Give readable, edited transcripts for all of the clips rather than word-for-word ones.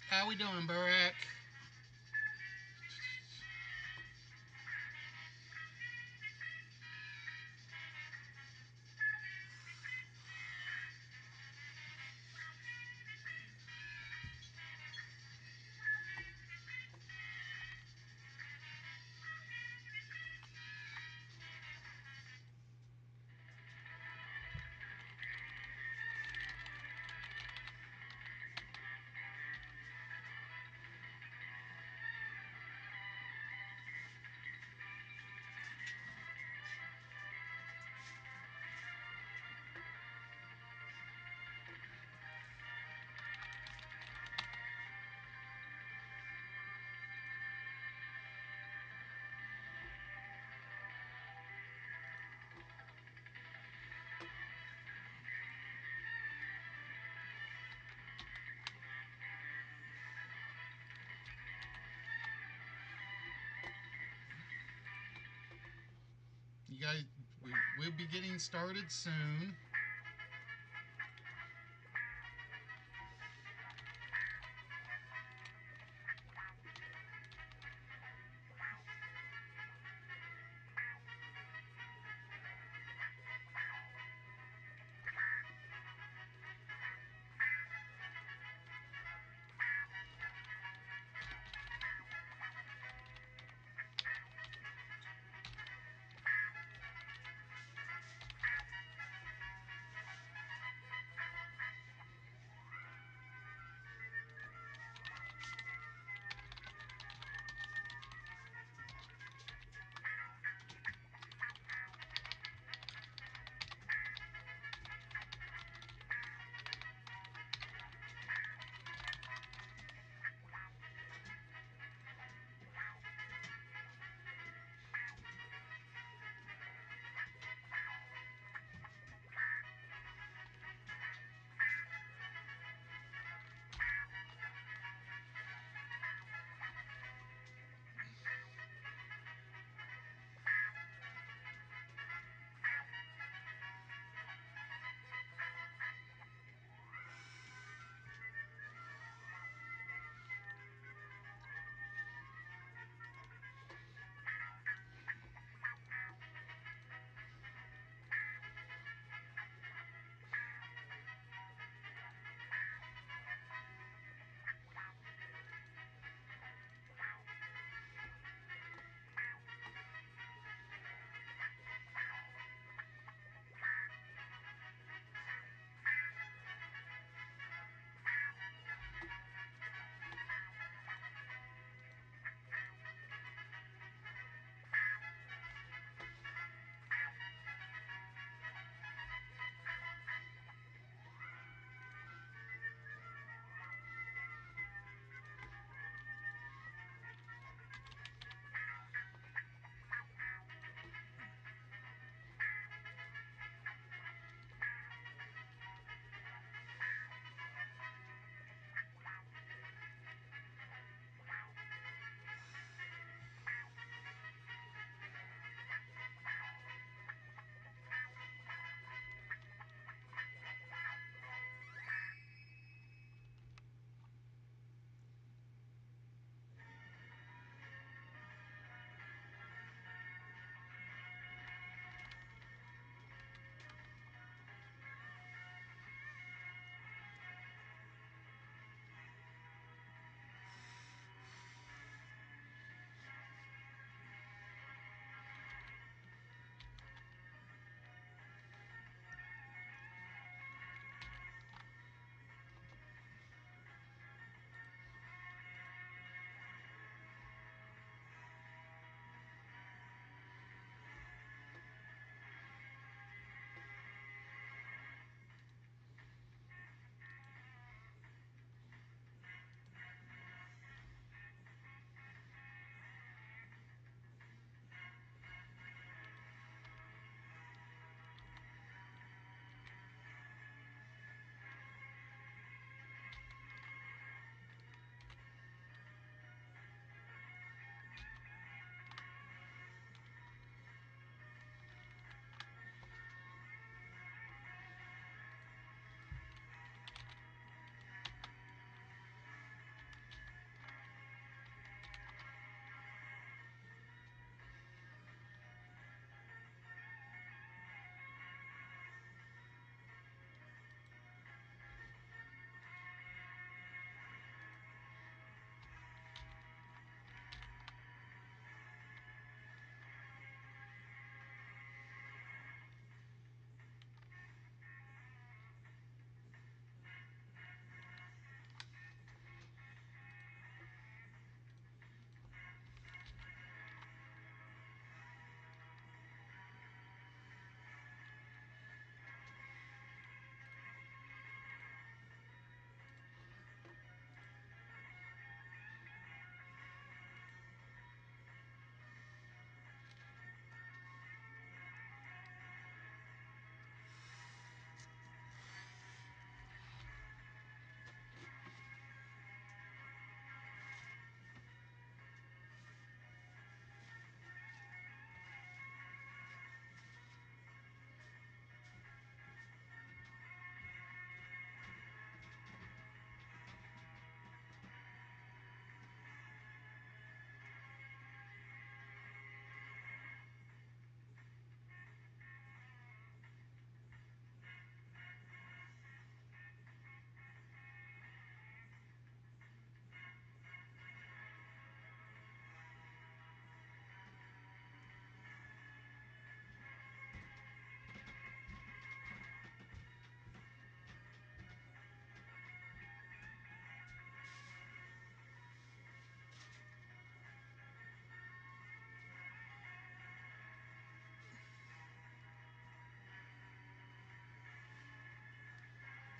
How we doing, Barack? You guys, we'll be getting started soon.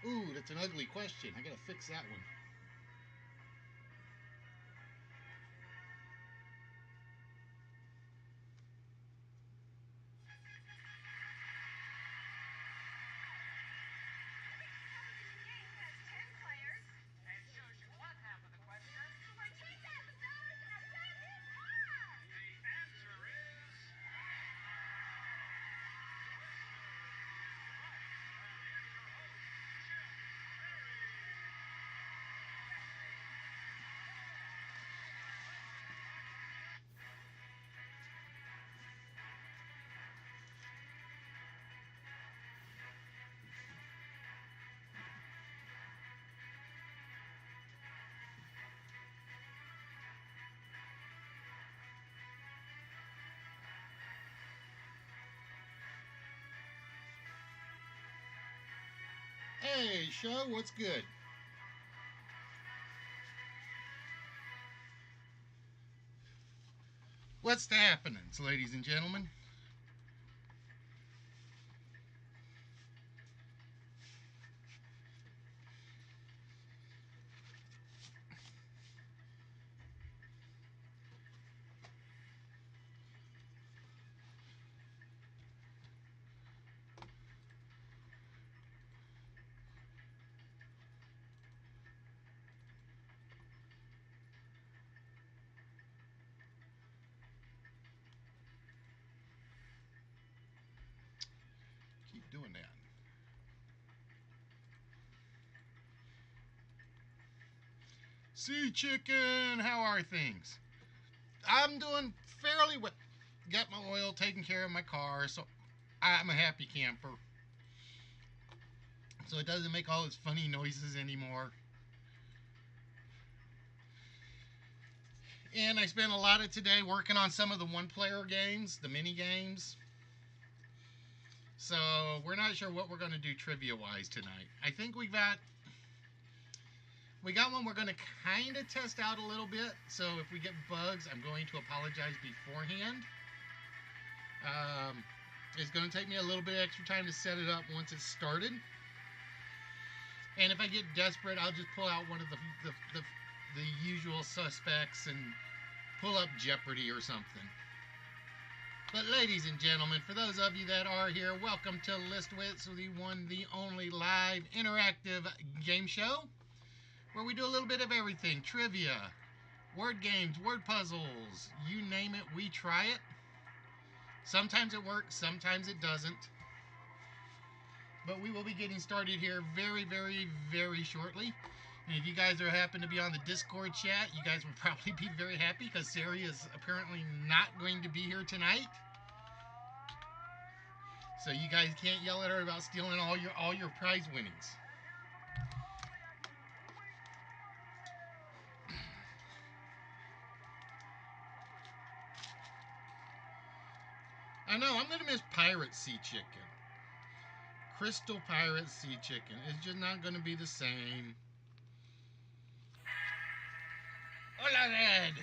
Ooh, that's an ugly question. I gotta fix that one. Hey, show, what's good? What's the happenings, ladies and gentlemen? Keep doing that. Sea Chicken, how are things? I'm doing fairly well. Got my oil, taking care of my car, so I'm a happy camper. So it doesn't make all its funny noises anymore. And I spent a lot of today working on some of the one-player games, the mini games. So we're not sure what we're going to do trivia-wise tonight. I think we got one we're going to kind of test out a little bit. So if we get bugs, I'm going to apologize beforehand. It's going to take me a little bit extra time to set it up once it's started. And if I get desperate, I'll just pull out one of the usual suspects and pull up Jeopardy or something. But ladies and gentlemen, for those of you that are here, welcome to Listwits, the one, the only live interactive game show where we do a little bit of everything. Trivia, word games, word puzzles, you name it, we try it. Sometimes it works, sometimes it doesn't. But we will be getting started here very, very, very shortly. And if you guys happen to be on the Discord chat, you guys will probably be very happy because Sari is apparently not going to be here tonight. So you guys can't yell at her about stealing all your prize winnings. I know, I'm going to miss Pirate Sea Chicken. Crystal Pirate Sea Chicken. It's just not going to be the same. Hola, Red!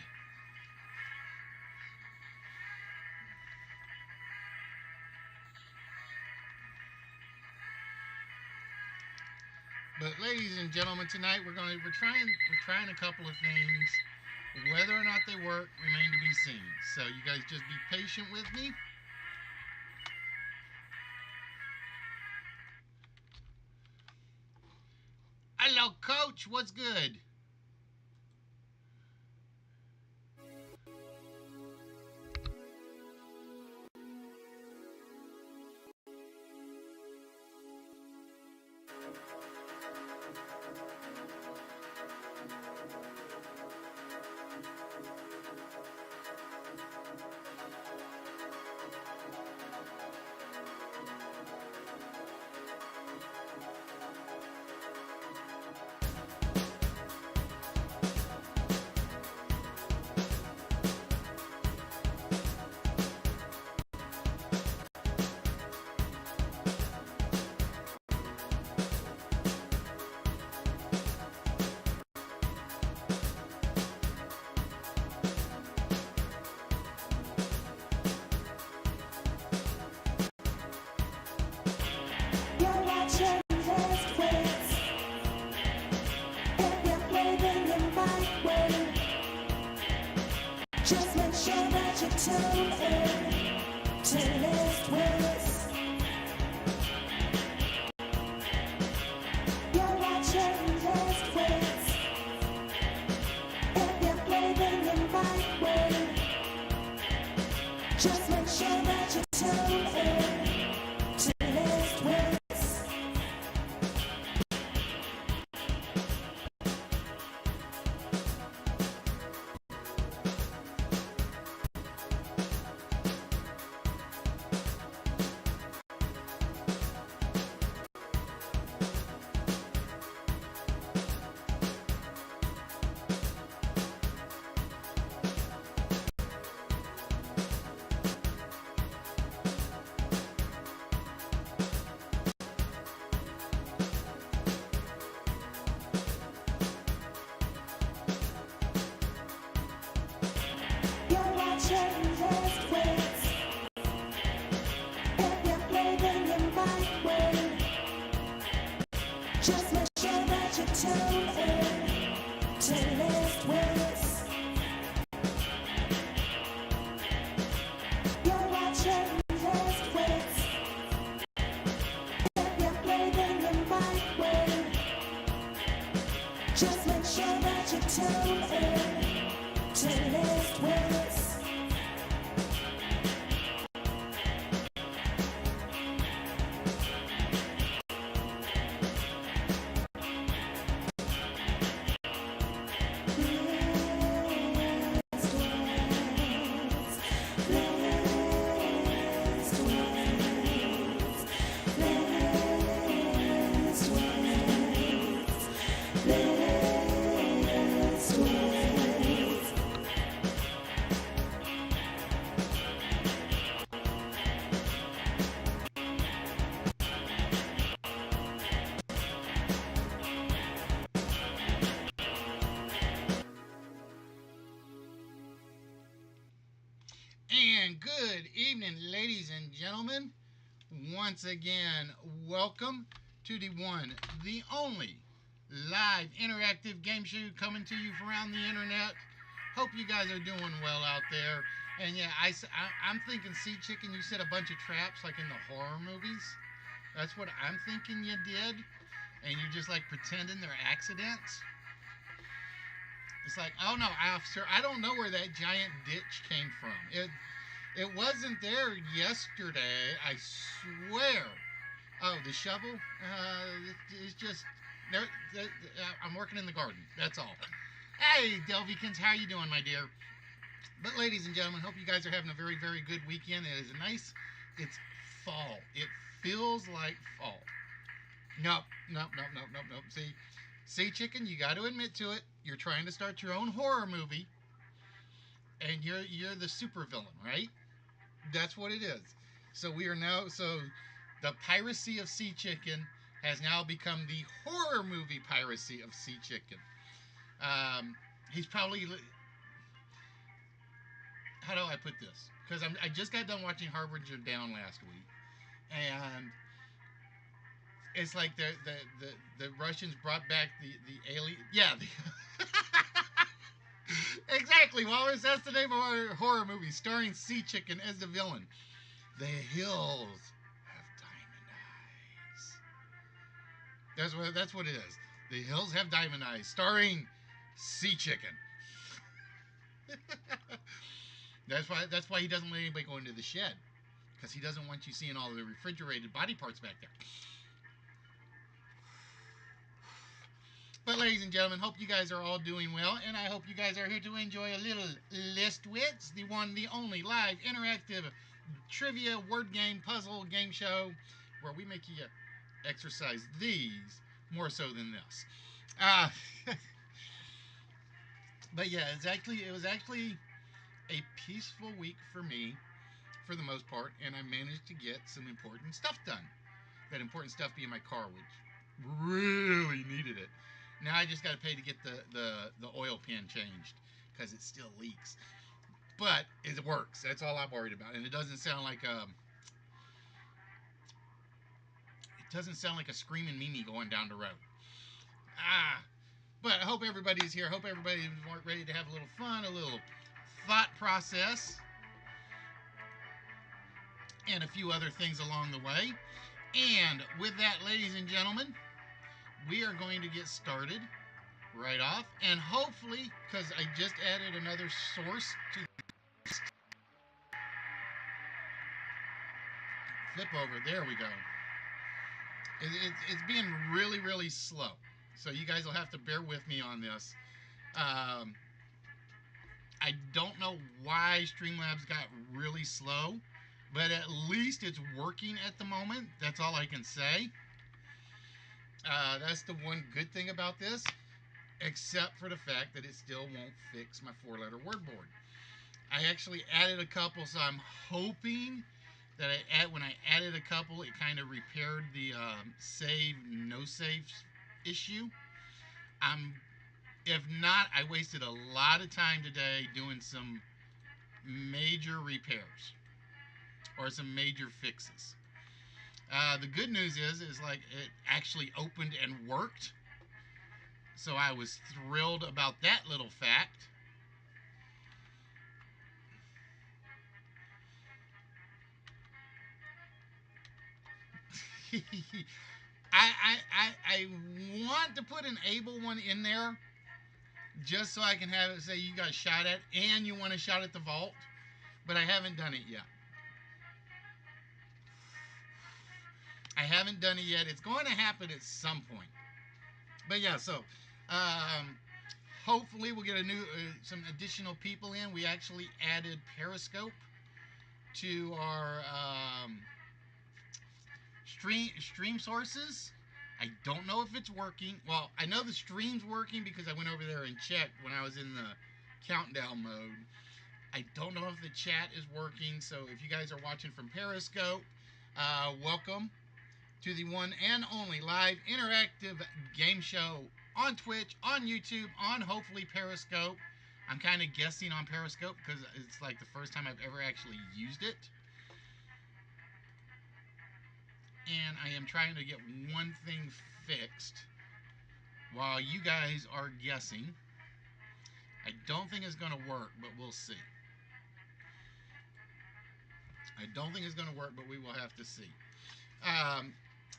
But ladies and gentlemen, tonight we're trying a couple of things. Whether or not they work remain to be seen. So you guys just be patient with me. Hello, Coach. What's good? that you tune in to List With. You're watching List With. If you're blaming in my way, just make sure that you tune in to List With. You're watching List With. If you're blaming in my way, just make sure that you tune in to List With. You're watching List With. If you're blaming in my way, just make sure that you tune in to List With. And good evening, ladies and gentlemen. Once again, welcome to the one, the only live interactive game show coming to you from around the internet. Hope you guys are doing well out there. And yeah, I'm thinking, Sea Chicken, you set a bunch of traps like in the horror movies. That's what I'm thinking you did. And you're just like pretending they're accidents. It's like, oh no, officer, I don't know where that giant ditch came from. It wasn't there yesterday, I swear. Oh, the shovel? It's just, I'm working in the garden, that's all. Hey, Delvikins, how you doing, my dear? But ladies and gentlemen, hope you guys are having a very, very good weekend. It is nice. It's fall. It feels like fall. Nope. See, Sea Chicken, you got to admit to it. You're trying to start your own horror movie, and you're the supervillain, right? That's what it is. So the piracy of Sea Chicken has now become the horror movie piracy of Sea Chicken. He's probably, how do I put this? Because I just got done watching Harbinger Down last week, and it's like the Russians brought back the alien. Yeah. Exactly, Wallace. That's the name of our horror movie, starring Sea Chicken as the villain. The hills have diamond eyes. That's what it is. The hills have diamond eyes, starring Sea Chicken. That's why he doesn't let anybody go into the shed, because he doesn't want you seeing all the refrigerated body parts back there. But ladies and gentlemen, hope you guys are all doing well, and I hope you guys are here to enjoy a little List Wits, the one, the only live interactive trivia word game puzzle game show where we make you exercise these more so than this. But yeah, it was actually a peaceful week for me, for the most part, and I managed to get some important stuff done. That important stuff being my car, which really needed it. Now I just got to pay to get the oil pan changed because it still leaks. But it works. That's all I'm worried about. And it doesn't sound like a screaming Mimi going down the road. But I hope everybody's here. I hope everybody's ready to have a little fun, a little thought process. and a few other things along the way. And with that, ladies and gentlemen, we are going to get started right off. And hopefully, because I just added another source to flip over, there we go. It's being really, really slow. So you guys will have to bear with me on this. I don't know why Streamlabs got really slow, but at least it's working at the moment. That's all I can say. That's the one good thing about this, except for the fact that it still won't fix my 4-letter word board. I actually added a couple, so I'm hoping that when I added a couple, it kind of repaired the save, no save issue. If not, I wasted a lot of time today doing some major repairs or some major fixes. The good news is like it actually opened and worked, so I was thrilled about that little fact. I want to put an able one in there just so I can have it say you got shot at and you want a shot at the vault, but I haven't done it yet. It's going to happen at some point. But yeah, so hopefully we'll get some additional people in. We actually added Periscope to our stream sources. I don't know if it's working. Well, I know the stream's working because I went over there and checked when I was in the countdown mode. I don't know if the chat is working, so if you guys are watching from Periscope, welcome to the one and only live interactive game show on Twitch, on YouTube, on hopefully Periscope. I'm kind of guessing on Periscope because it's like the first time I've ever actually used it. And I am trying to get one thing fixed while you guys are guessing. I don't think it's going to work, but we'll see. I don't think it's going to work, but we will have to see.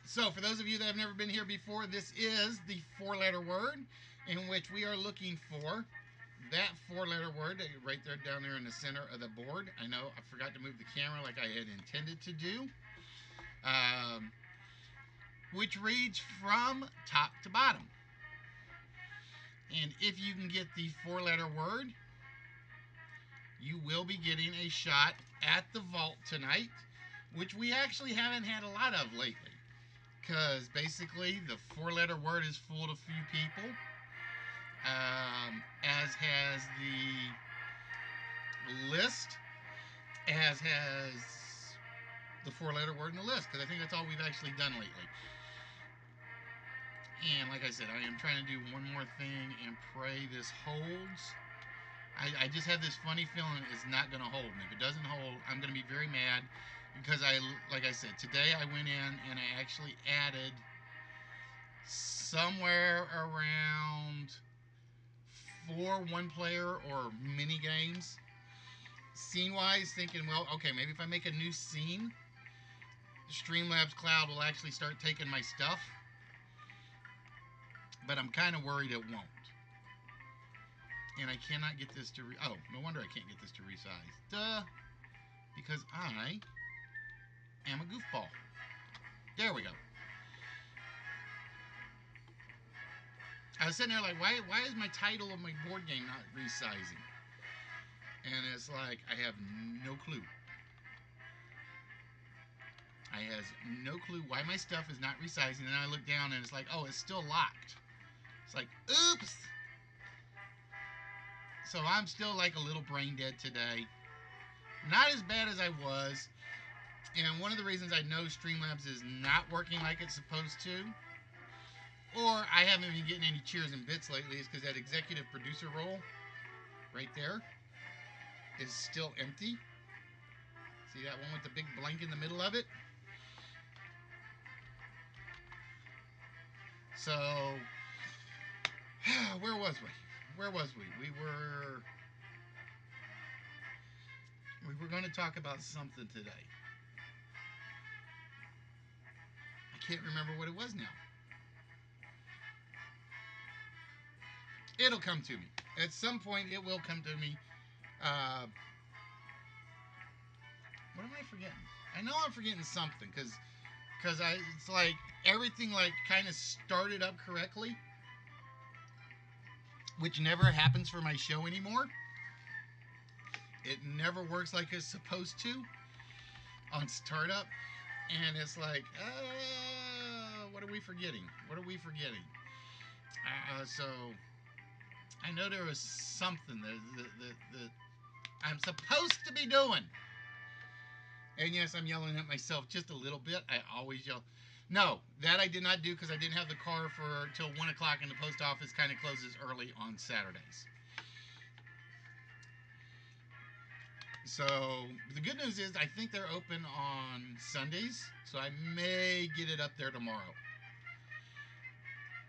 So for those of you that have never been here before, this is the 4-letter word in which we are looking for that 4-letter word right there down there in the center of the board. I know I forgot to move the camera like I had intended to do. Which reads from top to bottom. And if you can get the 4-letter word, you will be getting a shot at the vault tonight, which we actually haven't had a lot of lately. Because basically the 4-letter word is full of few people, as has the list, as has the 4-letter word in the list, because I think that's all we've actually done lately. And like I said, I am trying to do one more thing and pray this holds. I just have this funny feeling it's not going to hold. And if it doesn't hold, I'm going to be very mad. Because like I said, today I went in and I actually added somewhere around 4 one-player or mini games. Scene-wise, thinking, well, okay, maybe if I make a new scene, Streamlabs Cloud will actually start taking my stuff. But I'm kind of worried it won't. And I cannot get this to oh, no wonder I can't get this to resize. Duh. Because I am a goofball. There we go. I was sitting there like, why is my title of my board game not resizing? And it's like, I have no clue. I have no clue why my stuff is not resizing. And then I look down and it's like, oh, it's still locked. It's like, oops. So I'm still like a little brain dead today. Not as bad as I was. And one of the reasons I know Streamlabs is not working like it's supposed to, or I haven't been getting any cheers and bits lately, is because that executive producer role right there is still empty. See that one with the big blank in the middle of it? So, where was we? We were going to talk about something today. can't remember what it was now. It'll come to me. At some point, it will come to me. What am I forgetting? I know I'm forgetting something because it's like everything like kind of started up correctly, which never happens for my show anymore. It never works like it's supposed to on startup, and it's like, what are we forgetting? What are we forgetting? So I know there was something that I'm supposed to be doing. And yes, I'm yelling at myself just a little bit. I always yell. No, that I did not do because I didn't have the car for till 1 o'clock, and the post office kind of closes early on Saturdays. So the good news is I think they're open on Sundays, so I may get it up there tomorrow.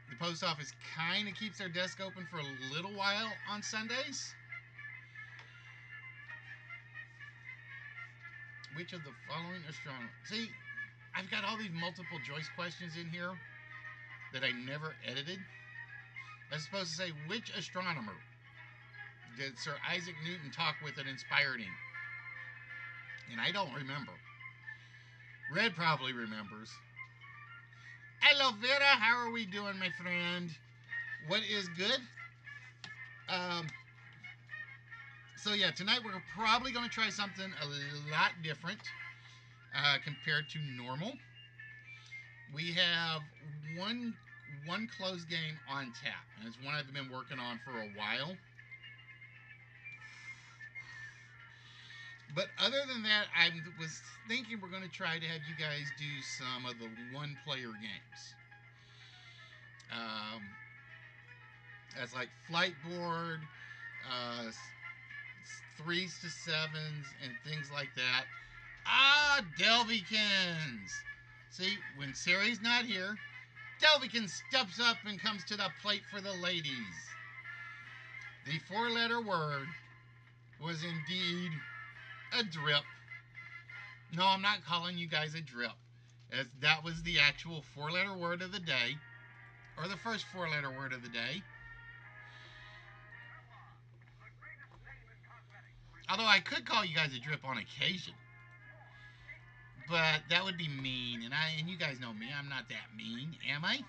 The post office kind of keeps their desk open for a little while on Sundays. Which of the following astronomers? See, I've got all these multiple choice questions in here that I never edited. I'm supposed to say, which astronomer did Sir Isaac Newton talk with that inspired him? And I don't remember. Red probably remembers. Hello, Vera. How are we doing, my friend? What is good? So yeah, tonight we're probably going to try something a lot different compared to normal. We have one closed game on tap, and it's one I've been working on for a while. But other than that, I was thinking we're going to try to have you guys do some of the one-player games. As like Flightboard, 3s to 7s, and things like that. Delvikins! See, when Sari's not here, Delvikin steps up and comes to the plate for the ladies. The 4-letter word was indeed a drip. No, I'm not calling you guys a drip, as that was the actual 4-letter word of the day, or the first 4-letter word of the day. Although I could call you guys a drip on occasion, but that would be mean, and you guys know me, I'm not that mean, am I?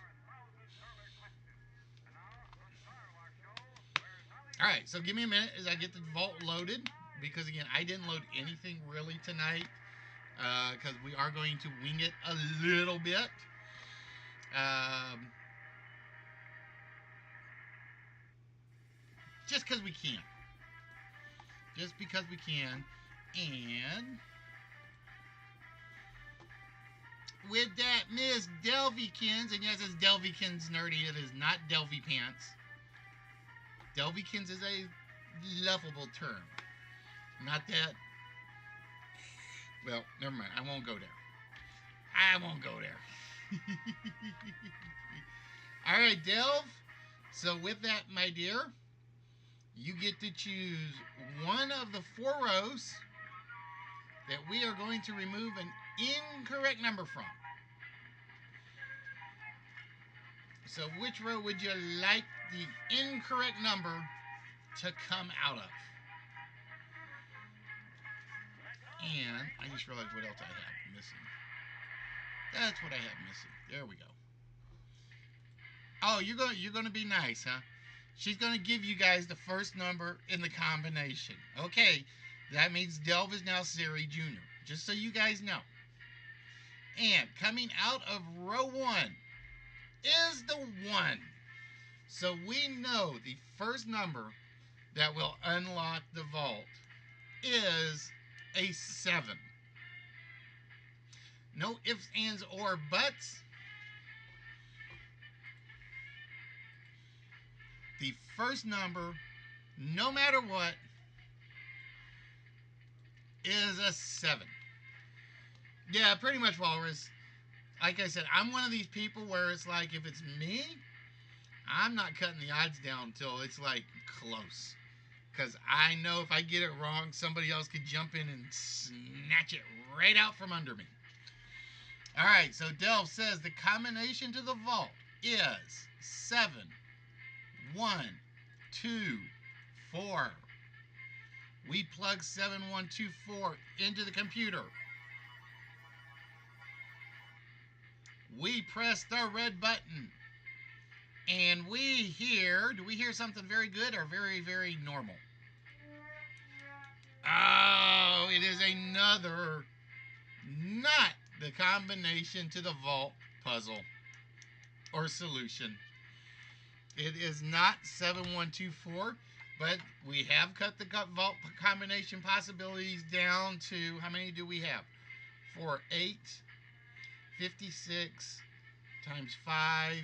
Alright, so give me a minute as I get the vault loaded, because again, I didn't load anything really tonight, because we are going to wing it a little bit. Just because we can. Just because we can. And with that, Miss Delvikins, and yes, it's Delvikins nerdy, it is not Delvy Pants. Delvikins is a lovable term. Not that. Well, never mind. I won't go there. I won't go there. All right, Delv. So with that, my dear, you get to choose one of the 4 rows that we are going to remove an incorrect number from. So which row would you like the incorrect number to come out of? And I just realized what else I have missing. That's what I have missing. There we go. Oh, you're gonna be nice, huh? She's gonna give you guys the first number in the combination. Okay, that means Delv is now Sari Jr. Just so you guys know. And coming out of row 1 is the 1. So we know the first number that will unlock the vault is a 7. No ifs, ands, or buts. The first number, no matter what, is a 7. Yeah, pretty much, Walrus. Like I said, I'm one of these people where it's like, if it's me, I'm not cutting the odds down until it's like close. Because I know if I get it wrong, somebody else could jump in and snatch it right out from under me. All right, so Delve says the combination to the vault is 7, 1, 2, 4. We plug 7124 into the computer. We press the red button. And we hear, do we hear something very good or very, very normal? Oh, it is another, not the combination to the vault puzzle or solution. It is not 7124, but we have cut the vault combination possibilities down to, how many do we have? 4, 8, 56 times 5.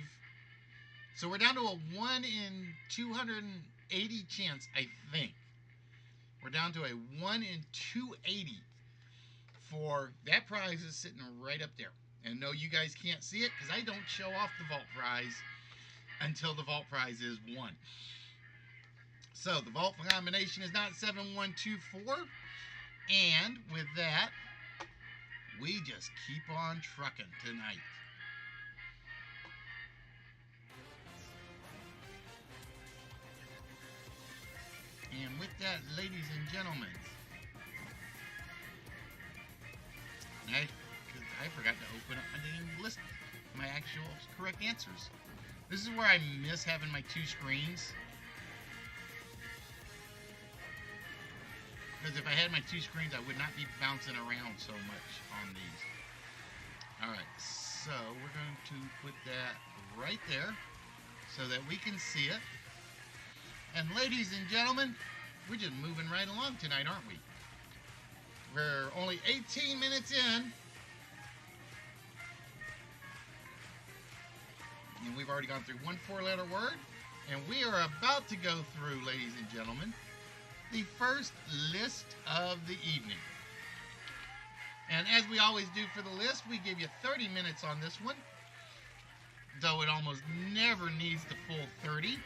So we're down to a 1 in 280 chance, I think. We're down to a 1 in 280 for that prize is sitting right up there. And no, you guys can't see it because I don't show off the vault prize until the vault prize is 1. So the vault combination is not 7124. And with that, we just keep on trucking tonight. And with that, ladies and gentlemen, I forgot to open up my damn list, my actual correct answers. This is where I miss having my 2 screens. Because if I had my 2 screens, I would not be bouncing around so much on these. Alright, so we're going to put that right there so that we can see it. And ladies and gentlemen, we're just moving right along tonight, aren't we? We're only 18 minutes in. And we've already gone through 1 4-letter word. And we are about to go through, ladies and gentlemen, the first list of the evening. And as we always do for the list, we give you 30 minutes on this one. Though it almost never needs the full 30.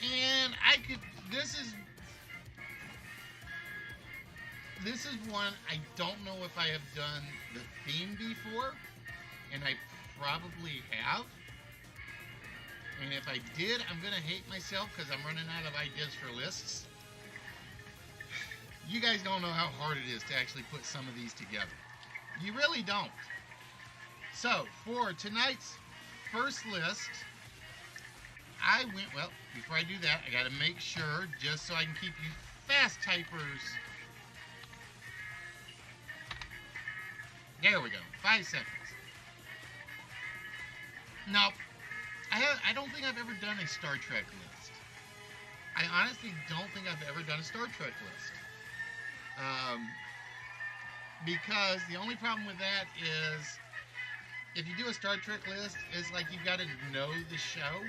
And this is one I don't know if I have done the theme before, and I probably have. And if I did, I'm gonna hate myself because I'm running out of ideas for lists. You guys don't know how hard it is to actually put some of these together. You really don't. So, for tonight's first list, before I do that, I gotta make sure, just so I can keep you fast typers. There we go, 5 seconds. No, I don't think I've ever done a Star Trek list. I honestly don't think I've ever done a Star Trek list. Because the only problem with that is, if you do a Star Trek list, it's like you've got to know the show.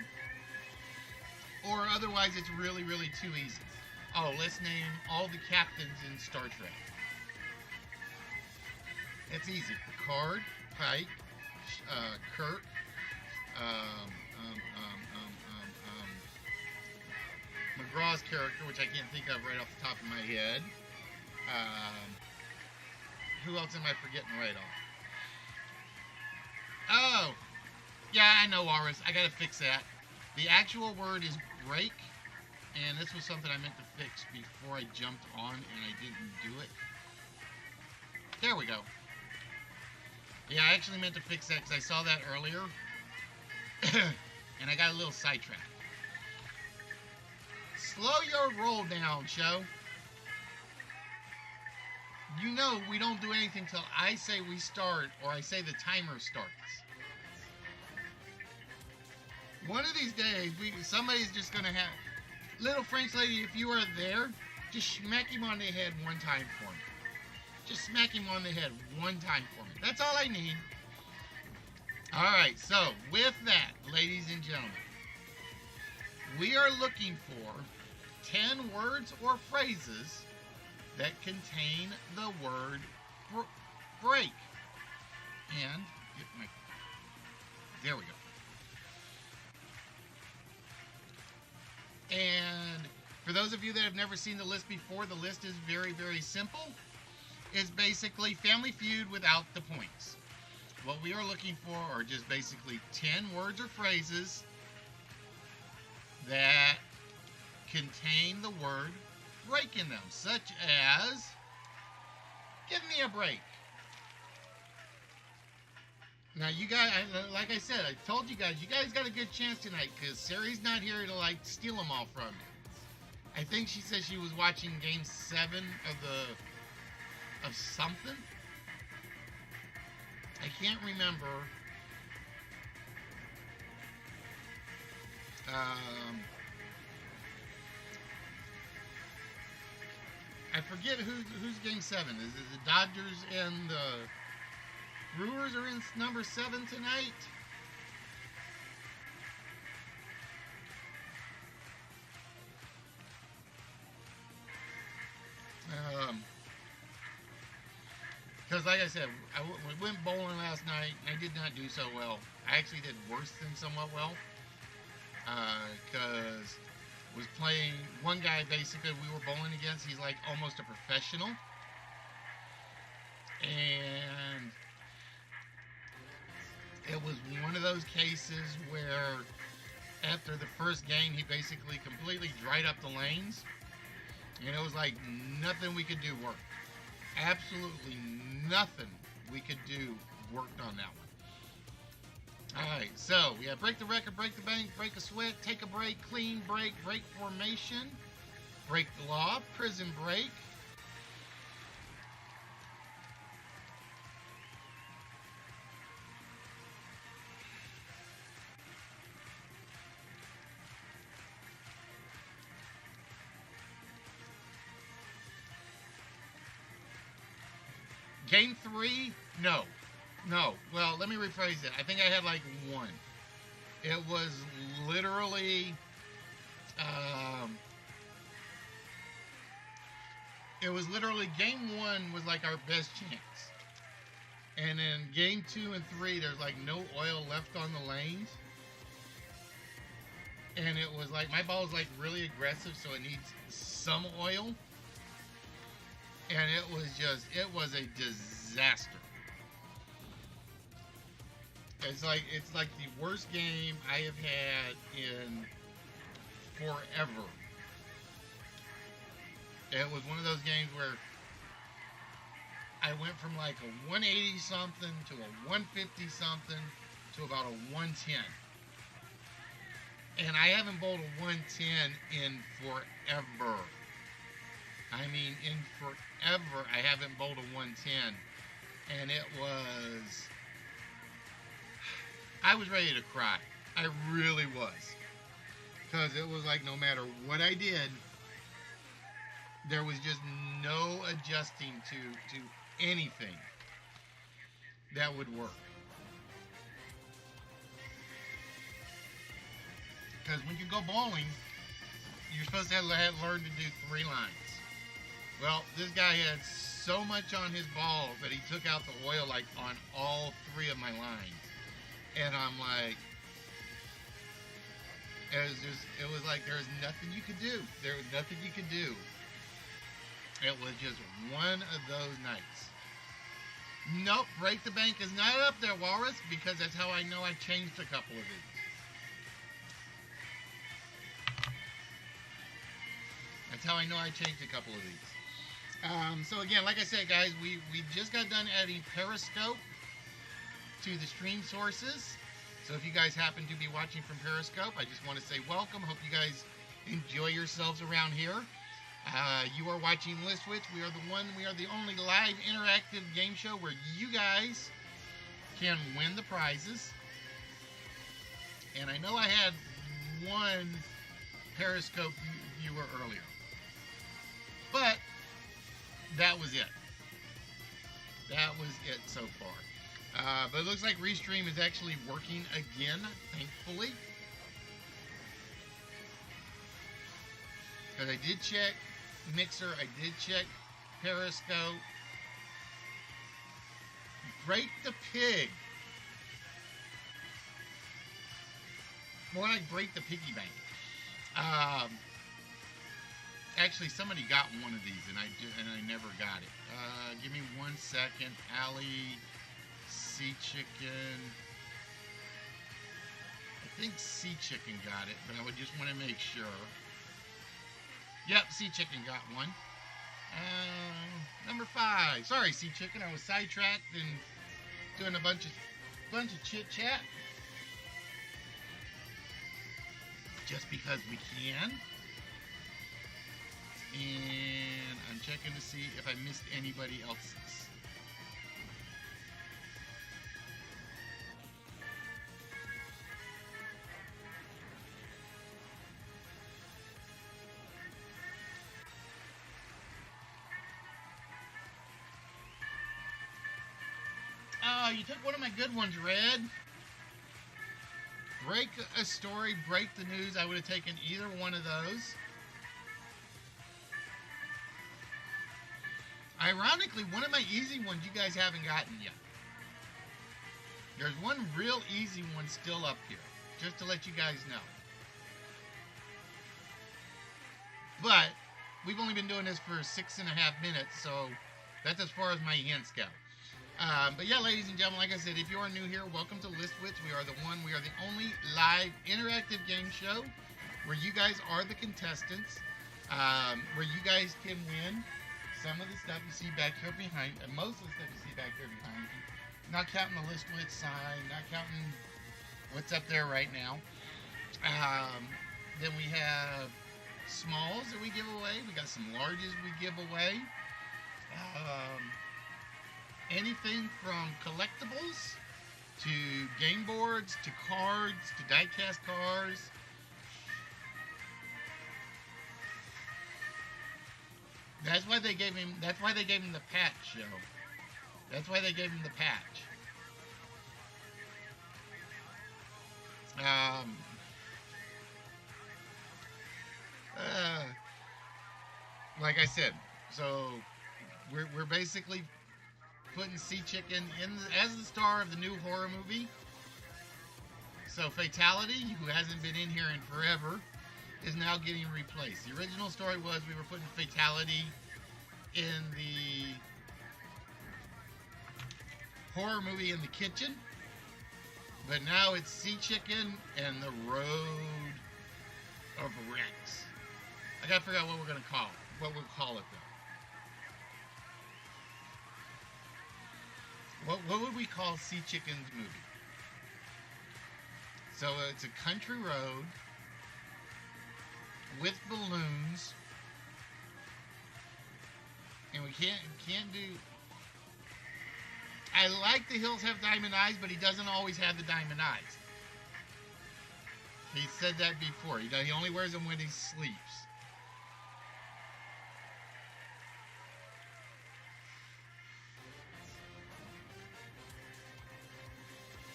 Or otherwise, it's really, really too easy. Oh, let's name all the captains in Star Trek. It's easy. Picard, Pike, Kirk, McGraw's character, which I can't think of right off the top of my head. Who else am I forgetting right off? Oh, yeah, I know, Aris. I gotta fix that. The actual word is break, and this was something I meant to fix before I jumped on, and I didn't do it. There we go. Yeah, I actually meant to fix that because I saw that earlier, and I got a little sidetracked. Slow your roll down, show. You know we don't do anything till I say we start, or I say the timer starts. One of these days, somebody's just going to have... Little French lady, if you are there, just smack him on the head one time for me. Just smack him on the head one time for me. That's all I need. Alright, so with that, ladies and gentlemen, we are looking for 10 words or phrases that contain the word break. And, there we go. And for those of you that have never seen the list before, the list is very, very simple. is basically Family Feud without the points. What we are looking for are just basically 10 words or phrases that contain the word break in them, such as, give me a break. Now, you guys, like I said, I told you guys got a good chance tonight because Sari's not here to like steal them all from you. I think she said she was watching Game 7 of something. I can't remember. I forget who's Game 7. Is it the Dodgers and the Brewers are in number 7 tonight? Because like I said, we went bowling last night. And I did not do so well. I actually did worse than somewhat well. Because was playing one guy basically we were bowling against. He's like almost a professional. And it was one of those cases where after the first game he basically completely dried up the lanes. And it was like nothing we could do worked. Absolutely nothing we could do worked on that one. Alright, so we have break the record, break the bank, break a sweat, take a break, clean break, break formation, break the law, prison break. Game 3, no. Well, let me rephrase it. I think I had like one. It was literally, game 1 was like our best chance. And then game 2 and 3, there's like no oil left on the lanes. And it was like, my ball is like really aggressive, so it needs some oil. And it was a disaster. It's like the worst game I have had in forever. It was one of those games where I went from like a 180 something to a 150 something to about a 110. And I haven't bowled a 110 in forever. I mean, in forever, I haven't bowled a 110. And it was... I was ready to cry. I really was. Because it was like no matter what I did, there was just no adjusting to anything that would work. Because when you go bowling, you're supposed to learn to do 3 lines. Well, this guy had so much on his ball that he took out the oil like on all 3 of my lines. And I'm like, it was like there was nothing you could do. There was nothing you could do. It was just one of those nights. Nope, break the bank is not up there, Walrus, because that's how I know I changed a couple of these. That's how I know I changed a couple of these. So again, like I said, guys, we just got done adding Periscope to the stream sources. So if you guys happen to be watching from Periscope, I just want to say welcome. Hope you guys enjoy yourselves around here. You are watching List Switch. We are the only live interactive game show where you guys can win the prizes. And I know I had one Periscope viewer earlier, but that was it. That was it so far. But it looks like Restream is actually working again, thankfully. Because I did check Mixer, I did check Periscope. Break the pig. More like break the piggy bank. Actually, somebody got one of these, and I never got it. Give me 1 second. Allie, Sea Chicken. I think Sea Chicken got it, but I would just want to make sure. Yep, Sea Chicken got one. Number 5. Sorry, Sea Chicken. I was sidetracked and doing a bunch of chit chat. Just because we can. And I'm checking to see if I missed anybody else's. Oh, you took one of my good ones, Red. Break a story, break the news. I would have taken either one of those. Ironically, one of my easy ones you guys haven't gotten yet. There's one real easy one still up here, just to let you guys know. But we've only been doing this for 6.5 minutes, so that's as far as my hints go. But yeah, ladies and gentlemen, like I said, if you are new here, welcome to Listwits. We are the only live interactive game show where you guys are the contestants, where you guys can win some of the stuff you see back here behind, and most of the stuff you see back here behind you. Not counting the Listwits sign, not counting what's up there right now. Then we have smalls that we give away. We got some larges we give away. Anything from collectibles to game boards to cards to die-cast cars. That's why they gave him the patch, yo. That's why they gave him the patch. Like I said, so we're basically putting Sea Chicken as the star of the new horror movie. So Fatality, who hasn't been in here in forever, is now getting replaced. The original story was we were putting Fatality in the horror movie in the kitchen, but now it's Sea Chicken and the Road of Rex. I gotta figure out what we're gonna call it. What we'll call it though. What would we call Sea Chicken's movie? So it's a country road with balloons, and we can't do. I like The Hills Have Diamond Eyes, but he doesn't always have the diamond eyes. He said that before. He only wears them when he sleeps.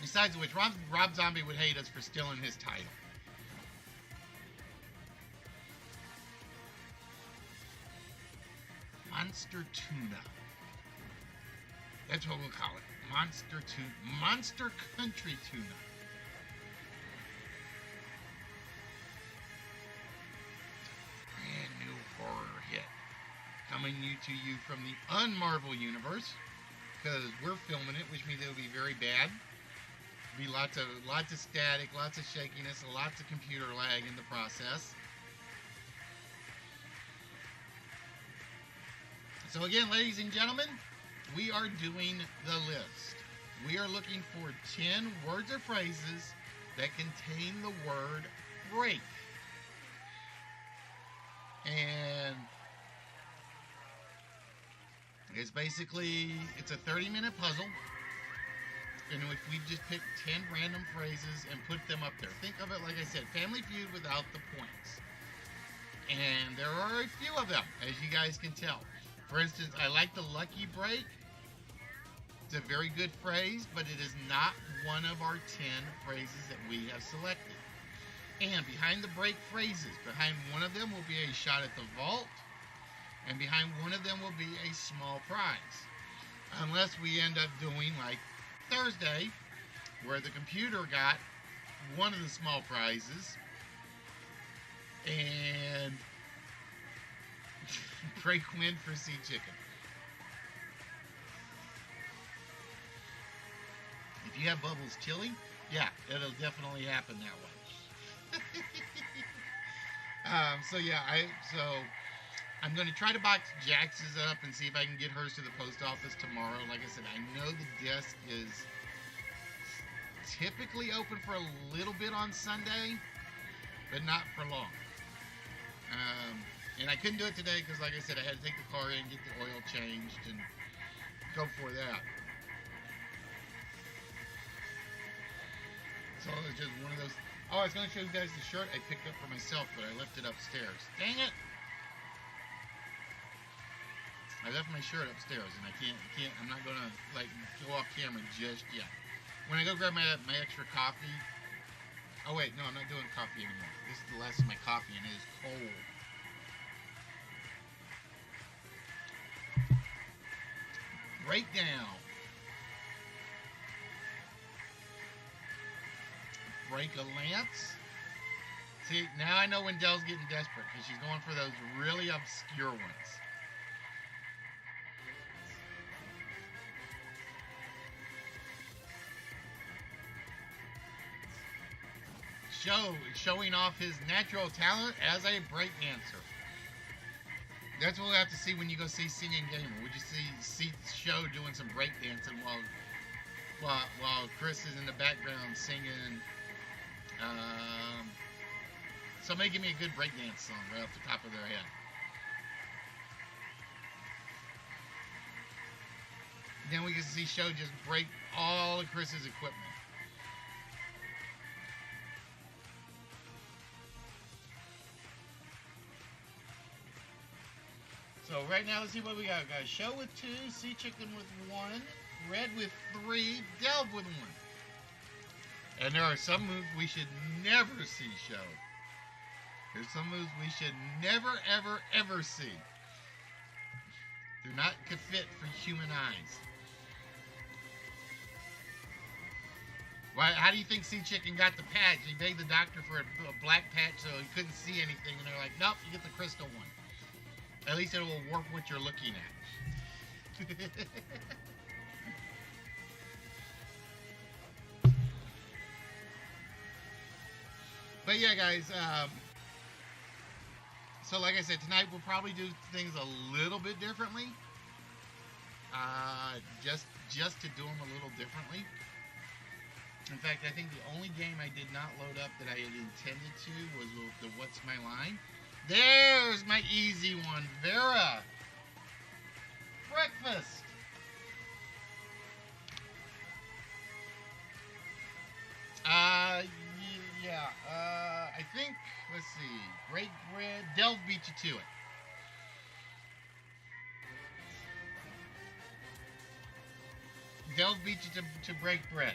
Besides which, Rob Zombie would hate us for stealing his title. Monster Tuna. That's what we'll call it. Monster Country Tuna. Brand new horror hit. Coming to you from the un-Marvel universe. Because we're filming it, which means it'll be very bad. Be lots of static, lots of shakiness, lots of computer lag in the process. So again, ladies and gentlemen, we are doing the list. We are looking for 10 words or phrases that contain the word break. And it's a 30-minute puzzle in which we just pick 10 random phrases and put them up there. Think of it, like I said, Family Feud without the points. And there are a few of them, as you guys can tell. For instance, I like the lucky break. It's a very good phrase, but it is not one of our 10 phrases that we have selected. And behind the break phrases, behind one of them will be a shot at the vault, and behind one of them will be a small prize. Unless we end up doing like Thursday, where the computer got one of the small prizes, and break win for Sea Chicken. You have Bubbles chili? Yeah, it'll definitely happen that way. So yeah, I'm going to try to box Jax's up and see if I can get hers to the post office tomorrow. Like I said, I know the desk is typically open for a little bit on Sunday, but not for long. And I couldn't do it today because, like I said, I had to take the car in, get the oil changed, and go for that. So it's just one of those. Oh, I was going to show you guys the shirt I picked up for myself, but I left it upstairs. Dang it! I left my shirt upstairs, and I can't. I'm not going to like go off camera just yet. When I go grab my extra coffee. Oh wait, no, I'm not doing coffee anymore. This is the last of my coffee, and it is cold. Breakdown. Break a lance. See, now I know when Dell's getting desperate because she's going for those really obscure ones. Showing off his natural talent as a breakdancer. That's what we'll have to see when you go see Singing Gamer. Would you see Show doing some breakdancing while Chris is in the background singing? Somebody give me a good breakdance song right off the top of their head. Then we can see Show just break all of Chris's equipment. So right now, let's see what we got. We got Show with 2, Sea Chicken with 1, Red with 3, Delve with 1. And there are some moves we should never see Show. There's some moves we should never, ever, ever see. They're not fit for human eyes. Why? How do you think Sea Chicken got the patch? He begged the doctor for a black patch so he couldn't see anything, and they're like, nope, you get the crystal one. At least it will warp what you're looking at. But yeah, guys, so like I said, tonight we'll probably do things a little bit differently. Just to do them a little differently. In fact, I think the only game I did not load up that I had intended to was the What's My Line. There's my easy one, Vera. Breakfast. Yeah. I think, let's see. Break bread. Delve beat you to it. Delve beat you to break bread.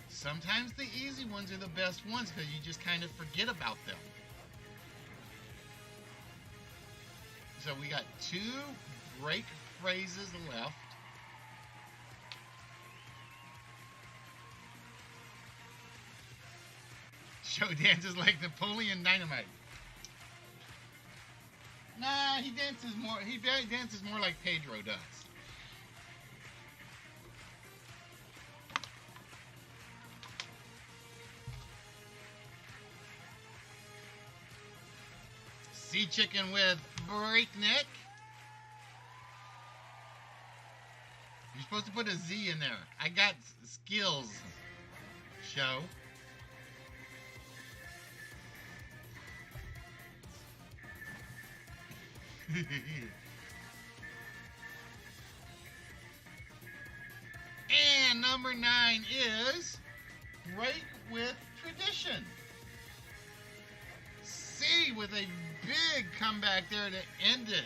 Sometimes the easy ones are the best ones because you just kind of forget about them. So we got 2 break phrases left. Show dances like Napoleon Dynamite. Nah, he dances more like Pedro does. Sea Chicken with breakneck. You're supposed to put a Z in there. I got skills. Show. And number 9 is Break with Tradition. C with a big comeback there to end it.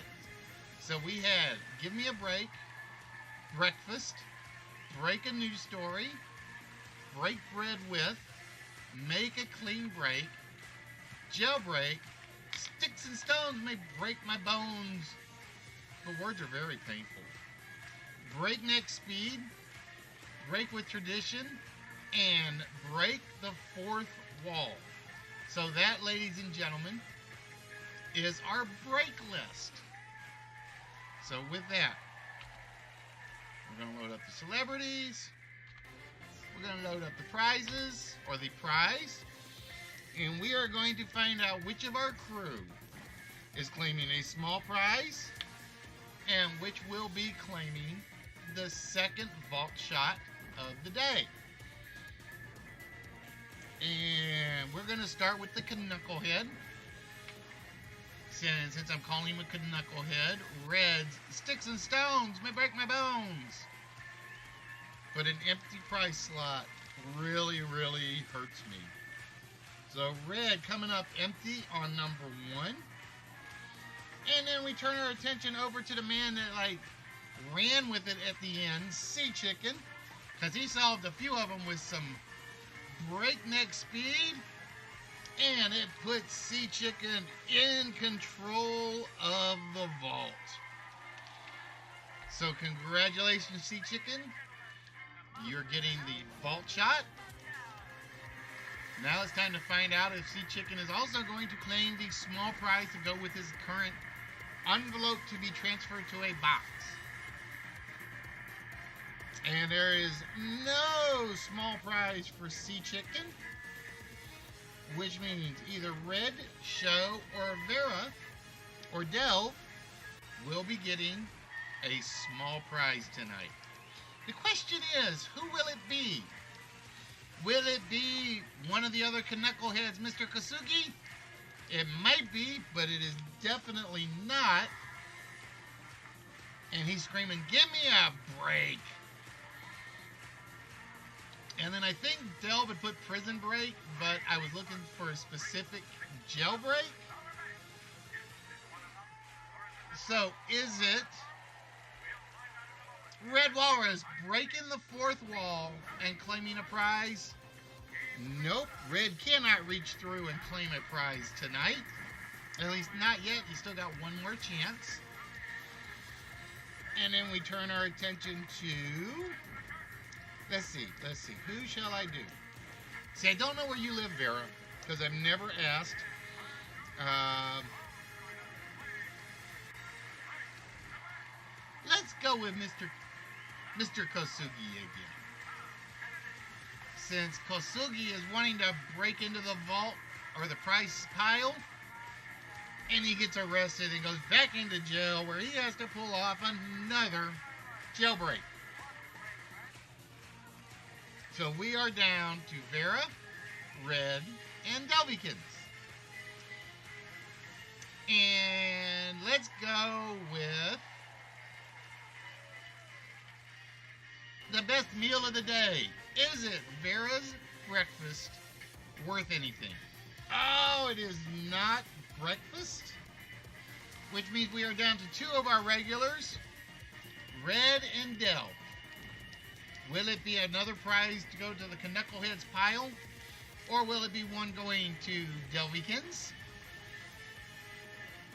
So we had Give Me a Break, Breakfast, Break a News Story, Break Bread with, Make a Clean Break, Jailbreak, Sticks and Stones May Break My Bones. The words are very painful. Breakneck Speed, Break with Tradition, and Break the Fourth Wall. So So that, ladies and gentlemen, is our break list. So with that, we're going to load up the celebrities. We're going to load up the prizes, or the prize. And we are going to find out which of our crew is claiming a small prize and which will be claiming the second vault shot of the day. And we're going to start with the Knucklehead. Since I'm calling him a Knucklehead, Red's Sticks and Stones may break my bones. But an empty prize slot really, really hurts me. So Red coming up empty on number 1. And then we turn our attention over to the man that ran with it at the end, Sea Chicken, because he solved a few of them with some breakneck speed, and it puts Sea Chicken in control of the vault. So congratulations, Sea Chicken. You're getting the vault shot. Now it's time to find out if Sea Chicken is also going to claim the small prize to go with his current envelope to be transferred to a box. And there is no small prize for Sea Chicken, which means either Red, Show, or Vera, or Delve will be getting a small prize tonight. The question is, who will it be? Will it be one of the other Knuckleheads, Mr. Kasugi? It might be, but it is definitely not. And he's screaming, "Give me a break!" And then I think Delve had put Prison Break, but I was looking for a specific Jailbreak. So is it Red Walrus breaking the fourth wall and claiming a prize? Nope. Red cannot reach through and claim a prize tonight. At least not yet. He's still got one more chance. And then we turn our attention to... Let's see. Who shall I do? See, I don't know where you live, Vera, because I've never asked. Let's go with Mr. Kosugi again. Since Kosugi is wanting to break into the vault or the prize pile, and he gets arrested and goes back into jail where he has to pull off another jailbreak. So we are down to Vera, Red, and Delvikins. And let's go with the best meal of the day. Is it Vera's breakfast worth anything? Oh, it is not breakfast, which means we are down to 2 of our regulars, Red and Del. Will it be another prize to go to the Knuckleheads pile, or will it be one going to Delvikins?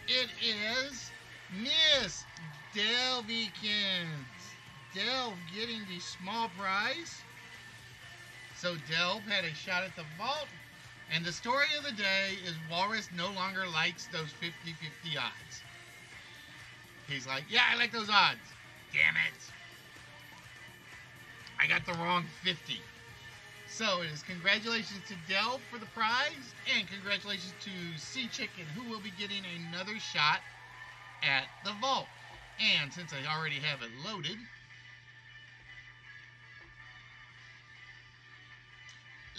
It is Miss Delvikins. Delve getting the small prize. So Delve had a shot at the vault, and the story of the day is Walrus no longer likes those 50-50 odds. He's like, yeah, I like those odds. Damn it. I got the wrong 50. So it is congratulations to Delve for the prize, and congratulations to Sea Chicken, who will be getting another shot at the vault. And since I already have it loaded,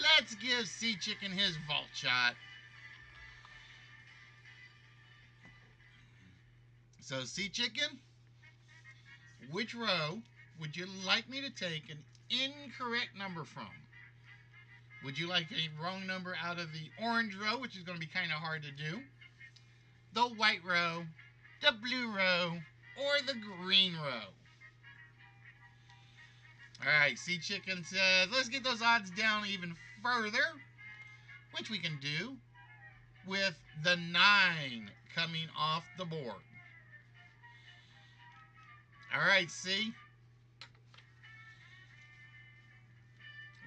let's give Sea Chicken his vault shot. So, Sea Chicken, which row would you like me to take an incorrect number from? Would you like a wrong number out of the orange row, which is going to be kind of hard to do, the white row, the blue row, or the green row? Alright, Sea Chicken says, let's get those odds down even further, which we can do with the 9 coming off the board. Alright, see?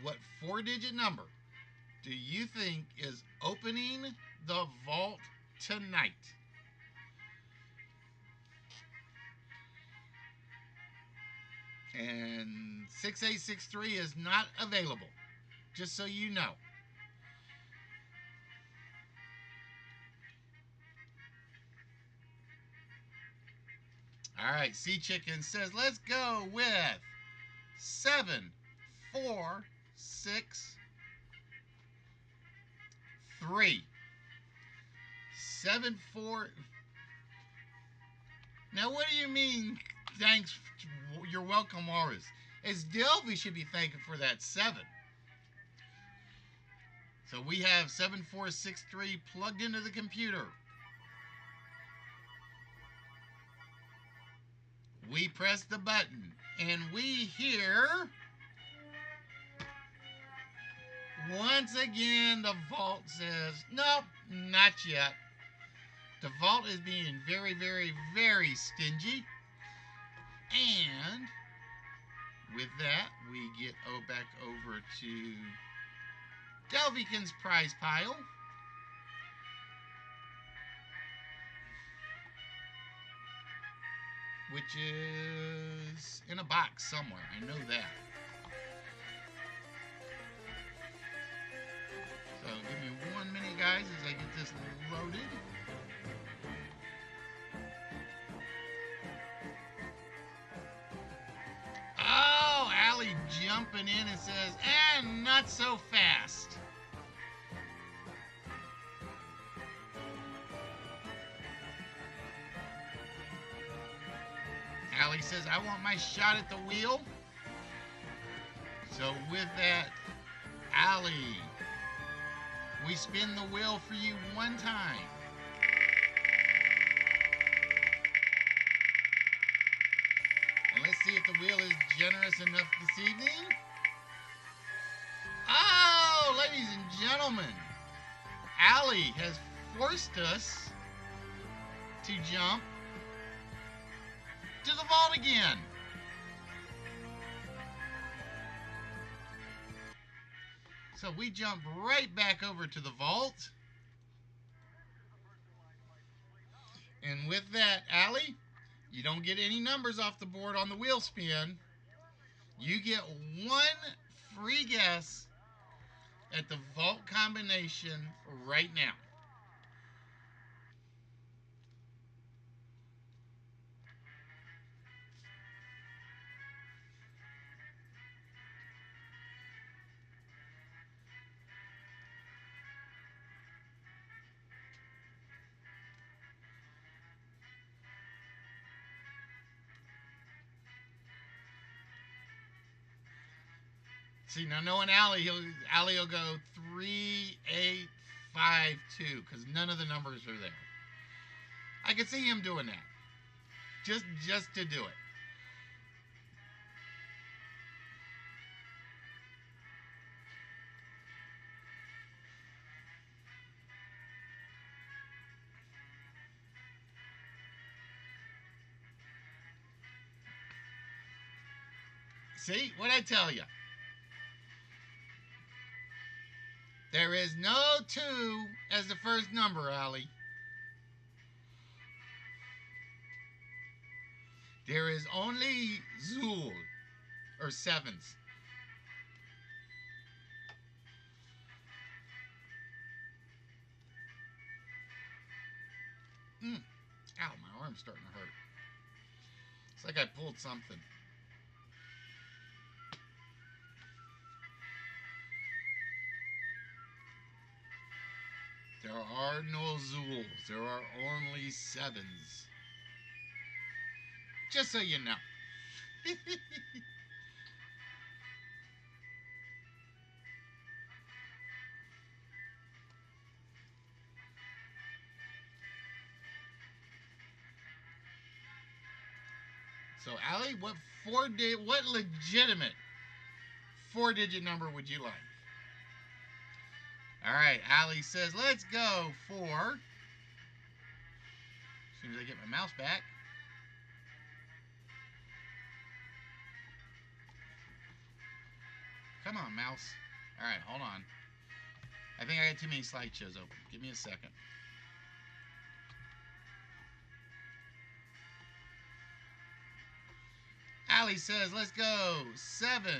What 4-digit number do you think is opening the vault tonight? And 6863 is not available, just so you know. All right, Sea Chicken says, let's go with 7, 4, 6, 3. 7, 4. Now, what do you mean, thanks? You're welcome, Auras. It's Delphi should be thanking for that 7. So we have 7463 plugged into the computer. We press the button and we hear, once again, the vault says, nope, not yet. The vault is being very, very, very stingy. And with that, we get back over to Delvikin's prize pile. Which is in a box somewhere. I know that. So give me 1 minute, guys, as I get this loaded. Oh, Allie jumping in and says, and not so fast. Allie says, I want my shot at the wheel. So with that, Allie, we spin the wheel for you one time. And let's see if the wheel is generous enough this evening. Oh, ladies and gentlemen, Allie has forced us to jump to the vault again. So we jump right back over to the vault. And with that, Allie, you don't get any numbers off the board on the wheel spin. You get 1 free guess at the vault combination right now. See, now knowing Allie, Allie will go 3, 8, 5, 2, because none of the numbers are there. I could see him doing that. Just to do it. See, what'd I tell you? There is no 2 as the first number, Allie. There is only Zool, or 7s. Ow, my arm's starting to hurt. It's like I pulled something. There are no Zools. There are only 7s. Just so you know. So, Allie, what legitimate 4-digit number would you like? All right, Allie says, let's go for, as soon as I get my mouse back. Come on, mouse. All right, hold on. I think I got too many slideshows open. Give me a second. Allie says, let's go. 7,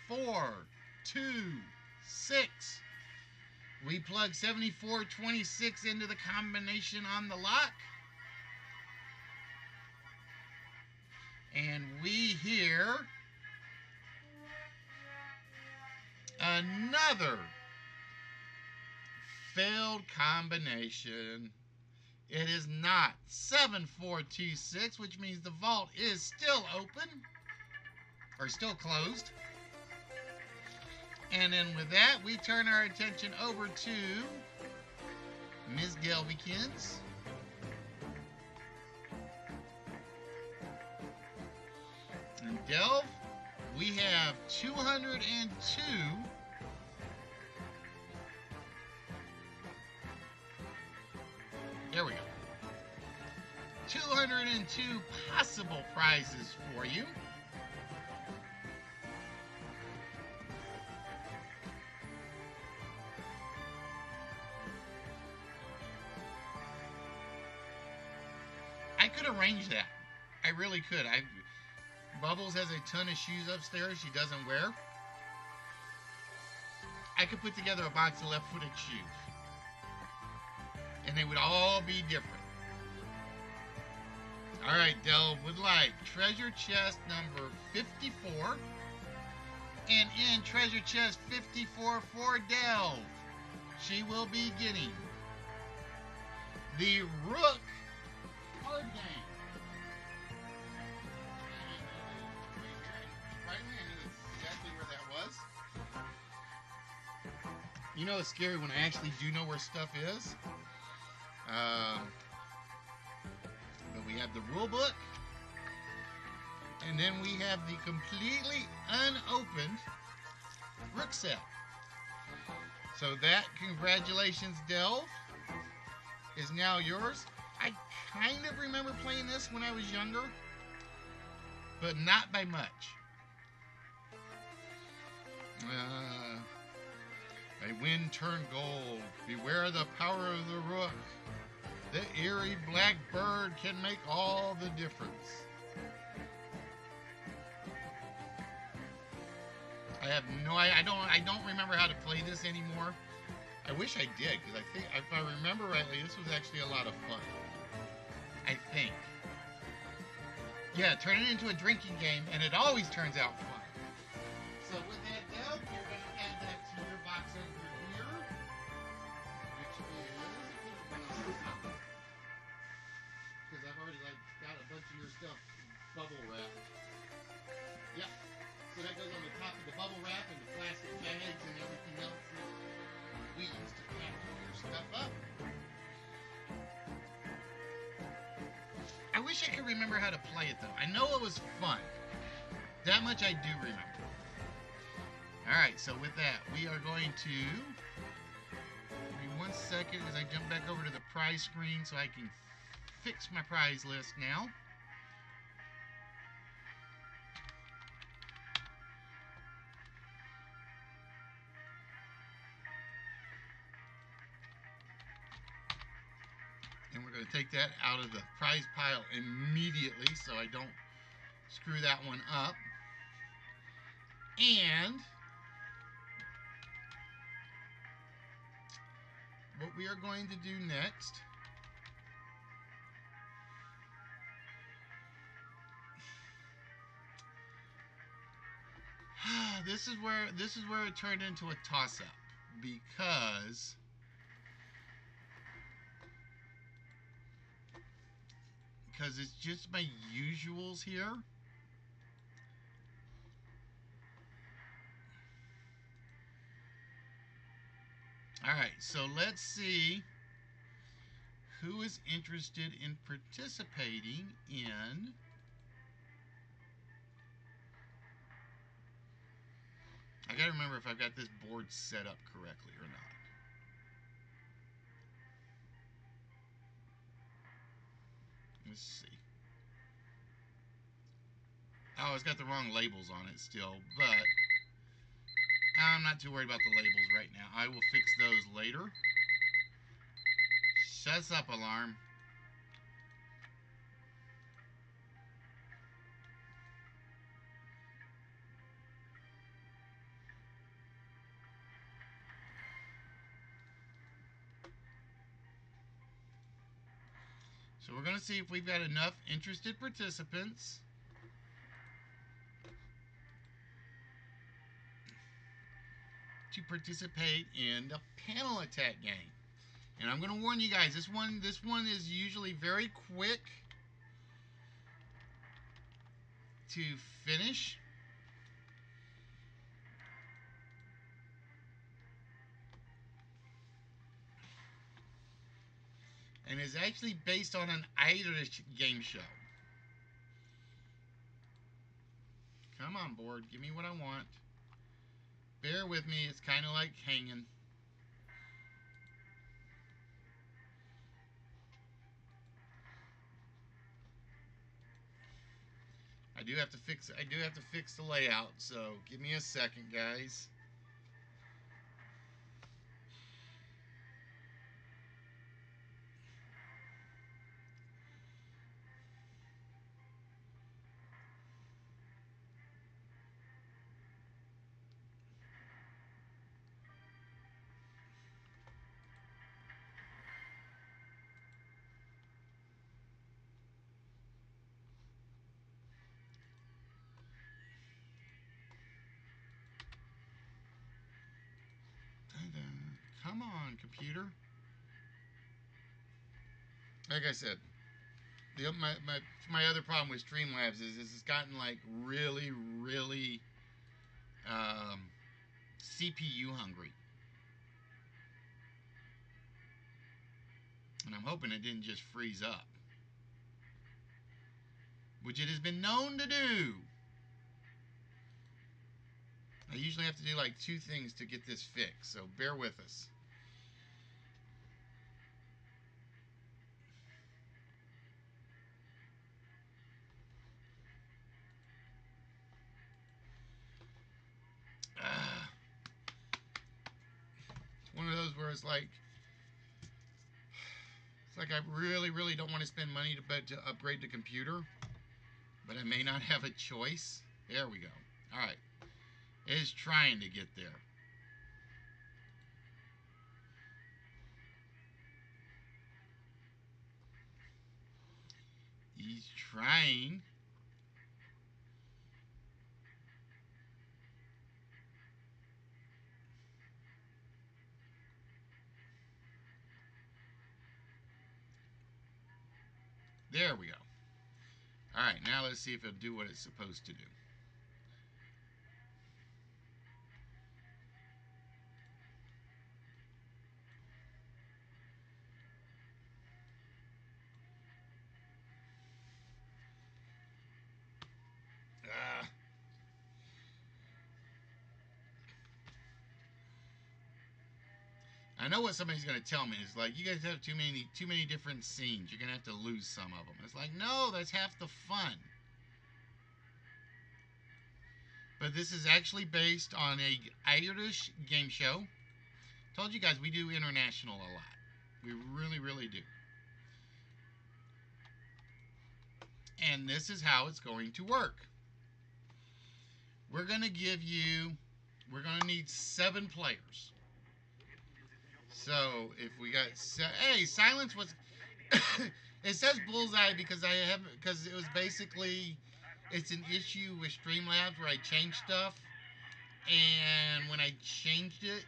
4, 2, 6. We plug 7426 into the combination on the lock. And we hear another failed combination. It is not 7426, which means the vault is still open, or still closed. And then with that, we turn our attention over to Ms. Gelbykins. And Delve, we have 202. There we go. 202 possible prizes for you. I could arrange that. I really could. Bubbles has a ton of shoes upstairs she doesn't wear. I could put together a box of left-footed shoes. And they would all be different. All right, Delve would like treasure chest number 54. And in treasure chest 54 for Delve, she will be getting the Rook card game. Right, I knew exactly where that was. You know, it's scary when I actually do know where stuff is. But we have the rule book, and then we have the completely unopened Rook set. So that, congratulations, Delve, is now yours. I kind of remember playing this when I was younger, but not by much. A wind turned gold. Beware the power of the Rook. The eerie black bird can make all the difference. I have no I don't remember how to play this anymore. I wish I did, because I think, if I remember rightly, this was actually a lot of fun. I think. Yeah, turn it into a drinking game, and it always turns out fun. So with that, Deb, you're going to add that to your box over here, which is, because I've already got a bunch of your stuff bubble wrapped. Yep. So that goes on the top of the bubble wrap and the plastic bags and everything else that we use to pack your stuff up. I wish I could remember how to play it though. I know it was fun. That much I do remember. Alright, so with that, we are going to, give me 1 second as I jump back over to the prize screen so I can fix my prize list now. And we're going to take that out of the prize pile immediately so I don't screw that one up. And what we are going to do next this is where it turned into a toss-up, because it's just my usuals here. Alright, so let's see who is interested in participating in I gotta remember if I've got this board set up correctly or not. Let's see. Oh, it's got the wrong labels on it still, but I'm not too worried about the labels right now. I will fix those later. Shuts up, alarm. So we're going to see if we've got enough interested participants to participate in the panel attack game. And I'm going to warn you guys, this one is usually very quick to finish. And is actually based on an Irish game show. Come on, board. Give me what I want. Bear with me. It's kind of like hanging. I do have to fix the layout, so give me a second, guys. Come on, computer. Like I said, my other problem with Streamlabs is it's gotten like really CPU hungry, and I'm hoping it didn't just freeze up, which it has been known to do. I usually have to do like 2 things to get this fixed, so bear with us. It's one of those where it's like I really don't want to spend money to upgrade the computer, but I may not have a choice. There we go. All right, it's trying to get there. He's trying. There we go. All right, now let's see if it'll do what it's supposed to do. I know what somebody's going to tell me. It's like, you guys have too many different scenes. You're going to have to lose some of them. It's like, no, that's half the fun. But this is actually based on a Irish game show. Told you guys we do international a lot. We really do. And this is how it's going to work. We're going to need 7 players. So if we got, hey, silence was, it says bullseye because it was basically, it's an issue with Streamlabs where I changed stuff, and when I changed it,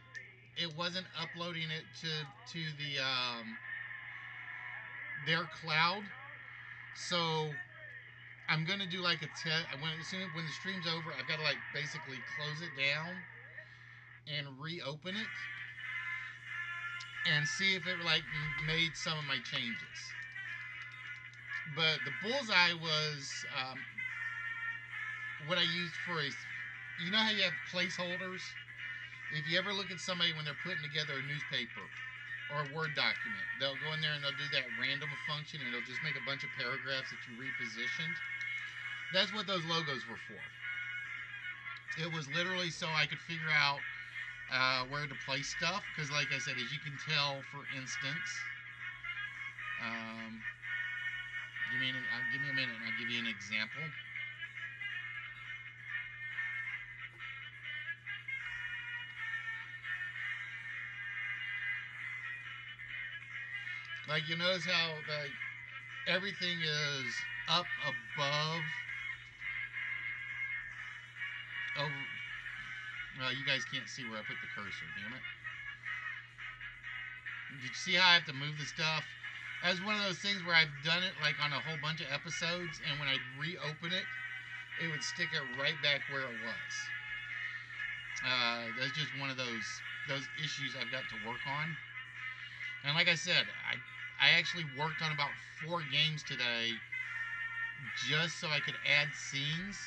it wasn't uploading it to the their cloud. So I'm gonna do like a test. When the stream's over, I've got to like basically close it down and reopen it and see if it like made some of my changes. But the bullseye was what I used for you know how you have placeholders? If you ever look at somebody when they're putting together a newspaper or a Word document, they'll go in there and they'll do that random function and it'll just make a bunch of paragraphs that you repositioned. That's what those logos were for. It was literally so I could figure out where to place stuff, because like I said, as you can tell, for instance, um, give me a minute and I'll give you an example. Like, you notice how everything is up above, over. Well, you guys can't see where I put the cursor, damn it. Did you see how I have to move the stuff? That's one of those things where I've done it like on a whole bunch of episodes, and when I'd reopen it, it would stick it right back where it was. That's just one of those issues I've got to work on. And like I said, I actually worked on about 4 games today just so I could add scenes,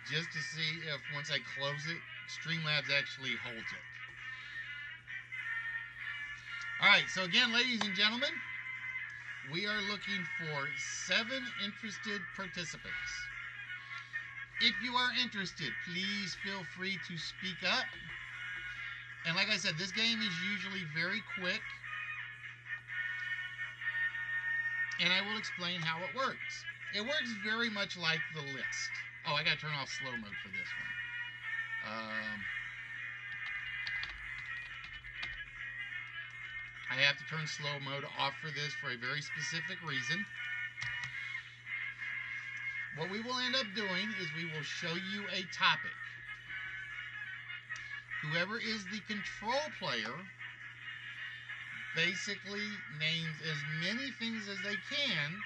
just to see if once I close it, Streamlabs actually holds it. Alright, so again, ladies and gentlemen, we are looking for 7 interested participants. If you are interested, please feel free to speak up. And like I said, this game is usually very quick, and I will explain how it works. It works very much like the list. Oh, I gotta turn off slow mode for this one. I have to turn slow mode off for this for a very specific reason. What we will end up doing is we will show you a topic. Whoever is the control player basically names as many things as they can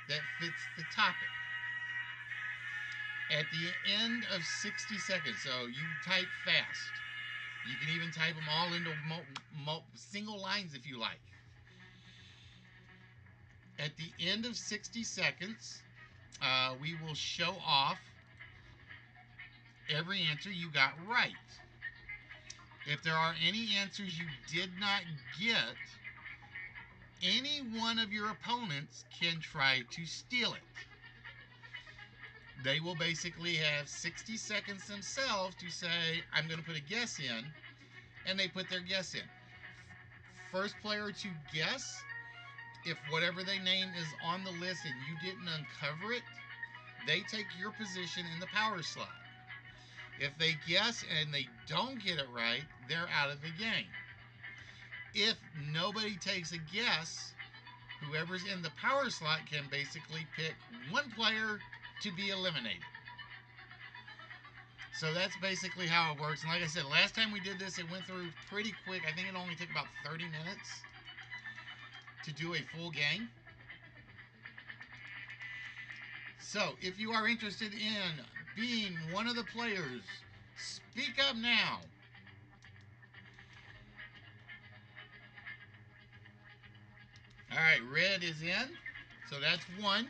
that fits the topic. At the end of 60 seconds, so you type fast. You can even type them all into single lines if you like. At the end of 60 seconds, we will show off every answer you got right. If there are any answers you did not get, any one of your opponents can try to steal it. They will basically have 60 seconds themselves to say, I'm going to put a guess in, and they put their guess in. First player to guess, if whatever they name is on the list and you didn't uncover it, they take your position in the power slot. If they guess and they don't get it right, they're out of the game. If nobody takes a guess, whoever's in the power slot can basically pick one player to be eliminated. So that's basically how it works. And like I said, last time we did this, it went through pretty quick. I think it only took about 30 minutes to do a full game. So if you are interested in being one of the players, speak up now. All right, red is in. So that's 1.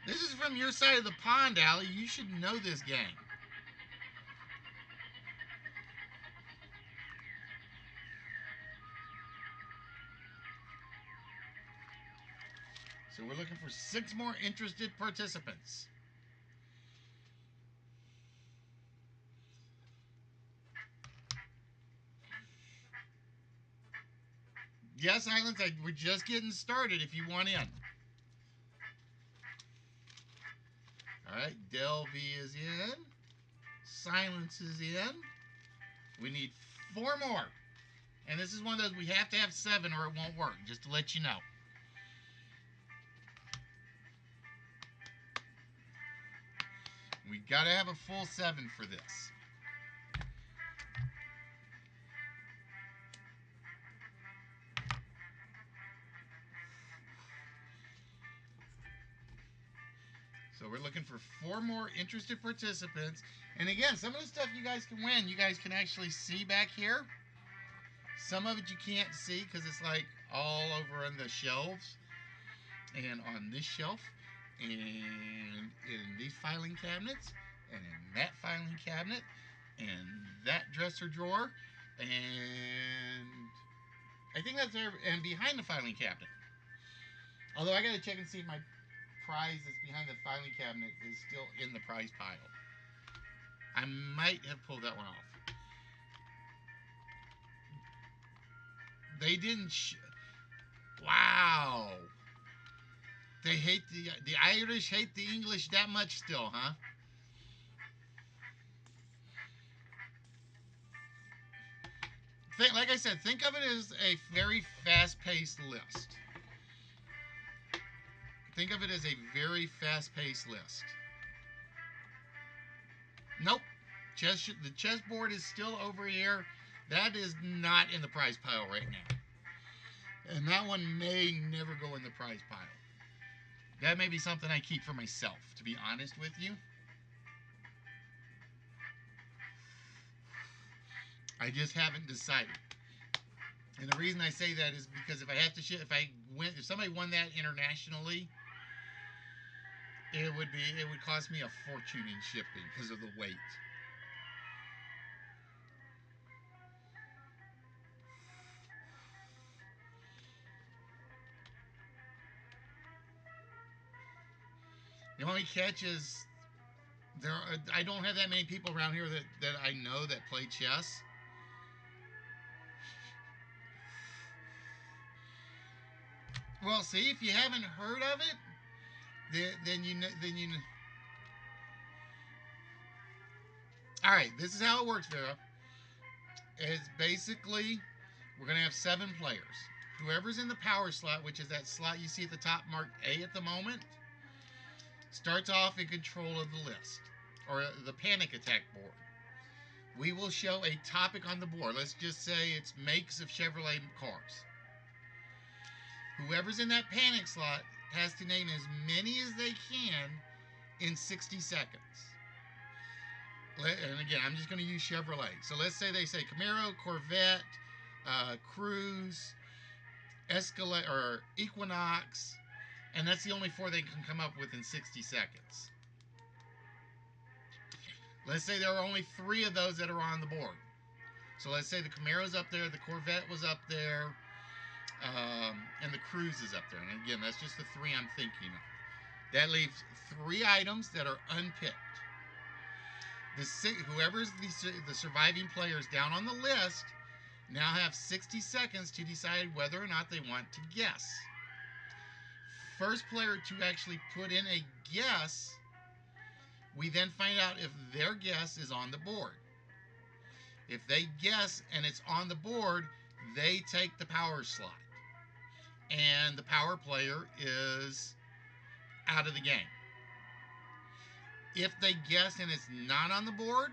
This is from your side of the pond, Allie. You should know this game. So we're looking for 6 more interested participants. Yes, Islands, we're just getting started if you want in. Alright, Delvey is in. Silence is in. We need 4 more. And this is one of those, we have to have 7 or it won't work, just to let you know. We gotta have a full 7 for this. So we're looking for 4 more interested participants. And again, some of the stuff you guys can win, you guys can actually see back here. Some of it you can't see because it's like all over on the shelves. And on this shelf. And in these filing cabinets. And in that filing cabinet. And that dresser drawer. And I think that's there. And behind the filing cabinet. Although I gotta check and see if my prize that's behind the filing cabinet is still in the prize pile. I might have pulled that one off. They didn't. Wow. They hate the Irish hate the English that much still, huh? Like I said, think of it as a very fast-paced list. Think of it as a very fast-paced list. Nope. The chessboard is still over here. That is not in the prize pile right now. And that one may never go in the prize pile. That may be something I keep for myself, to be honest with you. I just haven't decided. And the reason I say that is because if somebody won that internationally, it would cost me a fortune in shipping because of the weight. The only catch is I don't have that many people around here that I know that play chess. Well, see, if you haven't heard of it, then you know. All right, this is how it works, Vera. It's basically we're gonna have 7 players. Whoever's in the power slot, which is that slot you see at the top marked A at the moment, starts off in control of the list or the panic attack board. We will show a topic on the board. Let's just say it's makes of Chevrolet cars. Whoever's in that panic slot has to name as many as they can in 60 seconds. And again, I'm just going to use Chevrolet. So let's say they say Camaro, Corvette, Cruze, Escalade, or Equinox, and that's the only 4 they can come up with in 60 seconds. Let's say there are only 3 of those that are on the board. So let's say the Camaro's up there, the Corvette was up there, and the Cruze is up there. And again, that's just the 3 I'm thinking of. That leaves 3 items that are unpicked. Whoever's the surviving players down on the list now have 60 seconds to decide whether or not they want to guess. First player to actually put in a guess, we then find out if their guess is on the board. If they guess and it's on the board, they take the power slot. And the power player is out of the game. If they guess and it's not on the board,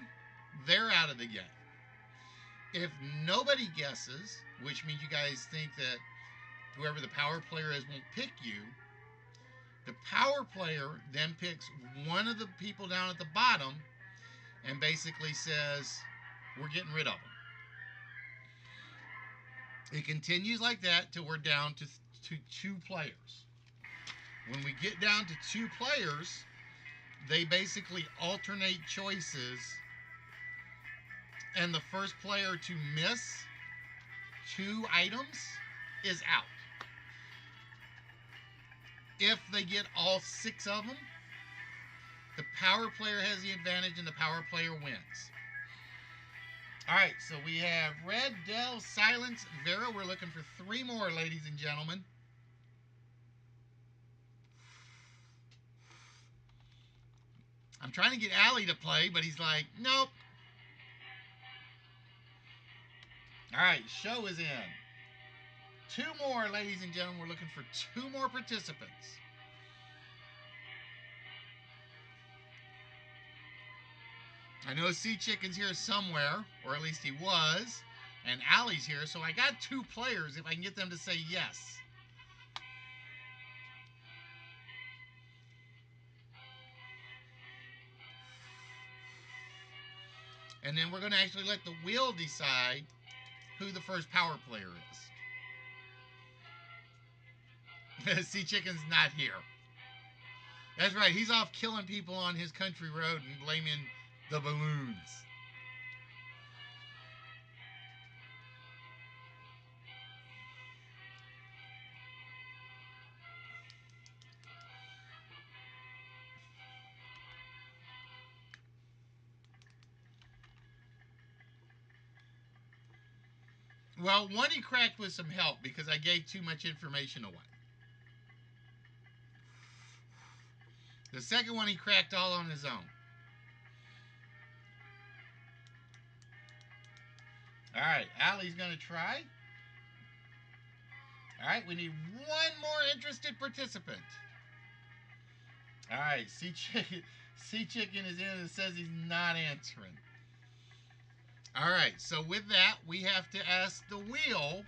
they're out of the game. If nobody guesses, which means you guys think that whoever the power player is won't pick you, the power player then picks one of the people down at the bottom and basically says, we're getting rid of them. It continues like that till we're down to 2 players. When we get down to 2 players, they basically alternate choices, and the first player to miss 2 items is out. If they get all 6 of them, the power player has the advantage and the power player wins. Alright, so we have Red, Del, Silence, Vera. We're looking for 3 more, ladies and gentlemen. I'm trying to get Allie to play, but he's like, nope. Alright, show is in. 2 more, ladies and gentlemen. We're looking for 2 more participants. I know Sea Chicken's here somewhere, or at least he was, and Allie's here, so I got 2 players if I can get them to say yes. And then we're going to actually let the wheel decide who the first power player is. Sea Chicken's not here. That's right, he's off killing people on his country road and blaming the balloons. Well, one he cracked with some help because I gave too much information away. The second one he cracked all on his own. All right, Allie's going to try. All right, we need one more interested participant. All right, Sea Chicken is in and says he's not answering. All right, so with that, we have to ask the wheel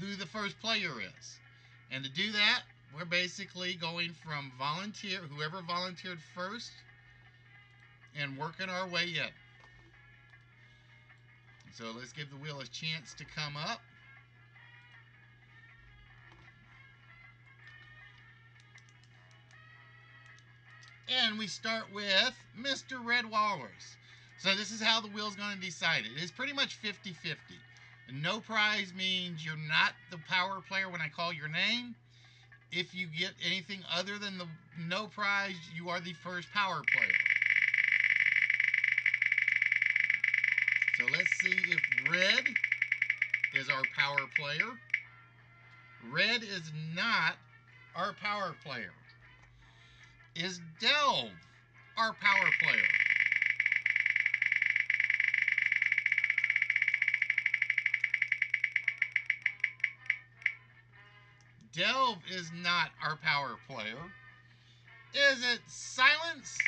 who the first player is. And to do that, we're basically going from whoever volunteered first, and working our way in. So let's give the wheel a chance to come up. And we start with Mr. Red Walrus. So this is how the wheel's going to decide it. It's pretty much 50-50. No prize means you're not the power player when I call your name. If you get anything other than the no prize, you are the first power player. So let's see if Red is our power player. Red is not our power player. Is Delve our power player? Delve is not our power player. Is it Silence?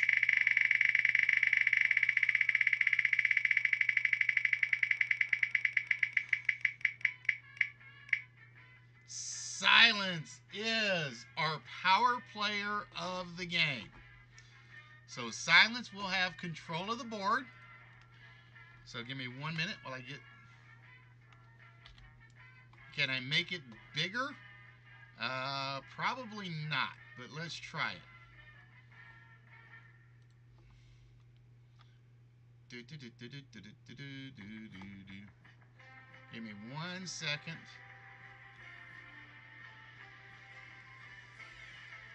Silence is our power player of the game. So Silence will have control of the board. So give me 1 minute while I get... Can I make it bigger? Probably not, but let's try it. Give me 1 second.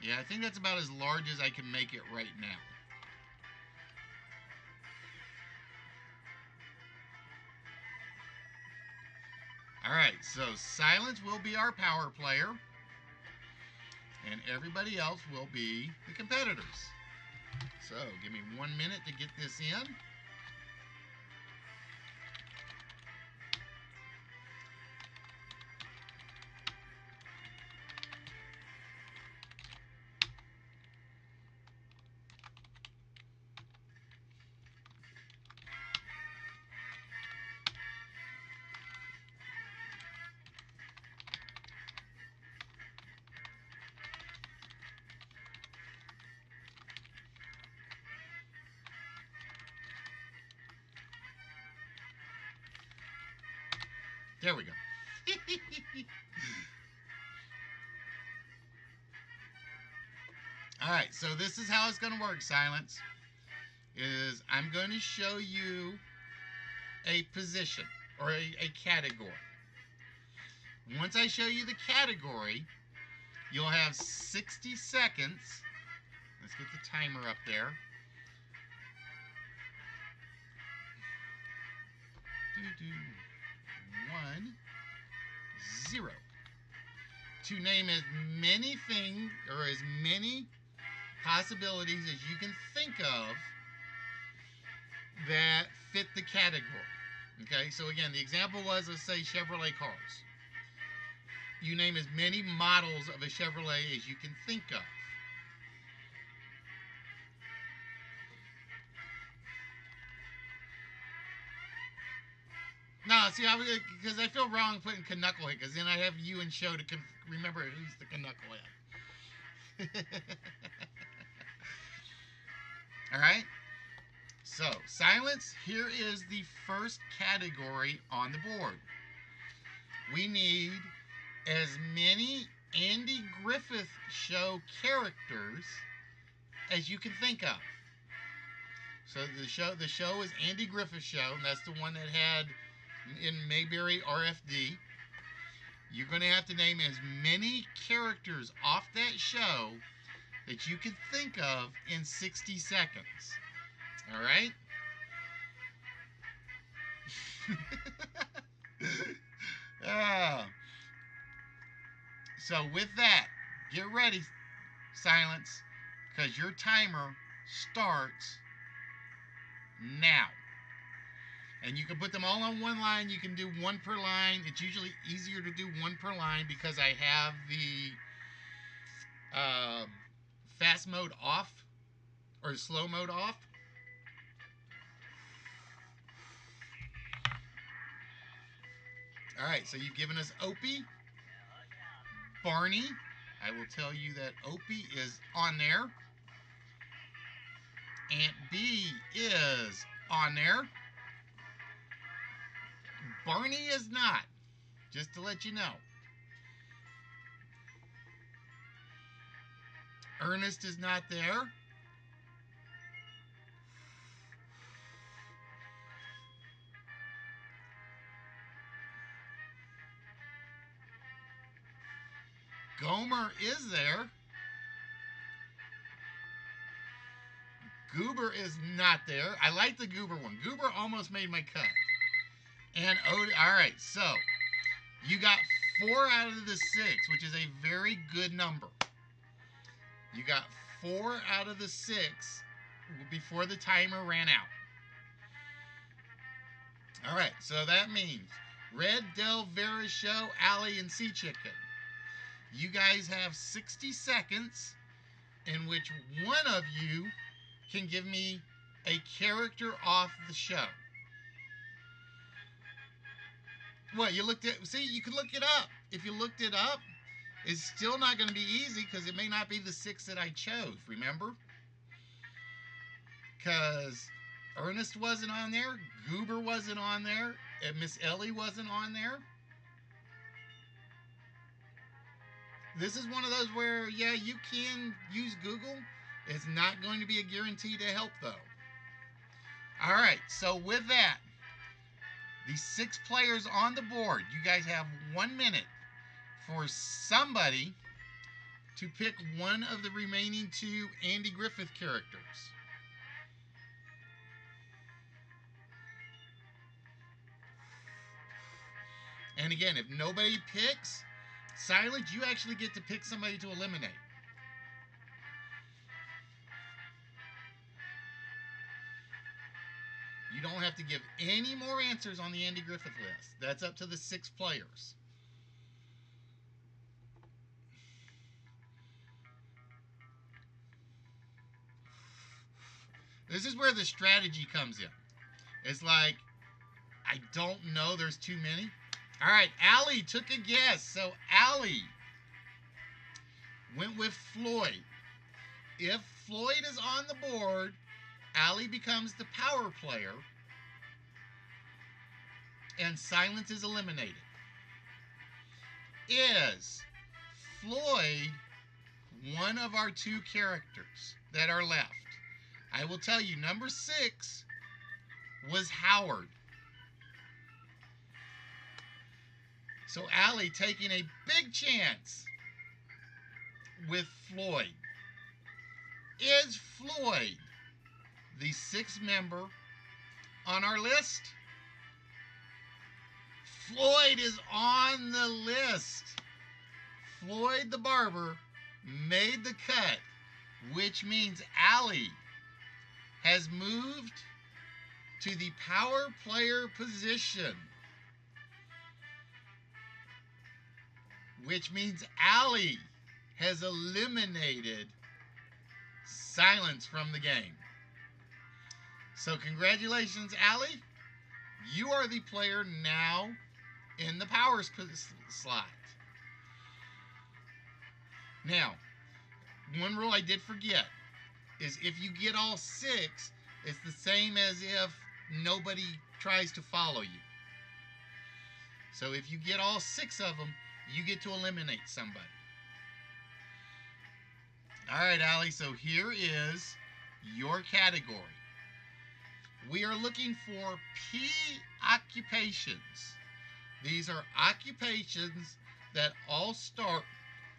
Yeah, I think that's about as large as I can make it right now. Alright, so Silence will be our power player, and everybody else will be the competitors. So, give me 1 minute to get this in. There we go. Alright, so this is how it's going to work, Silence. I'm going to show you a position or a category. Once I show you the category, you'll have 60 seconds. Let's get the timer up there. 1, 0. To name as many things or as many possibilities as you can think of that fit the category. Okay, so again, the example was, let's say, Chevrolet cars. You name as many models of a Chevrolet as you can think of. No, see, because I feel wrong putting Knucklehead, because then I have you and Show to remember who's the Knucklehead. All right. So, Silence, here is the first category on the board. We need as many Andy Griffith Show characters as you can think of. So the show is Andy Griffith Show, and that's the one that had in Mayberry RFD. You're going to have to name as many characters off that show that you can think of in 60 seconds. All right? Ah. So with that, get ready, Silence, because your timer starts now. And you can put them all on one line. You can do one per line. It's usually easier to do one per line because I have the fast mode off or slow mode off. All right, so you've given us Opie, Barney. I will tell you that Opie is on there. Aunt B is on there. Barney is not, just to let you know. Ernest is not there. Gomer is there. Goober is not there. I like the Goober one. Goober almost made my cut. And Odie. All right, so you got 4 out of the 6, which is a very good number. You got 4 out of the 6 before the timer ran out. All right, so that means Red, Del, Vera Show, Allie, and Sea Chicken. You guys have 60 seconds in which one of you can give me a character off the show. What, you looked at, see, you can look it up. If you looked it up, it's still not going to be easy because it may not be the 6 that I chose, remember? Because Ernest wasn't on there, Goober wasn't on there, and Miss Ellie wasn't on there. This is one of those where, yeah, you can use Google. It's not going to be a guarantee to help, though. All right, so with that, the 6 players on the board, you guys have 1 minute for somebody to pick one of the remaining 2 Andy Griffith characters. And again, if nobody picks, Silence, you actually get to pick somebody to eliminate. You don't have to give any more answers on the Andy Griffith list. That's up to the 6 players. This is where the strategy comes in. It's like, I don't know, there's too many. All right, Allie took a guess. So Allie went with Floyd. If Floyd is on the board, Allie becomes the power player, and Silence is eliminated. Is Floyd one of our 2 characters that are left? I will tell you, number 6 was Howard. So Allie taking a big chance with Floyd. Is Floyd the 6th member on our list? Floyd is on the list. Floyd the barber made the cut, which means Allie has moved to the power player position, which means Allie has eliminated Silence from the game. So congratulations, Allie. You are the player now in the power slot. Now, one rule I did forget is if you get all 6, it's the same as if nobody tries to follow you. So if you get all 6 of them, you get to eliminate somebody. All right, Allie, so here is your category. We are looking for P occupations. These are occupations that all start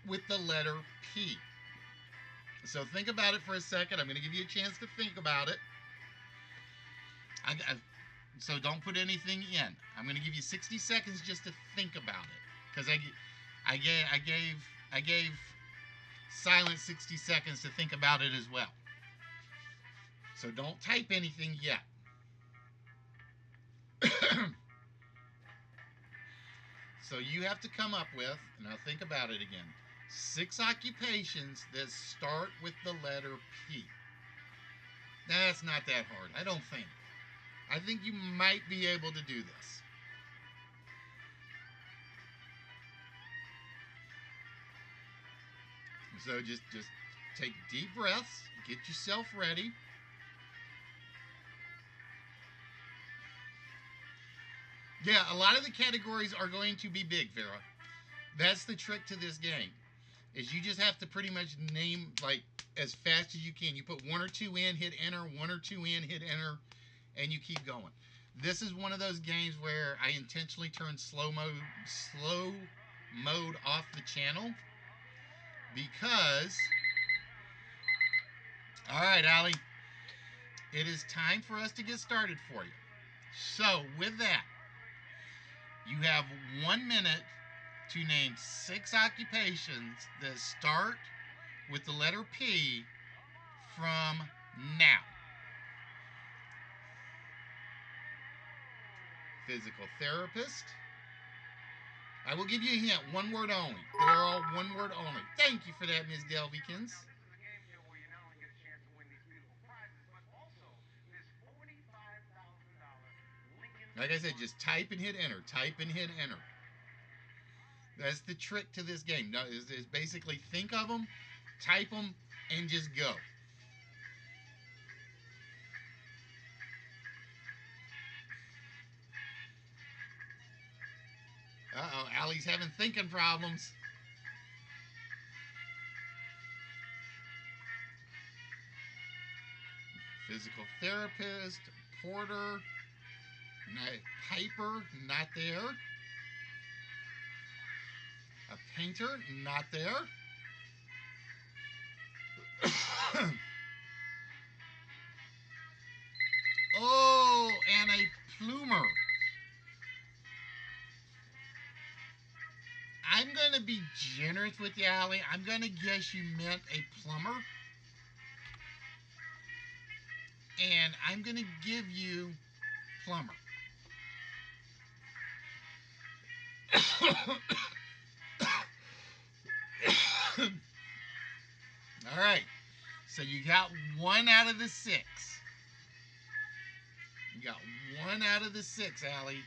with the letter P. So think about it for a second. I'm going to give you a chance to think about it. So don't put anything in. I'm going to give you 60 seconds just to think about it, because I gave Silent 60 seconds to think about it as well. So don't type anything yet. So you have to come up with, now think about it again, 6 occupations that start with the letter P. That's not that hard, I don't think. I think you might be able to do this. So just take deep breaths, get yourself ready. Yeah, a lot of the categories are going to be big, Vera. That's the trick to this game, is you just have to pretty much name like as fast as you can. You put 1 or 2 in, hit enter, 1 or 2 in, hit enter, and you keep going. This is one of those games where I intentionally turned slow mode off the channel because, all right, Allie, it is time for us to get started for you. So with that, you have 1 minute to name 6 occupations that start with the letter P from now. Physical therapist. I will give you a hint, 1 word only. They're all 1 word only. Thank you for that, Ms. Delvikins. Like I said, just type and hit enter. Type and hit enter. That's the trick to this game. Is basically think of them, type them, and just go. Uh-oh, Allie's having thinking problems. Physical therapist, porter, piper, not there. A painter, not there. Oh, and a plumer. I'm going to be generous with you, Allie. I'm going to guess you meant a plumber. And I'm going to give you plumber. All right. So you got 1 out of the 6. You got 1 out of the 6, Allie.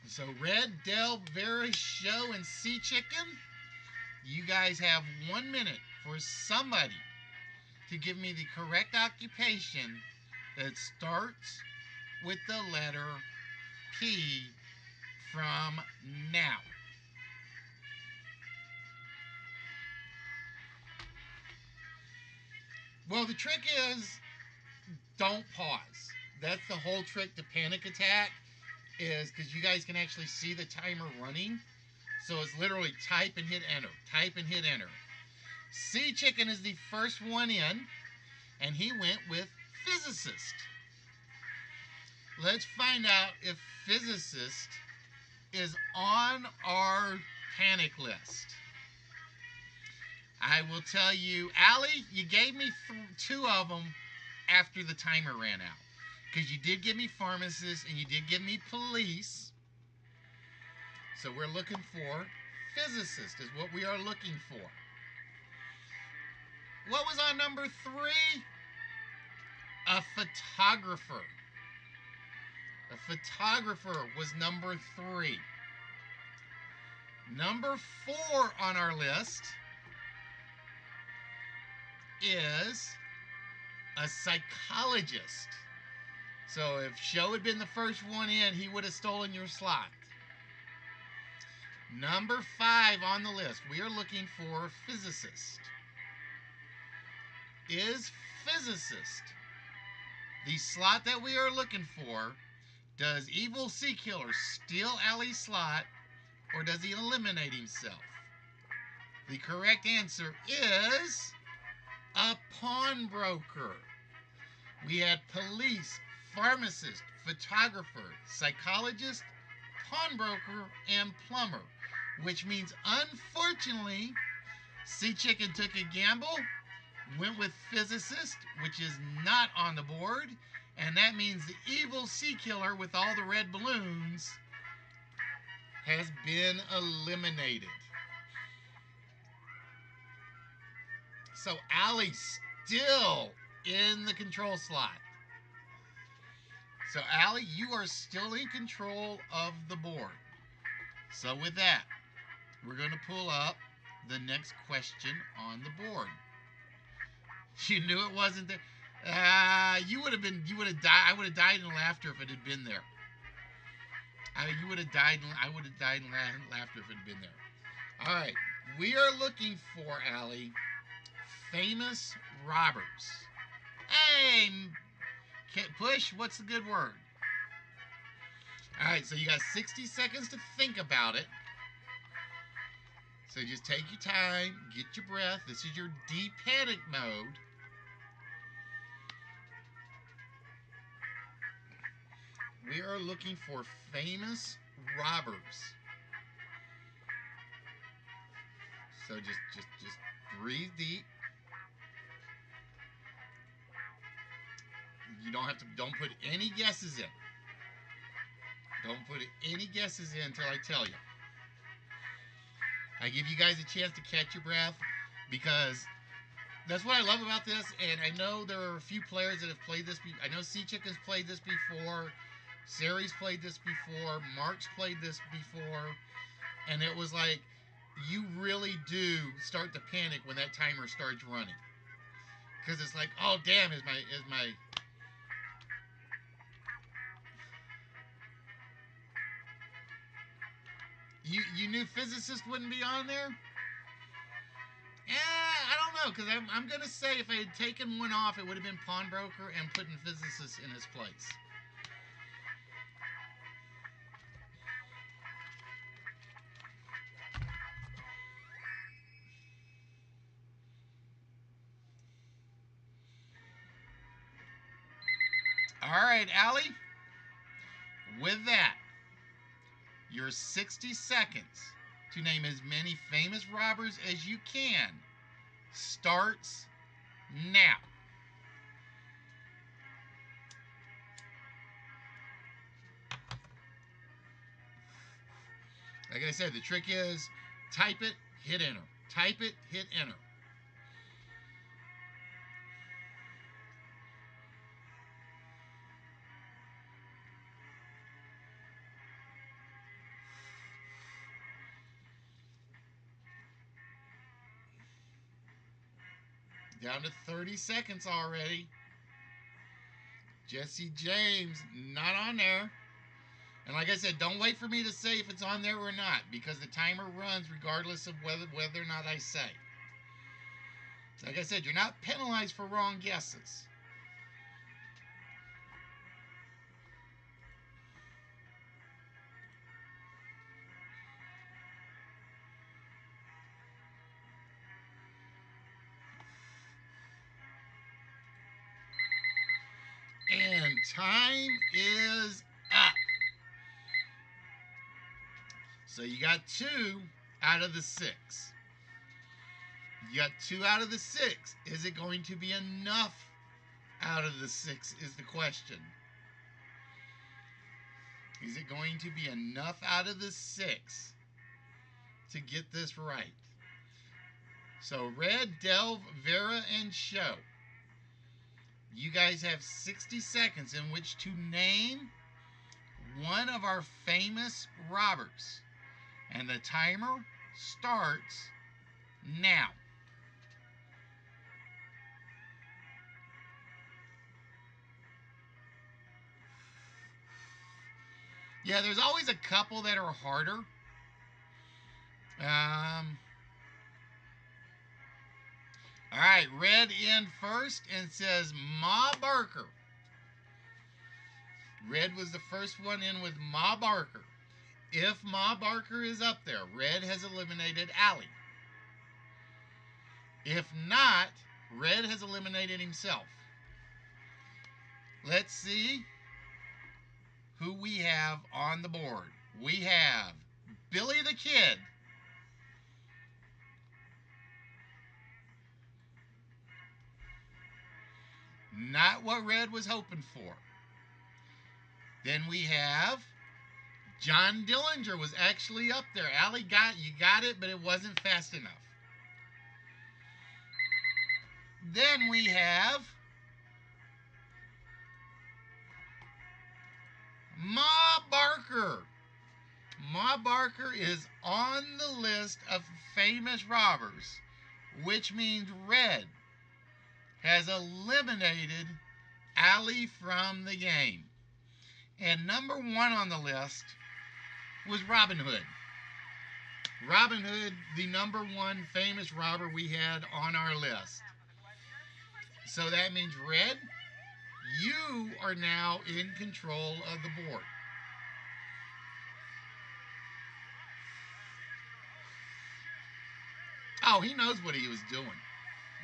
So Red, Del, Vera, Show, and Sea Chicken, you guys have 1 minute for somebody to give me the correct occupation that starts with the letter P from now. Well, the trick is don't pause. That's the whole trick to Panic Attack, is because you guys can actually see the timer running. So it's literally type and hit enter. Type and hit enter. Sea Chicken is the first one in, and he went with physicist. Let's find out if physicist is on our panic list. I will tell you, Allie, you gave me 2 of them after the timer ran out. Because you did give me pharmacist and you did give me police. So we're looking for physicist is what we are looking for. What was on number 3? A photographer. A photographer was number 3. Number 4 on our list is a psychologist. So if Show had been the first one in, he would have stolen your slot. Number 5 on the list, we are looking for physicist. Is physicist the slot that we are looking for? Does Evil Sea Killer steal Allie's slot, or does he eliminate himself? The correct answer is a pawnbroker. We had police, pharmacist, photographer, psychologist, pawnbroker, and plumber. Which means, unfortunately, Sea Chicken took a gamble, went with physicist, which is not on the board, and that means the evil sea killer with all the red balloons has been eliminated. So Allie's still in the control slot. So Allie, you are still in control of the board. So with that, we're going to pull up the next question on the board. You knew it wasn't there. You would have died. I would have died in laughter if it had been there. I would have died in laughter if it had been there. All right, we are looking for, Allie, famous robbers. Hey, Push, what's the good word? All right, so you got 60 seconds to think about it. So just take your time, get your breath. This is your deep panic mode. We are looking for famous robbers. So just breathe deep. You don't put any guesses in. Don't put any guesses in until I tell you. I give you guys a chance to catch your breath because that's what I love about this. And I know there are a few players that have played this. I know Sea Chicken's played this before. Sari's played this before. Mark's played this before. And it was like, you really do start to panic when that timer starts running. Because it's like, oh damn, is my You knew physicist wouldn't be on there? I don't know, because I'm going to say if I had taken one off, it would have been pawnbroker and putting physicist in his place. All right, Allie. With that, your 60 seconds to name as many famous robbers as you can starts now. Like I said, the trick is type it, hit enter. Type it, hit enter. Down to 30 seconds already. Jesse James, not on there. And like I said, don't wait for me to say if it's on there or not, because the timer runs regardless of whether or not I say. Like I said, you're not penalized for wrong guesses. And time is up. So you got 2 out of the 6. You got 2 out of the 6. Is it going to be enough out of the 6 is the question. Is it going to be enough out of the 6 to get this right? So Red, Delve, Vera, and Show. You guys have 60 seconds in which to name one of our famous robbers. And the timer starts now. Yeah, there's always a couple that are harder. All right, Red in first and says Ma Barker. Red was the first one in with Ma Barker. If Ma Barker is up there, Red has eliminated Allie. If not, Red has eliminated himself. Let's see who we have on the board. We have Billy the Kid. Not what Red was hoping for. Then we have John Dillinger was actually up there. Allie you got it, but it wasn't fast enough. Then we have Ma Barker. Ma Barker is on the list of famous robbers, which means Red has eliminated Allie from the game. And number one on the list was Robin Hood. Robin Hood, the number one famous robber we had on our list. So that means, Red, you are now in control of the board. Oh, he knows what he was doing.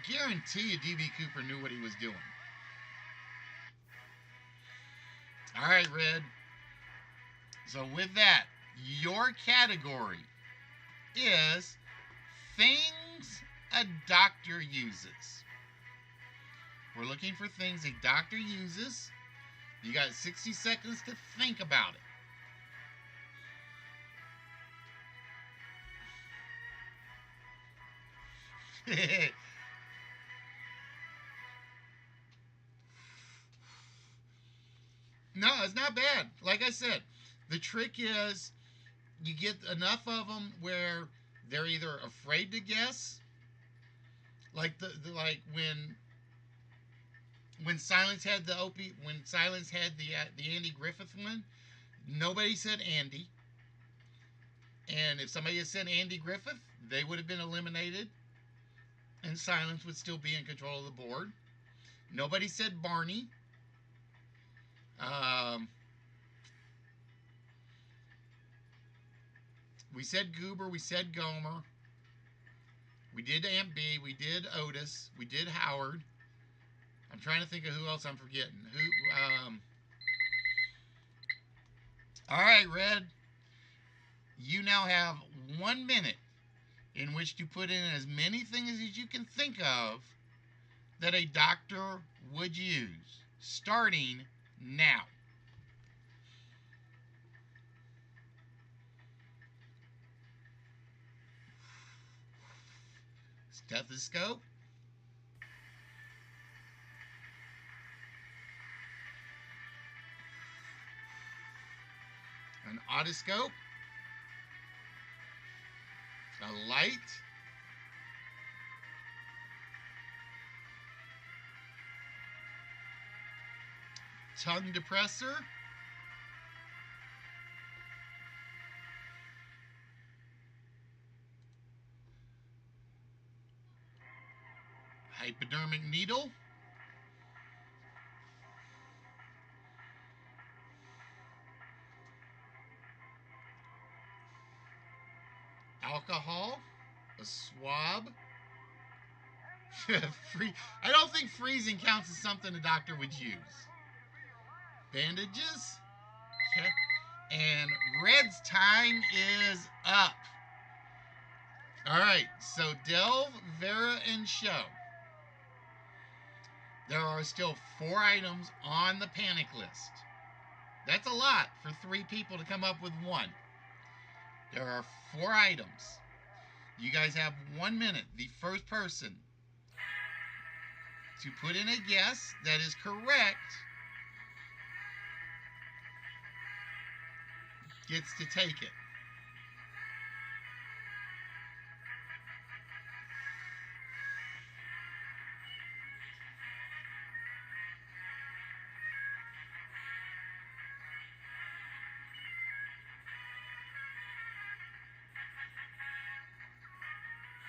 Guarantee you D.B. Cooper knew what he was doing. All right, Red. So with that, your category is things a doctor uses. We're looking for things a doctor uses. You got 60 seconds to think about it. No, it's not bad. Like I said, the trick is you get enough of them where they're either afraid to guess, like like when Silence had the Andy Griffith one, nobody said Andy, and if somebody had said Andy Griffith, they would have been eliminated, and Silence would still be in control of the board. Nobody said Barney. We said Goober, we said Gomer, we did Aunt B, we did Otis, we did Howard. I'm trying to think of who else I'm forgetting. All right, Red. You now have 1 minute in which to put in as many things as you can think of that a doctor would use, starting now. Stethoscope. An otoscope. A light. Tongue depressor. Hypodermic needle. Alcohol. A swab. I don't think freezing counts as something a doctor would use. Bandages. Okay. And Red's time is up. All right, so Delve, Vera, and Show. There are still 4 items on the panic list. That's a lot for 3 people to come up with 1. There are 4 items. You guys have 1 minute. The first person to put in a guess that is correct gets to take it.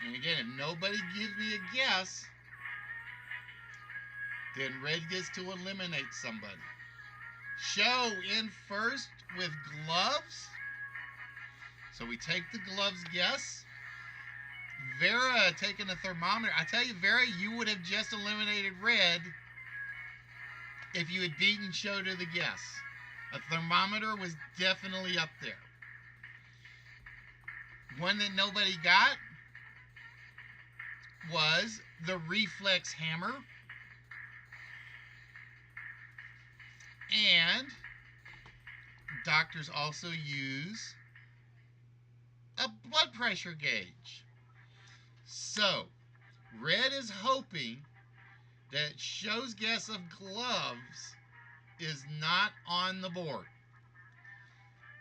And again, if nobody gives me a guess, then Red gets to eliminate somebody. Show in first with gloves. So we take the gloves guess. Vera taking a thermometer. I tell you, Vera, you would have just eliminated Red if you had beaten Show to the guess. A thermometer was definitely up there. One that nobody got was the reflex hammer. And doctors also use a blood pressure gauge. So, Red is hoping that Show's guess of gloves is not on the board.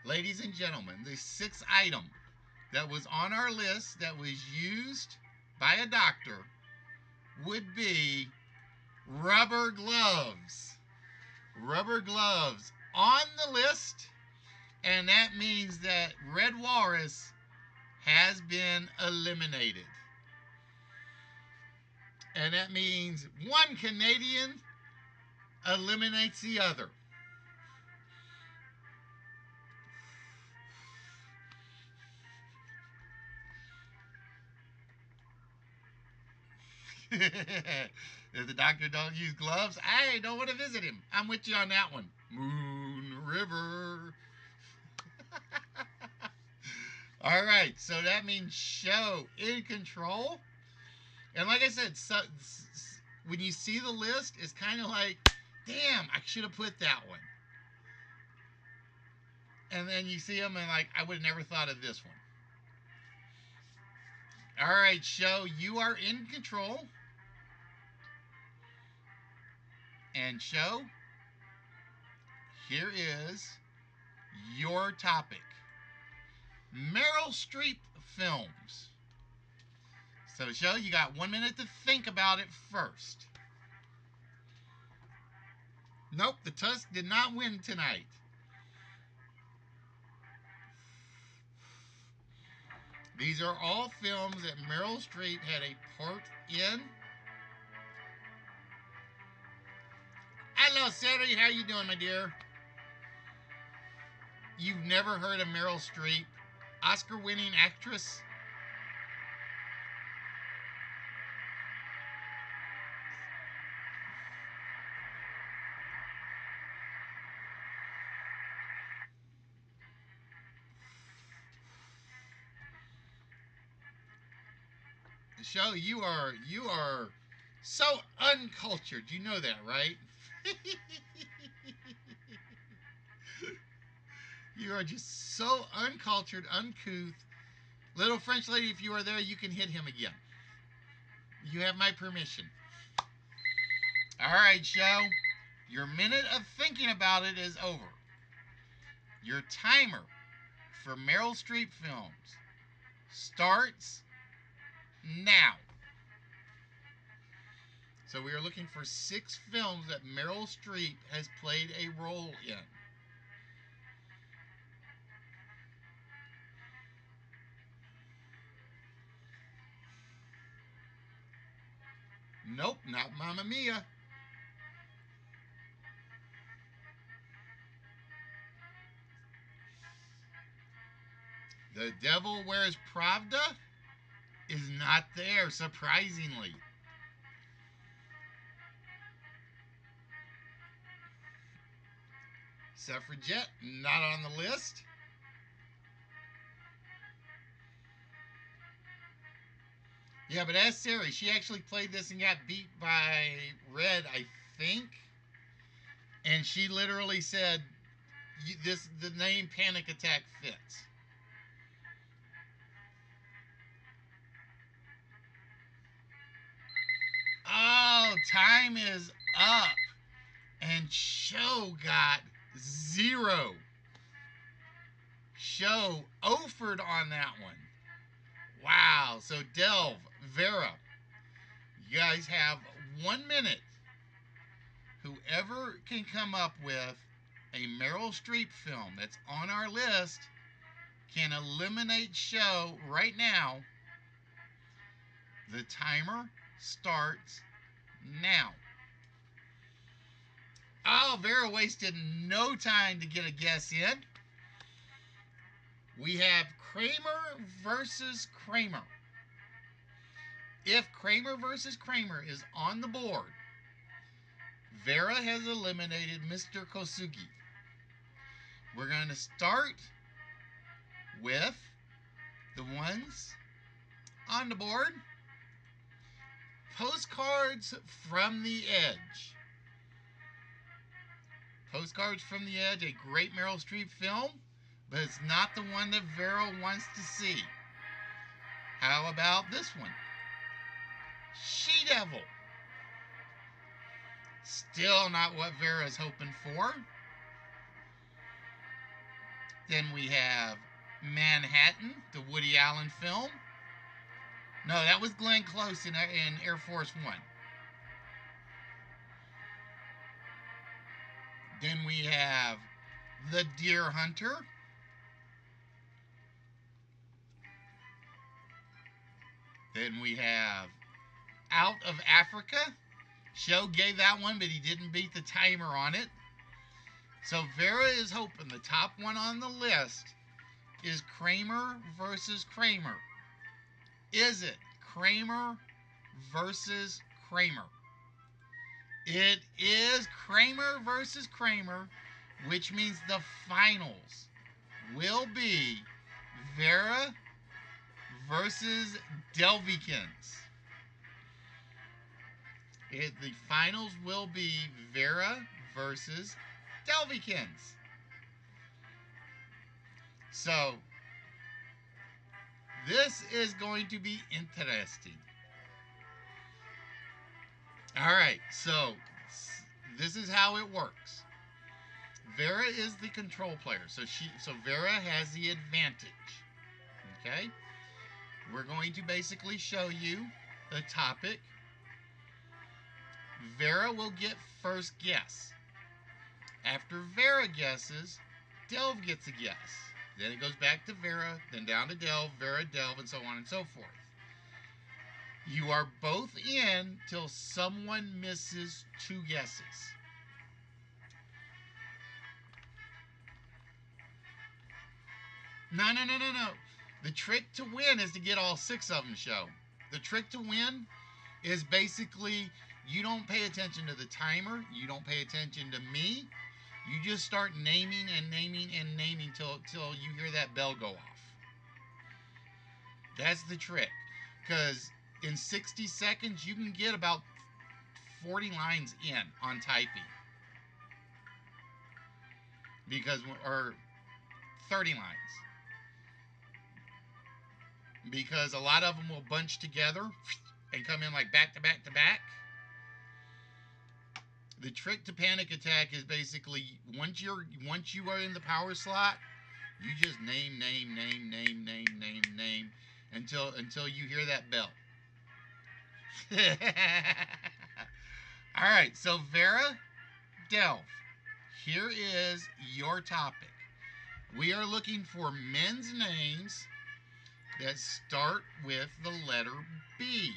Ladies and gentlemen, the sixth item that was on our list that was used by a doctor would be rubber gloves. Rubber gloves on the list, and that means that Red Walrus has been eliminated. And that means one Canadian eliminates the other. If the doctor don't use gloves, I don't want to visit him. I'm with you on that one. Moon River. All right, so that means Show in control. And like I said, when you see the list, it's kind of like, damn, I should have put that one. And then you see them and like, I would have never thought of this one. All right, Show, you are in control. And Show, here is your topic. Meryl Streep films. So, Show, you got 1 minute to think about it first. Nope, the Tusk did not win tonight. These are all films that Meryl Streep had a part in. Hello, Sari. How you doing, my dear? You've never heard of Meryl Streep, Oscar-winning actress? Show, you are so uncultured. You know that, right? You are just so uncultured, uncouth. Little French lady, if you are there, you can hit him again. You have my permission. All right, Show. Your minute of thinking about it is over. Your timer for Meryl Streep films starts now. So we are looking for 6 films that Meryl Streep has played a role in. Nope, not Mamma Mia. The Devil Wears Prada is not there, surprisingly. Suffragette, not on the list. Yeah, but ask Sarah. She actually played this and got beat by Red, I think. And she literally said, the name Panic Attack fits. Oh, time is up. And Show got 0. Show offered on that one. Wow. So Delve, Vera, you guys have 1 minute. Whoever can come up with a Meryl Streep film that's on our list can eliminate Show right now. The timer starts now. Oh, Vera wasted no time to get a guess in. We have Kramer versus Kramer. If Kramer versus Kramer is on the board, Vera has eliminated Mr. Kosugi. We're going to start with the ones on the board. Postcards from the Edge. Postcards from the Edge, a great Meryl Streep film, but it's not the one that Vera wants to see. How about this one? She-Devil. Still not what Vera's hoping for. Then we have Manhattan, the Woody Allen film. No, that was Glenn Close in Air Force One. Then we have The Deer Hunter. Then we have Out of Africa. Show gave that one, but he didn't beat the timer on it. So Vera is hoping the top one on the list is Kramer versus Kramer. Is it Kramer versus Kramer? It is Kramer versus Kramer, which means the finals will be Vera versus Delvikins. The finals will be Vera versus Delvikins. So, this is going to be interesting. Alright, so this is how it works. Vera is the control player, so Vera has the advantage. Okay? We're going to basically show you the topic. Vera will get first guess. After Vera guesses, Delv gets a guess. Then it goes back to Vera, then down to Delv, Vera, Delv, and so on and so forth. You are both in till someone misses 2 guesses. No. The trick to win is to get all 6 of them, show. The trick to win is basically you don't pay attention to the timer. You don't pay attention to me. You just start naming and naming and naming till you hear that bell go off. That's the trick. Because in 60 seconds, you can get about 40 lines in on typing. Or 30 lines. Because a lot of them will bunch together and come in like back to back to back. The trick to panic attack is basically once you are in the power slot, you just name until you hear that bell. All right, so Vera, Delv, here is your topic. We are looking for men's names that start with the letter B.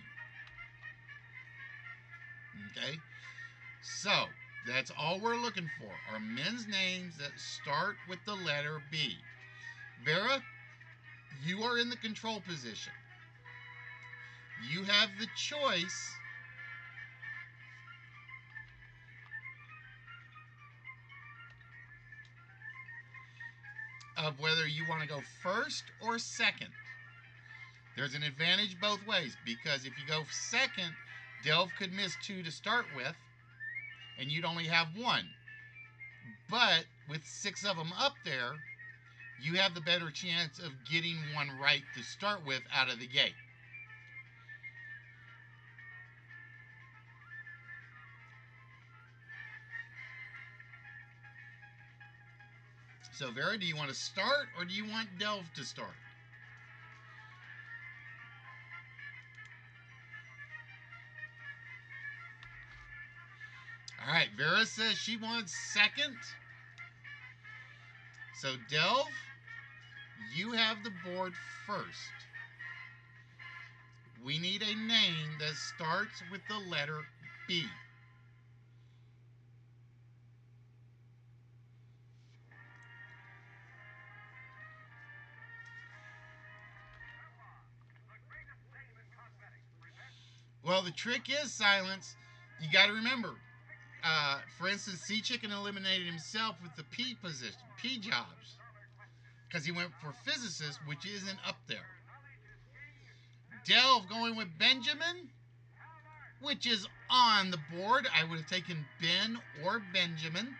Okay? So, that's all we're looking for, are men's names that start with the letter B. Vera, you are in the control position. You have the choice of whether you want to go first or second. There's an advantage both ways, because if you go second, Delv could miss 2 to start with, and you'd only have 1. But with 6 of them up there, you have the better chance of getting one right to start with out of the gate. So Vera, do you want to start or do you want Delv to start? All right, Vera says she wants second. So Delv, you have the board first. We need a name that starts with the letter B. Well, the trick is, Silence, you got to remember, For instance, Sea Chicken eliminated himself with the P position, P jobs, because he went for physicist, which isn't up there. Delve going with Benjamin, which is on the board. I would have taken Ben or Benjamin.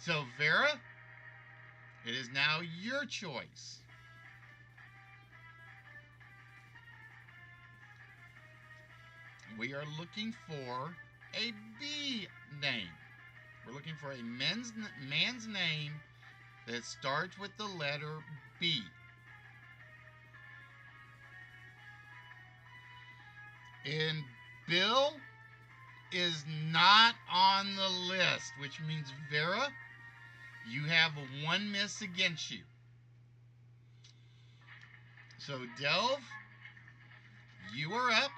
So, Vera, it is now your choice. We are looking for a B name. We're looking for a man's name that starts with the letter B. And Bill is not on the list, which means, Vera, you have one miss against you. So, Delve, you are up.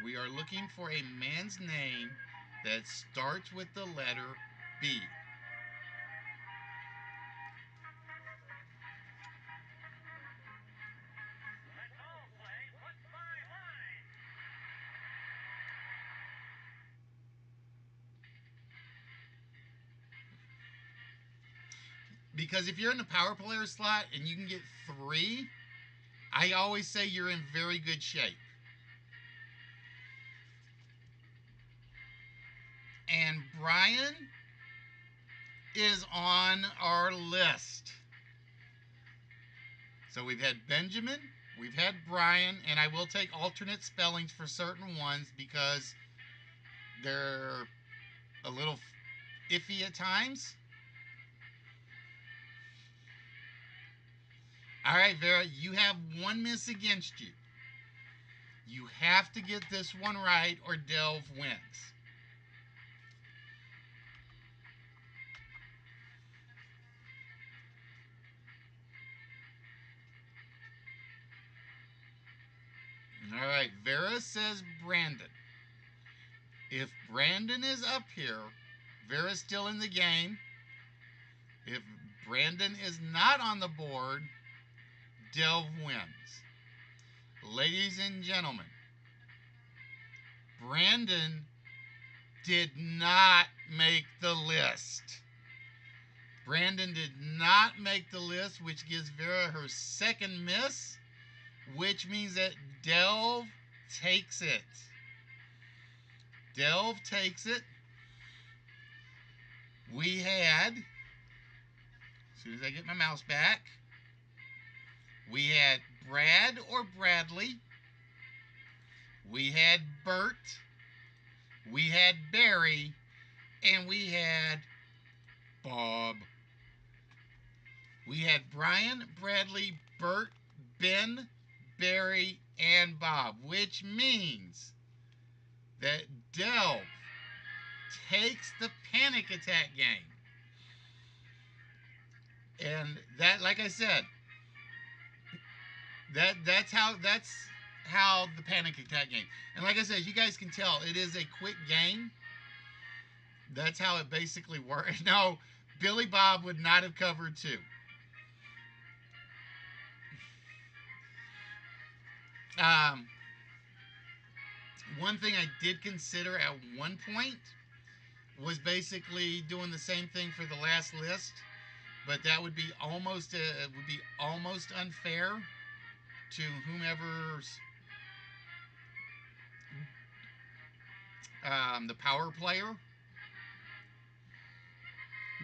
We are looking for a man's name that starts with the letter B. Because if you're in the power player slot and you can get 3, I always say you're in very good shape. And Brian is on our list. So we've had Benjamin, we've had Brian, and I will take alternate spellings for certain ones because they're a little iffy at times. All right, Vera, you have one miss against you. You have to get this one right or Delve wins. All right, Vera says Brandon. If Brandon is up here, Vera's still in the game. If Brandon is not on the board, Delve wins. Ladies and gentlemen, Brandon did not make the list. Brandon did not make the list, which gives Vera her second miss, which means that Delve takes it. Delve takes it. We had, as soon as I get my mouse back, we had Brad or Bradley. We had Bert. We had Barry. And we had Bob. We had Brian, Bradley, Bert, Ben, Barry, and Bob, which means that Delve takes the panic attack game. And that, like I said, that's how the panic attack game. And like I said, you guys can tell it is a quick game. That's how it basically works. No, Billy Bob would not have covered 2. One thing I did consider at one point was basically doing the same thing for the last list, but that would be almost unfair to whomever's the power player,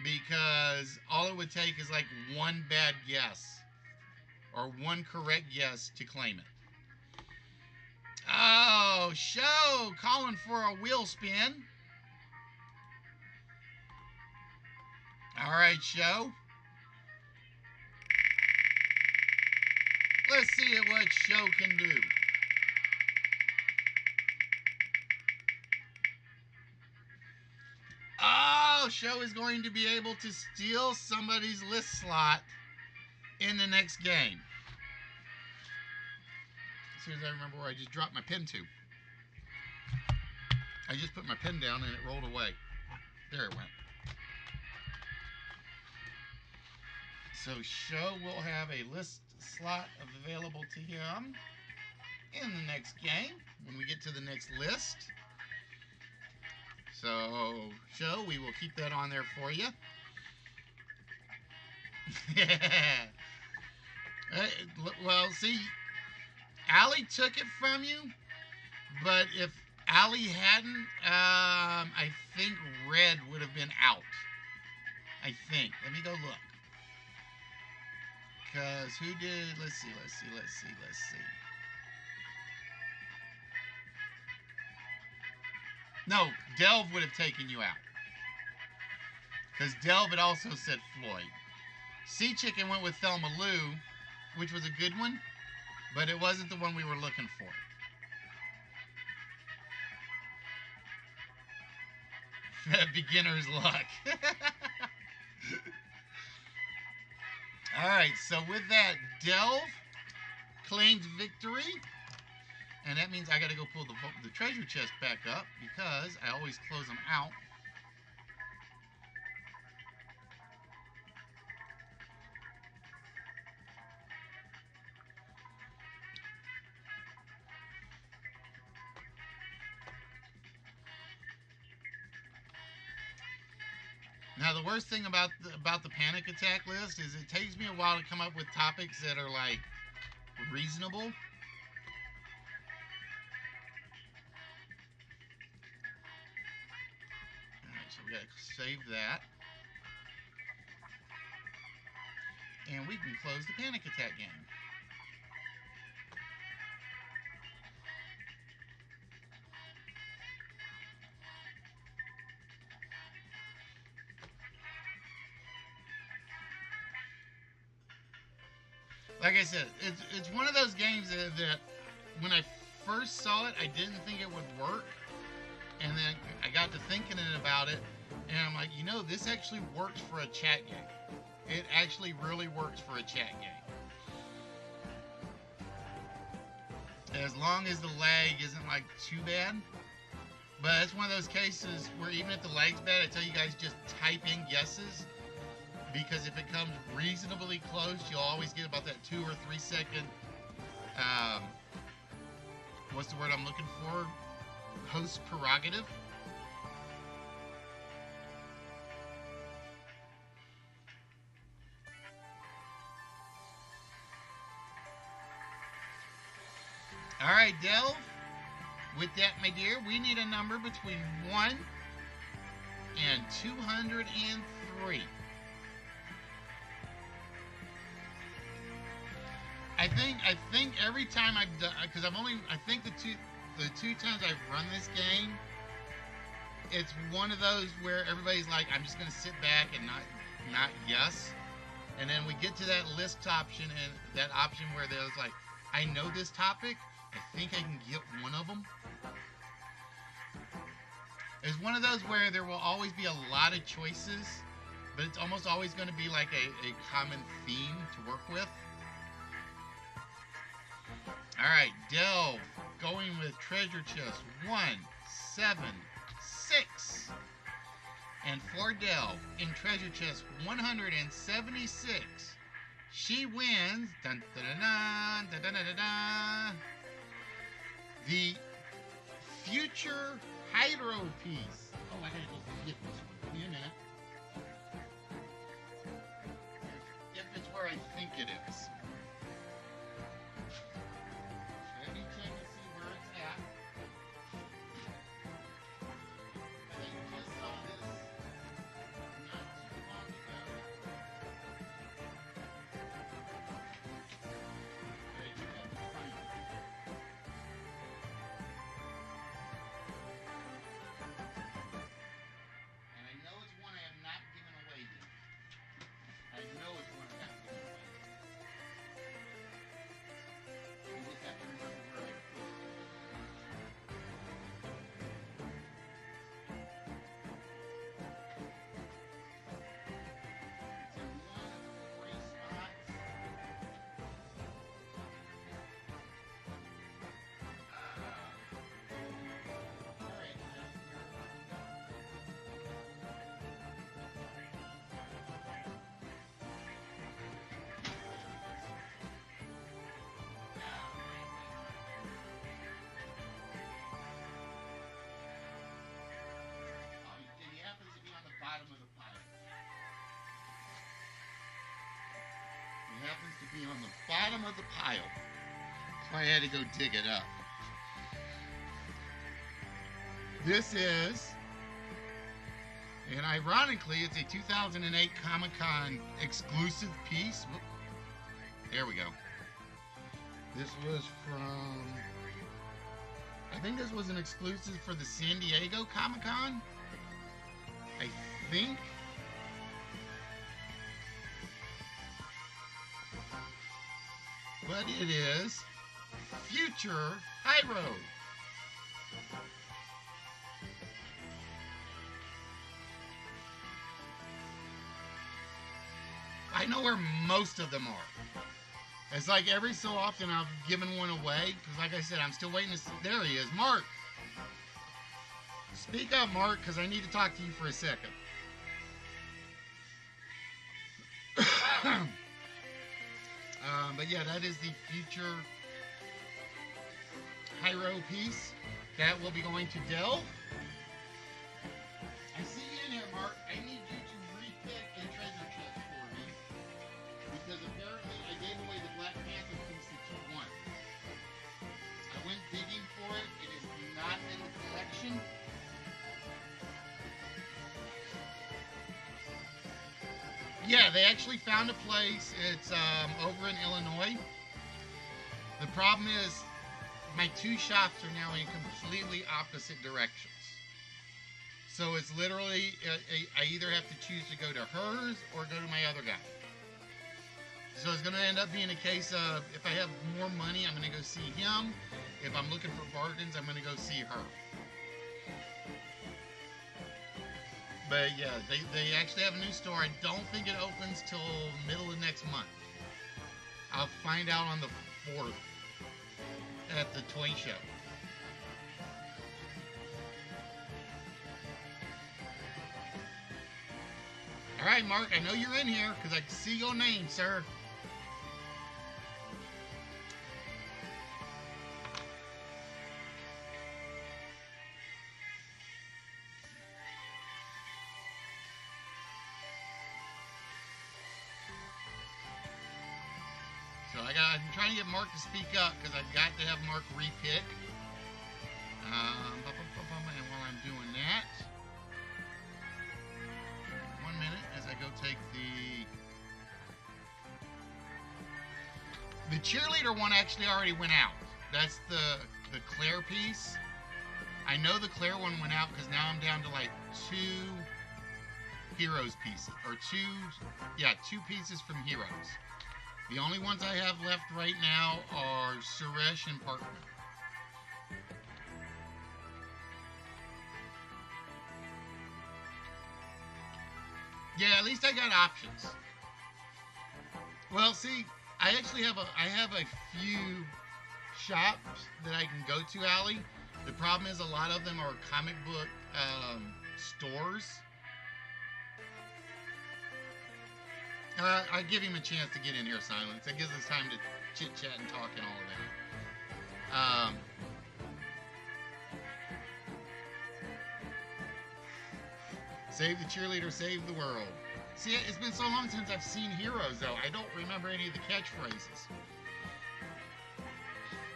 because all it would take is like one bad guess or one correct guess to claim it. Oh, Show calling for a wheel spin. All right, Show. Let's see what Show can do. Oh, Show is going to be able to steal somebody's list slot in the next game. As soon as I remember where I just dropped my pen to. I just put my pen down and it rolled away. There it went. So Show will have a list slot available to him. in the next game when we get to the next list. So we will keep that on there for you. Well, see, Allie took it from you, but if Allie hadn't, I think red would have been out. I think. Let me go look. Because who did? Let's see. No, Delve would have taken you out. Because Delve had also said Floyd. Sea Chicken went with Thelma Lou, which was a good one, but it wasn't the one we were looking for. Beginner's luck. Alright, so with that, Delve claims victory. And that means I got to go pull the treasure chest back up because I always close them out. Now, the worst thing about the panic attack list is it takes me a while to come up with topics that are, like, reasonable. Alright, so we got to save that. And we can close the panic attack game. Like I said, it's one of those games that when I first saw it, I didn't think it would work. And then I got to thinking about it, and I'm like, you know, this actually works for a chat game. It actually really works for a chat game. As long as the lag isn't, like, too bad. But it's one of those cases where even if the lag's bad, I tell you guys just type in guesses. Because if it comes reasonably close, you'll always get about that 2 or 3 second, what's the word I'm looking for? Host prerogative. Alright, Delve. With that, my dear, we need a number between 1 and 203. I think every time I've done, because I think the two times I've run this game, it's one of those where everybody's like, I'm just gonna sit back and not guess, and then we get to that list option and that option where there's like, I know this topic, I think I can get one of them. It's one of those where there will always be a lot of choices, but it's almost always going to be like a common theme to work with. Alright, Delve, going with treasure chest 176. And for Delve, in treasure chest 176, she wins dun, dun, dun, dun, dun, dun, dun, dun, the future hydro piece. Oh, I gotta go get this one. Give me a minute. If it's where I think it is. Let me check and see where it's at. I just saw this not too long ago. Okay, you have to find it. And I know it's one I have not given away yet. I know it's one I haven't given away. happens to be on the bottom of the pile. So I had to go dig it up. This is, and ironically, it's a 2008 Comic-Con exclusive piece. Whoop. There we go. This was from, I think this was an exclusive for the San Diego Comic-Con. I think. But it is Future High Road. I know where most of them are. It's like every so often I've given one away, because like I said, I'm still waiting to see. There he is, Mark. Speak up, Mark, because I need to talk to you for a second. But yeah, that is the Future Hyro piece that will be going to Delve. I see you in here, Mark. I need you to repick a treasure chest for me, because apparently I gave away the Black Panther piece that you won. I went digging for it. It is not in the collection. Yeah, they actually found a place. It's over in Illinois. The problem is my two shops are now in completely opposite directions. So it's literally, I either have to choose to go to hers or go to my other guy. So it's going to end up being a case of, if I have more money, I'm going to go see him. If I'm looking for bargains, I'm going to go see her. But yeah, they actually have a new store. I don't think it opens till middle of next month. I'll find out on the 4th at the toy show. All right, Mark, I know you're in here because I can see your name, sir. So I'm trying to get Mark to speak up because I've got to have Mark repick. And while I'm doing that, 1 minute as I go take the cheerleader one actually already went out. That's the Claire piece. I know the Claire one went out because now I'm down to like 2 Heroes pieces, or two pieces from Heroes. The only ones I have left right now are Suresh and Parkman. Yeah, at least I got options. Well, see, I actually have a few shops that I can go to, Allie. The problem is a lot of them are comic book stores. I give him a chance to get in here, Silence. That gives us time to chit-chat and talk and all of that. Save the cheerleader, save the world. See, it's been so long since I've seen Heroes, though. I don't remember any of the catchphrases.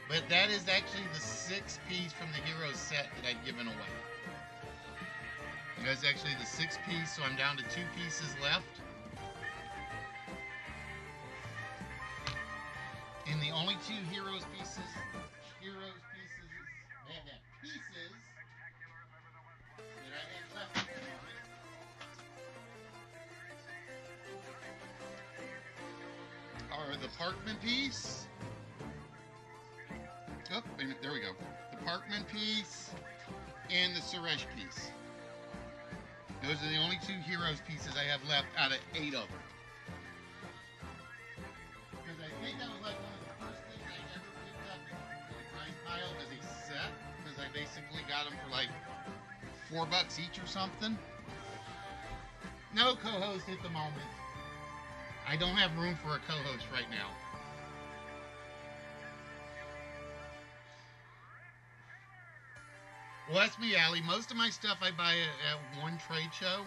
But that is actually the 6th piece from the Heroes set that I've given away. That's actually the 6th piece, so I'm down to 2 pieces left. And the only 2 Heroes pieces that I have left at the moment are the Parkman piece. Oh, wait a minute, there we go. The Parkman piece and the Suresh piece. Those are the only 2 Heroes pieces I have left out of 8 of them. Because I think that was like one of the first things I ever picked up in the prize pile as a set. Because I basically got them for like $4 each or something. No co-host at the moment. I don't have room for a co-host right now. Well, that's me, Allie. Most of my stuff I buy at one trade show.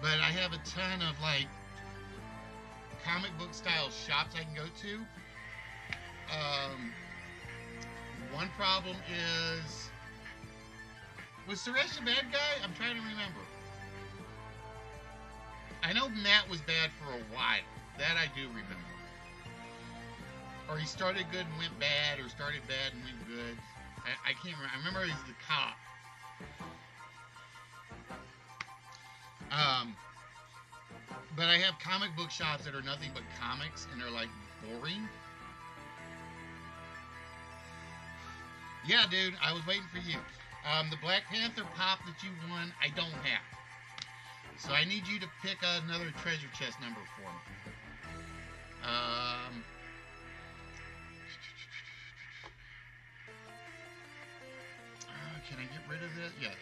But I have a ton of like comic book style shops I can go to. One problem is, was Suresh a bad guy? I'm trying to remember. I know Matt was bad for a while. That I do remember. Or he started good and went bad, or started bad and went good. I can't remember. I remember he's the cop. But I have comic book shops that are nothing but comics, and they're like boring. Yeah, dude, I was waiting for you. The Black Panther pop that you won, I don't have. So I need you to pick another treasure chest number for me. Can I get rid of this? Yeah.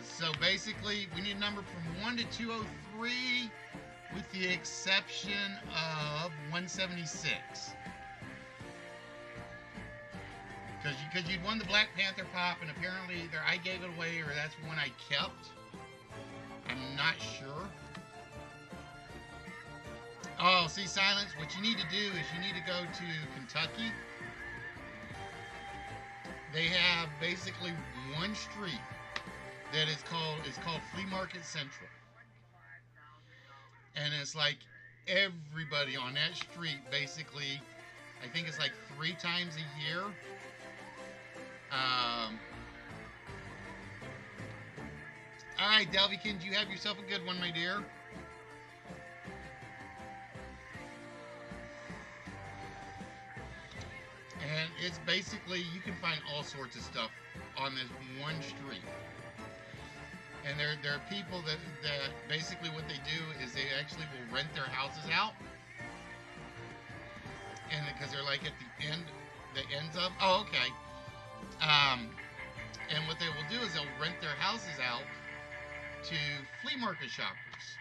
So basically, we need a number from 1 to 203, with the exception of 176. Because you'd won the Black Panther pop, and apparently either I gave it away or that's one I kept. I'm not sure. Oh, see, Silence, what you need to do is you need to go to Kentucky. They have basically one street that is called Flea Market Central. And it's like everybody on that street basically, I think it's like 3 times a year. All right, Delvikins, you have yourself a good one, my dear. And it's basically, you can find all sorts of stuff on this one street. And there are people that basically what they do is they actually will rent their houses out. And because they're like at the ends of, oh, okay. And what they will do is they'll rent their houses out to flea market shoppers.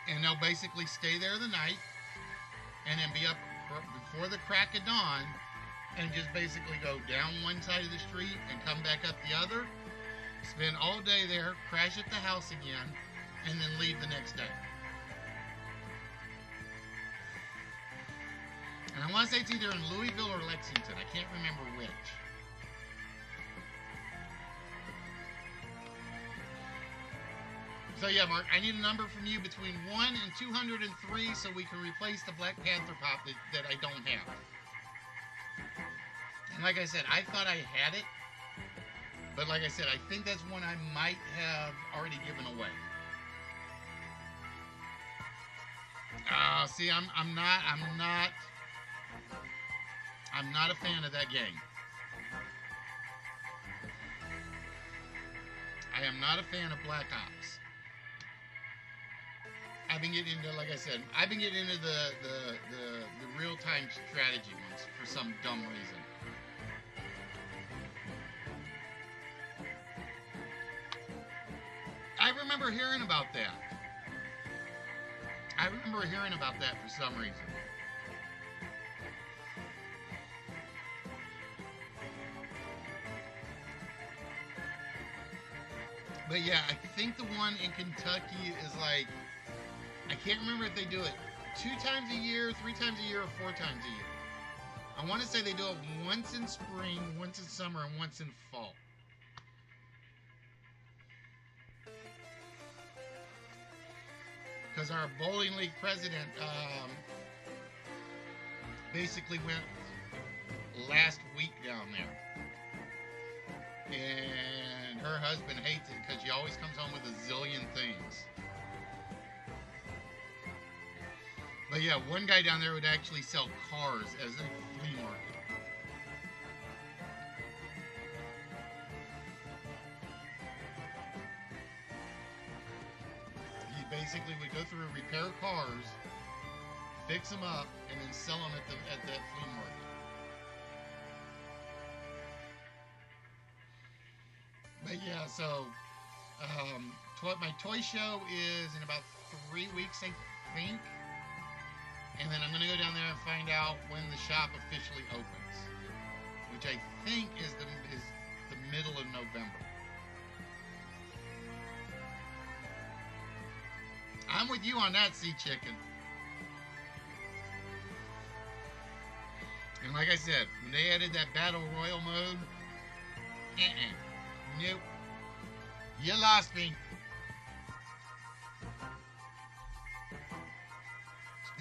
And they'll basically stay there the night and then be up before the crack of dawn and just basically go down one side of the street and come back up the other, spend all day there, crash at the house again, and then leave the next day. And I want to say it's either in Louisville or Lexington. I can't remember which. So yeah, Mark, I need a number from you between 1 and 203 so we can replace the Black Panther pop that I don't have. And like I said, I thought I had it, but like I said, I think that's one I might have already given away. See, I'm not a fan of that game. I am not a fan of Black Ops. I've been getting into, like I said, I've been getting into the real-time strategy ones for some dumb reason. I remember hearing about that. I remember hearing about that for some reason. But yeah, I think the one in Kentucky is like, I can't remember if they do it 2 times a year, 3 times a year, or 4 times a year. I want to say they do it once in spring, once in summer, and once in fall. Because our bowling league president basically went last week down there. And her husband hates it because she always comes home with a zillion things. But yeah, one guy down there would actually sell cars as a flea market. He basically would go through and repair cars, fix them up, and then sell them at that flea market. But yeah, so my toy show is in about 3 weeks, I think. And then I'm going to go down there and find out when the shop officially opens, which I think is the middle of November. I'm with you on that, Sea Chicken. And like I said, when they added that Battle Royal mode, nope. You lost me.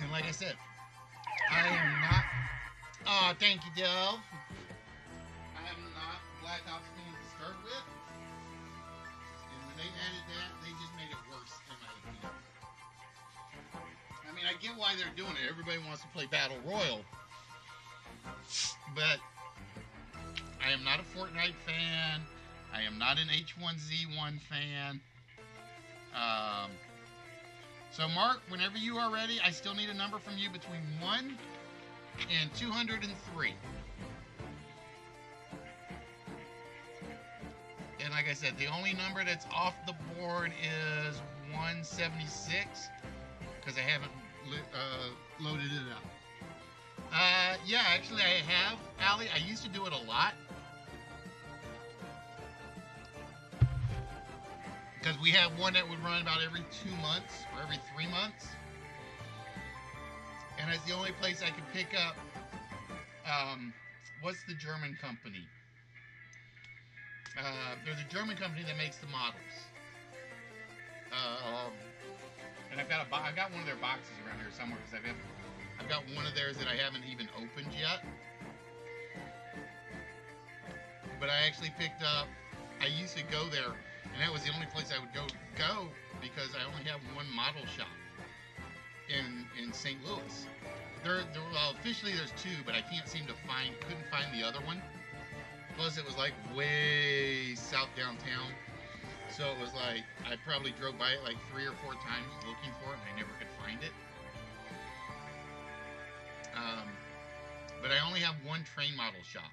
And like I said, I am not... Oh, thank you, Dove. I am not Black Ops fan to start with. And when they added that, they just made it worse, in my opinion. I mean, I get why they're doing it. Everybody wants to play Battle Royal. But I am not a Fortnite fan. I am not an H1Z1 fan. So Mark, whenever you are ready, I still need a number from you between 1 and 203. And like I said, the only number that's off the board is 176 because I haven't loaded it up. Yeah, actually I have, Allie. I used to do it a lot. Because we have one that would run about every 2 months or every 3 months. And it's the only place I could pick up, what's the German company? There's a German company that makes the models. And I've got one of their boxes around here somewhere because I've got one of theirs that I haven't even opened yet. But I actually picked up, I used to go there, and that was the only place I would go because I only have one model shop in St. Louis. Well, officially there's two, but I couldn't find the other one. Plus it was like way south downtown. So it was like, I probably drove by it like 3 or 4 times looking for it, and I never could find it. But I only have one train model shop.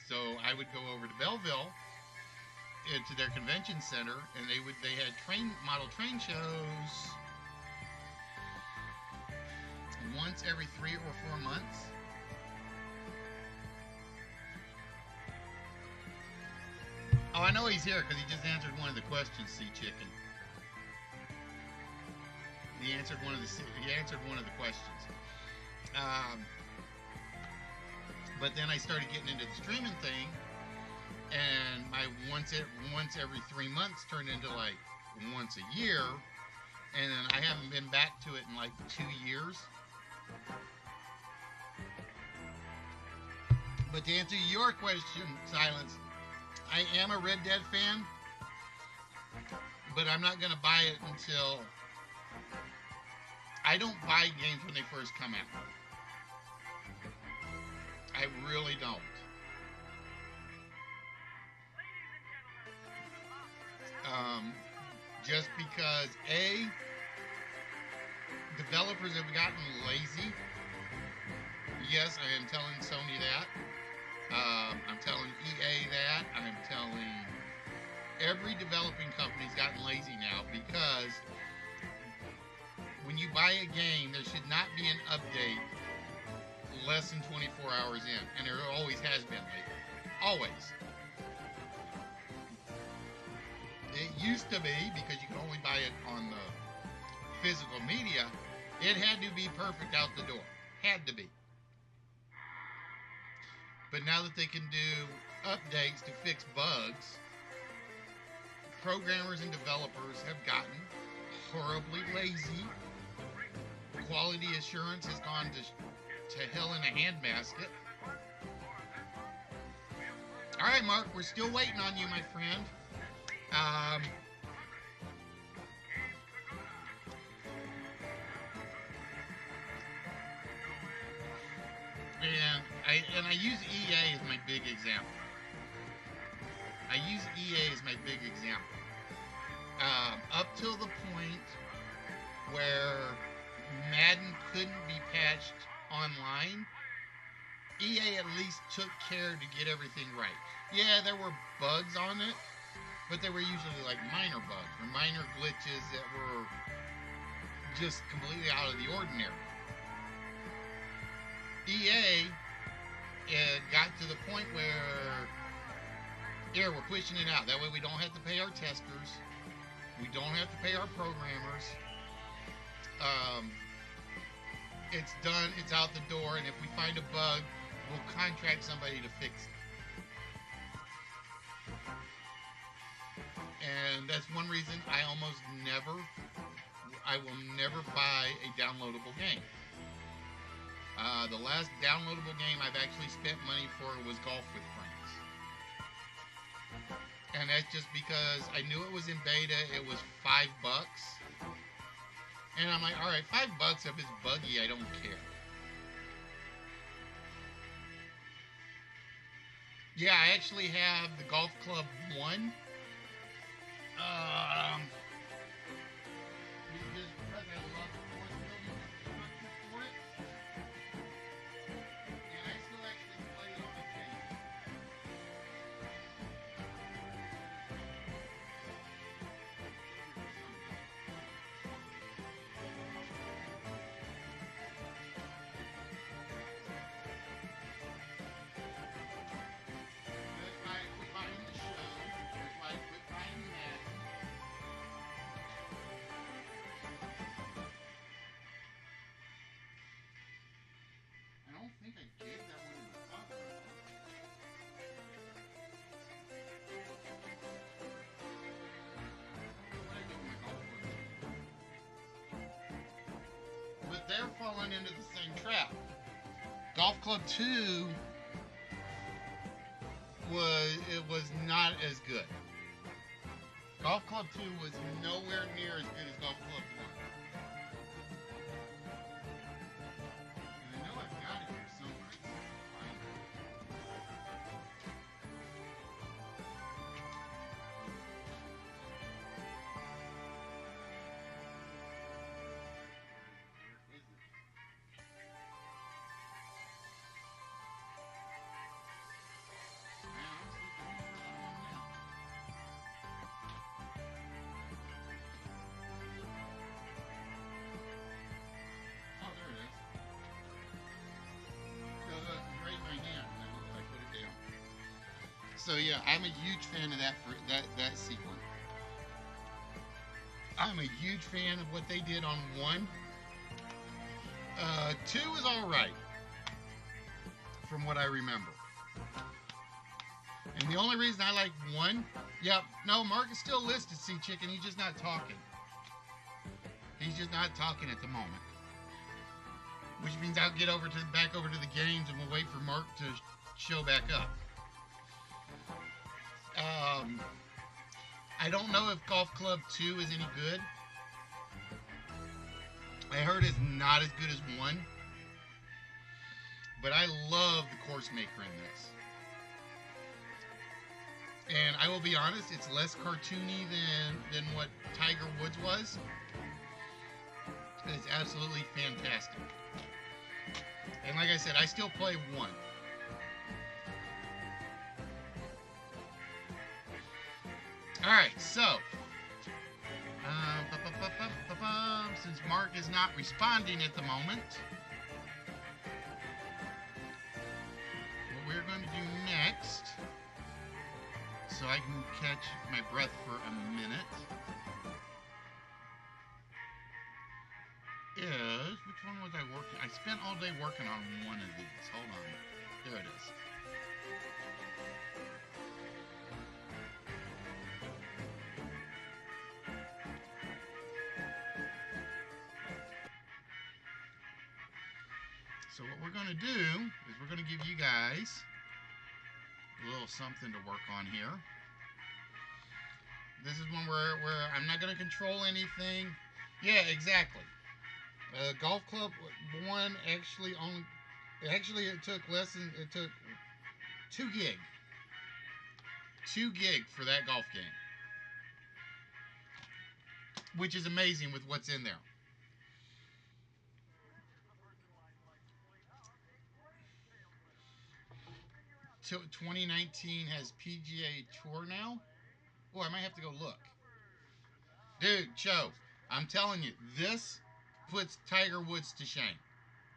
So I would go over to Belleville, to their convention center, and they had model train shows once every 3 or 4 months. Oh, I know he's here because he just answered one of the questions, Sea Chicken. He answered one of the questions. But then I started getting into the streaming thing, and my once every 3 months turned into like once a year, and then I haven't been back to it in like 2 years. But to answer your question, Silence, I am a Red Dead fan, but I'm not going to buy it until... I don't buy games when they first come out. I really don't. Just because, A, developers have gotten lazy. Yes, I am telling Sony that. I'm telling EA that. I'm telling every developing company's gotten lazy now because when you buy a game, there should not be an update less than 24 hours in, and there always has been lately. Always. It used to be, because you could only buy it on the physical media, it had to be perfect out the door. Had to be. But now that they can do updates to fix bugs, programmers and developers have gotten horribly lazy. Quality assurance has gone to hell in a handbasket. All right, Mark, we're still waiting on you, my friend. And I use EA as my big example. Up till the point where Madden couldn't be patched online, EA at least took care to get everything right. Yeah, there were bugs on it, but they were usually like minor bugs or minor glitches that were just completely out of the ordinary. EA got to the point where Here, we're pushing it out. That way we don't have to pay our testers. We don't have to pay our programmers. Um, it's done. It's out the door. And if we find a bug, we'll contract somebody to fix it. And that's one reason I will never buy a downloadable game. The last downloadable game I've actually spent money for was Golf with Friends. And that's just because I knew it was in beta. It was $5. And I'm like, all right, $5 if it's buggy, I don't care. Yeah, I actually have the Golf Club 1. Just because I love the course building structure for it. And I still actually play it on occasion. That's why I quit buying the show. That's why I quit buying that. I don't think I gave that one in the top. What I do with my golf club. But they're falling into the same trap. Golf Club 2 was not as good. Golf Club 2 was nowhere near as good as Golf Club 1. And I know I've got it here somewhere. I just have to find it. Where is it? Man, I'm sleeping for that one now. Oh, there it is. Goes up right in my hand, and I put it down. So yeah, I'm a huge fan of that sequence. I'm a huge fan of what they did on 1. 2 is all right, from what I remember. And the only reason I like 1, yep, no, Mark is still listed, Sea Chicken. He's just not talking. He's just not talking at the moment. Which means I'll get back over to the games, and we'll wait for Mark to show back up. I don't know if Golf Club 2 is any good. I heard it's not as good as 1. But I love the course maker in this. And I will be honest, it's less cartoony than what Tiger Woods was. It's absolutely fantastic. And like I said, I still play 1. Alright, so since Mark is not responding at the moment, what we're going to do next, so I can catch my breath for a minute, is, which one was I working? I spent all day working on one of these. Hold on. There it is. So what we're going to do is we're going to give you guys a little something to work on here. This is one where I'm not going to control anything. Yeah, exactly. Golf Club 1 it took 2 gig. 2 gig for that golf game. Which is amazing with what's in there. So 2019 has PGA Tour now? Oh, I might have to go look. Dude, Joe, I'm telling you, this puts Tiger Woods to shame.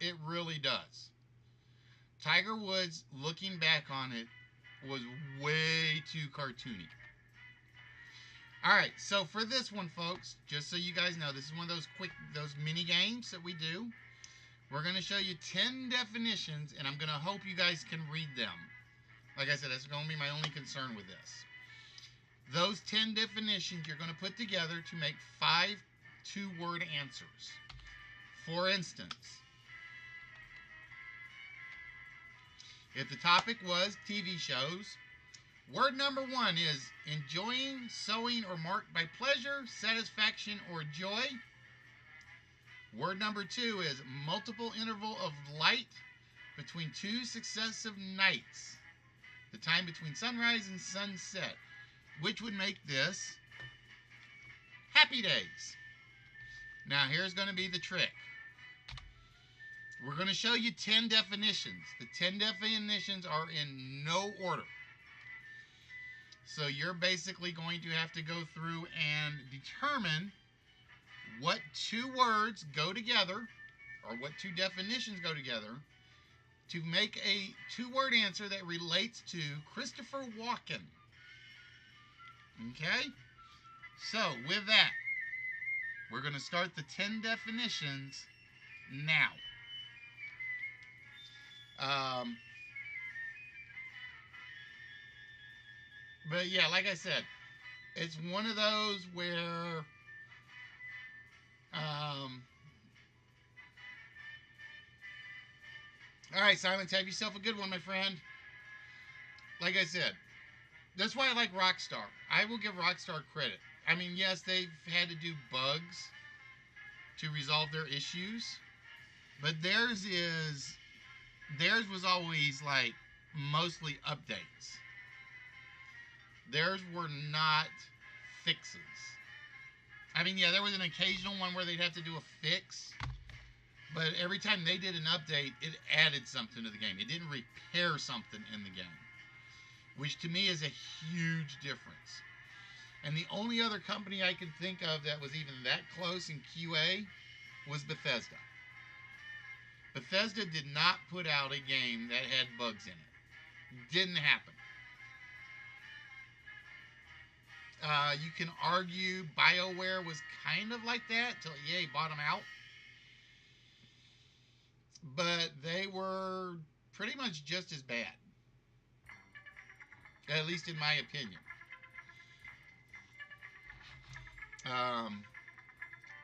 It really does. Tiger Woods, looking back on it, was way too cartoony. Alright, so for this one, folks, just so you guys know, this is one of those mini games that we do. We're going to show you 10 definitions, and I'm going to hope you guys can read them. Like I said, that's going to be my only concern with this. Those 10 definitions you're going to put together to make 5 two-word answers. For instance, if the topic was TV shows, word number 1 is enjoying, sewing, or marked by pleasure, satisfaction, or joy. Word number 2 is multiple interval of light between 2 successive nights. The time between sunrise and sunset, which would make this happy days. Now here's going to be the trick. We're going to show you 10 definitions. The 10 definitions are in no order. So you're basically going to have to go through and determine what 2 words go together, or what 2 definitions go together, to make a 2-word answer that relates to Christopher Walken. Okay? So, with that, we're going to start the 10 definitions now. But yeah, like I said, it's one of those where alright, Silence, have yourself a good one, my friend. Like I said, that's why I like Rockstar. I will give Rockstar credit. I mean, yes, they've had to do bugs to resolve their issues, but theirs was always like mostly updates. Theirs were not fixes. I mean, yeah, there was an occasional one where they'd have to do a fix, but every time they did an update, it added something to the game. It didn't repair something in the game, which to me is a huge difference. And the only other company I can think of that was even that close in QA was Bethesda. Bethesda did not put out a game that had bugs in it. Didn't happen. You can argue BioWare was kind of like that until EA bought them out. But they were pretty much just as bad. At least in my opinion.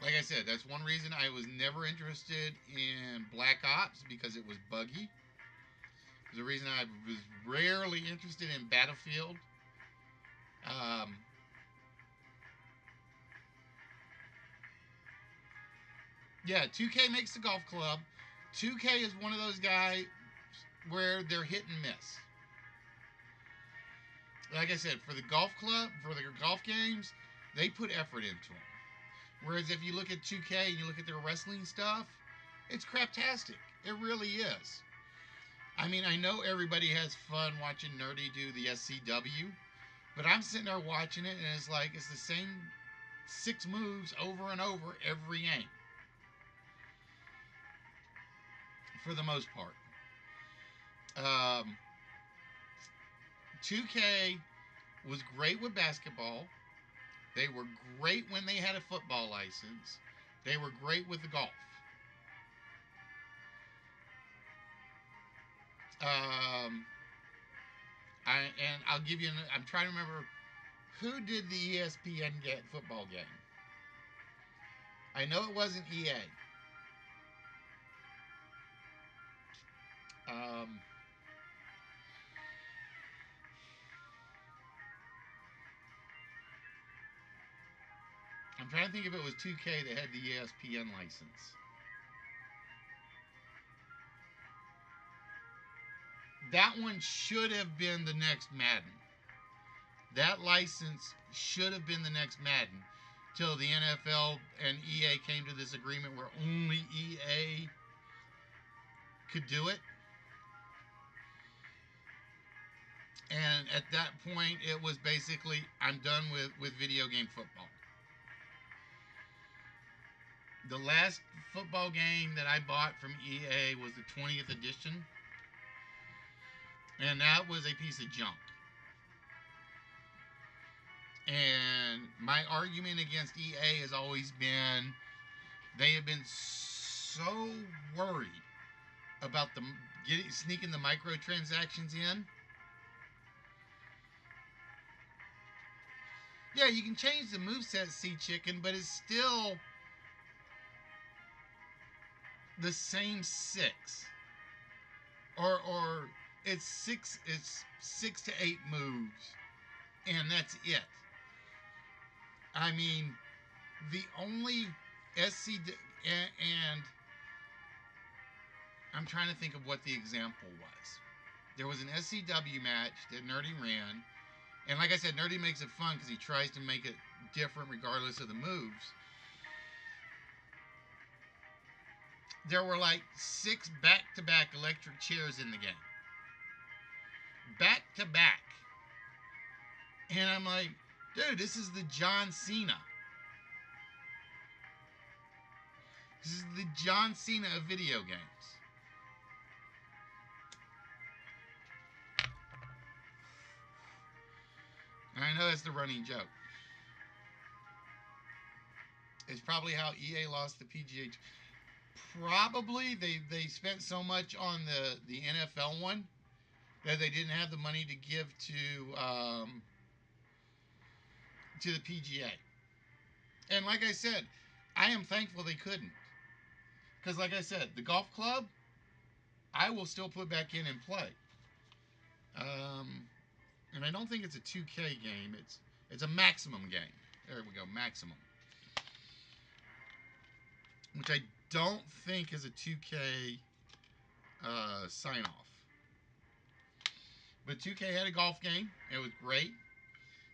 Like I said, that's one reason I was never interested in Black Ops, because it was buggy. There's a reason I was rarely interested in Battlefield. Yeah, 2K makes the golf club. 2K is one of those guys where they're hit and miss. Like I said, for the golf club, for the golf games, they put effort into them. Whereas if you look at 2K and you look at their wrestling stuff, it's craptastic. It really is. I mean, I know everybody has fun watching Nerdy do the SCW, but I'm sitting there watching it, and it's like it's the same 6 moves over and over every game. For the most part. 2K was great with basketball. They were great when they had a football license. They were great with the golf. I'll give you. I'm trying to remember who did the ESPN football game. I know it wasn't EA. I'm trying to think if it was 2K that had the ESPN license. That one should have been the next Madden. That license should have been the next Madden, till the NFL and EA came to this agreement where only EA could do it. And at that point, it was basically, I'm done with video game football. The last football game that I bought from EA was the 20th edition. And that was a piece of junk. And my argument against EA has always been they have been so worried about the sneaking the microtransactions in. Yeah, you can change the moveset, Sea Chicken, but it's still the same six. Or it's six to eight moves, and that's it. I mean, the only SC and I'm trying to think of what the example was. There was an SCW match that Nerdy ran, and like I said, Nerdy makes it fun because he tries to make it different regardless of the moves. There were like 6 back-to-back electric chairs in the game. Back-to-back. And I'm like, dude, this is the John Cena. This is the John Cena of video games. And I know that's the running joke. It's probably how EA lost the PGA. Probably they spent so much on the NFL one that they didn't have the money to give to the PGA. And like I said, I am thankful they couldn't. Because like I said, the golf club, I will still put back in and play. And I don't think it's a 2K game. It's a maximum game. There we go, maximum. Which I don't think is a 2K sign off. But 2K had a golf game. It was great.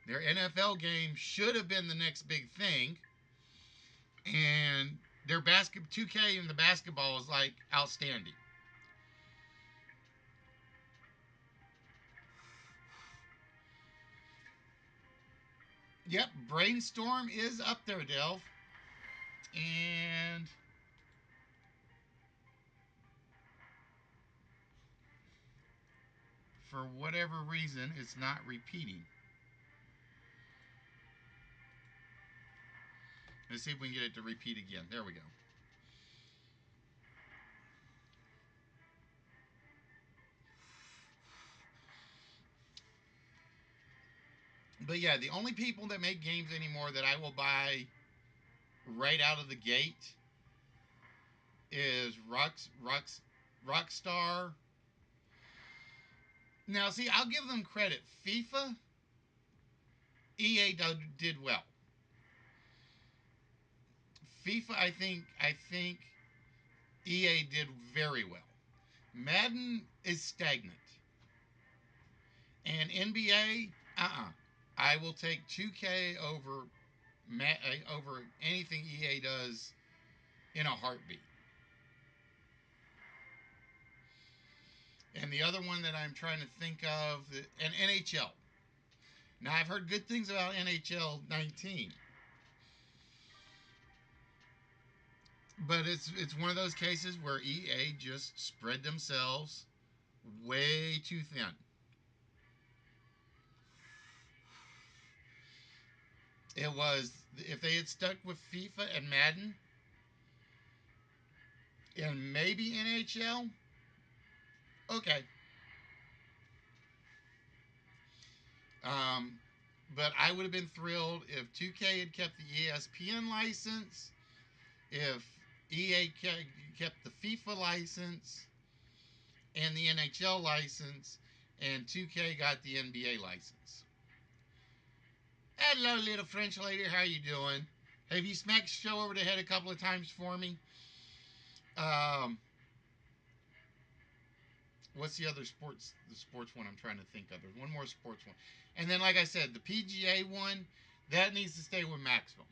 Their NFL game should have been the next big thing. And their 2K and the basketball is like outstanding. Yep, Brainstorm is up there, Delv. And for whatever reason, it's not repeating. Let's see if we can get it to repeat again. There we go. But yeah, the only people that make games anymore that I will buy right out of the gate is Rockstar. Now, see, I'll give them credit. FIFA, EA did well. FIFA, I think EA did very well. Madden is stagnant, and NBA, I will take 2K over anything EA does in a heartbeat. And the other one that I'm trying to think of, and NHL. Now, I've heard good things about NHL 19. But it's one of those cases where EA just spread themselves way too thin. It was, if they had stuck with FIFA and Madden and maybe NHL, okay. But I would have been thrilled if 2K had kept the ESPN license, if EA kept the FIFA license and the NHL license, and 2K got the NBA license. Hello, little French lady. How you doing? Have you smacked the show over the head a couple of times for me? What's the other sports one I'm trying to think of? There's one more sports one. And then, like I said, the PGA one, that needs to stay with Maximum.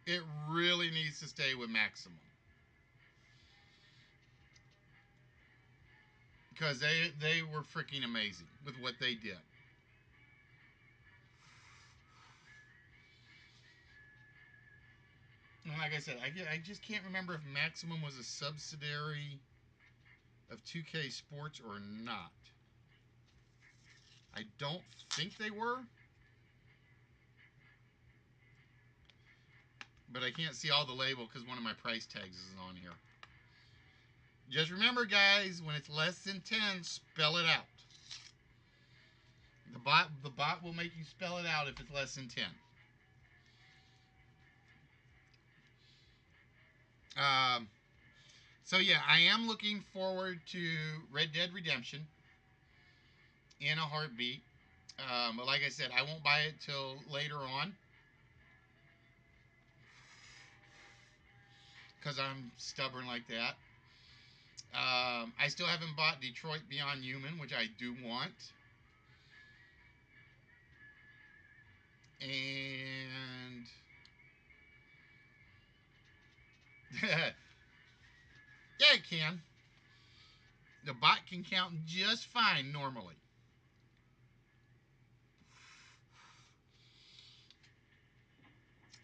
It really needs to stay with Maximum. Because they were freaking amazing with what they did. And like I said, I just can't remember if Maximum was a subsidiary of 2K Sports or not. I don't think they were. But I can't see all the label because one of my price tags is on here. Just remember, guys, when it's less than 10, spell it out. The bot will make you spell it out if it's less than 10. So yeah, I am looking forward to Red Dead Redemption in a heartbeat. But like I said, I won't buy it till later on because I'm stubborn like that. I still haven't bought Detroit Beyond Human, which I do want. And yeah, it can. The bot can count just fine normally.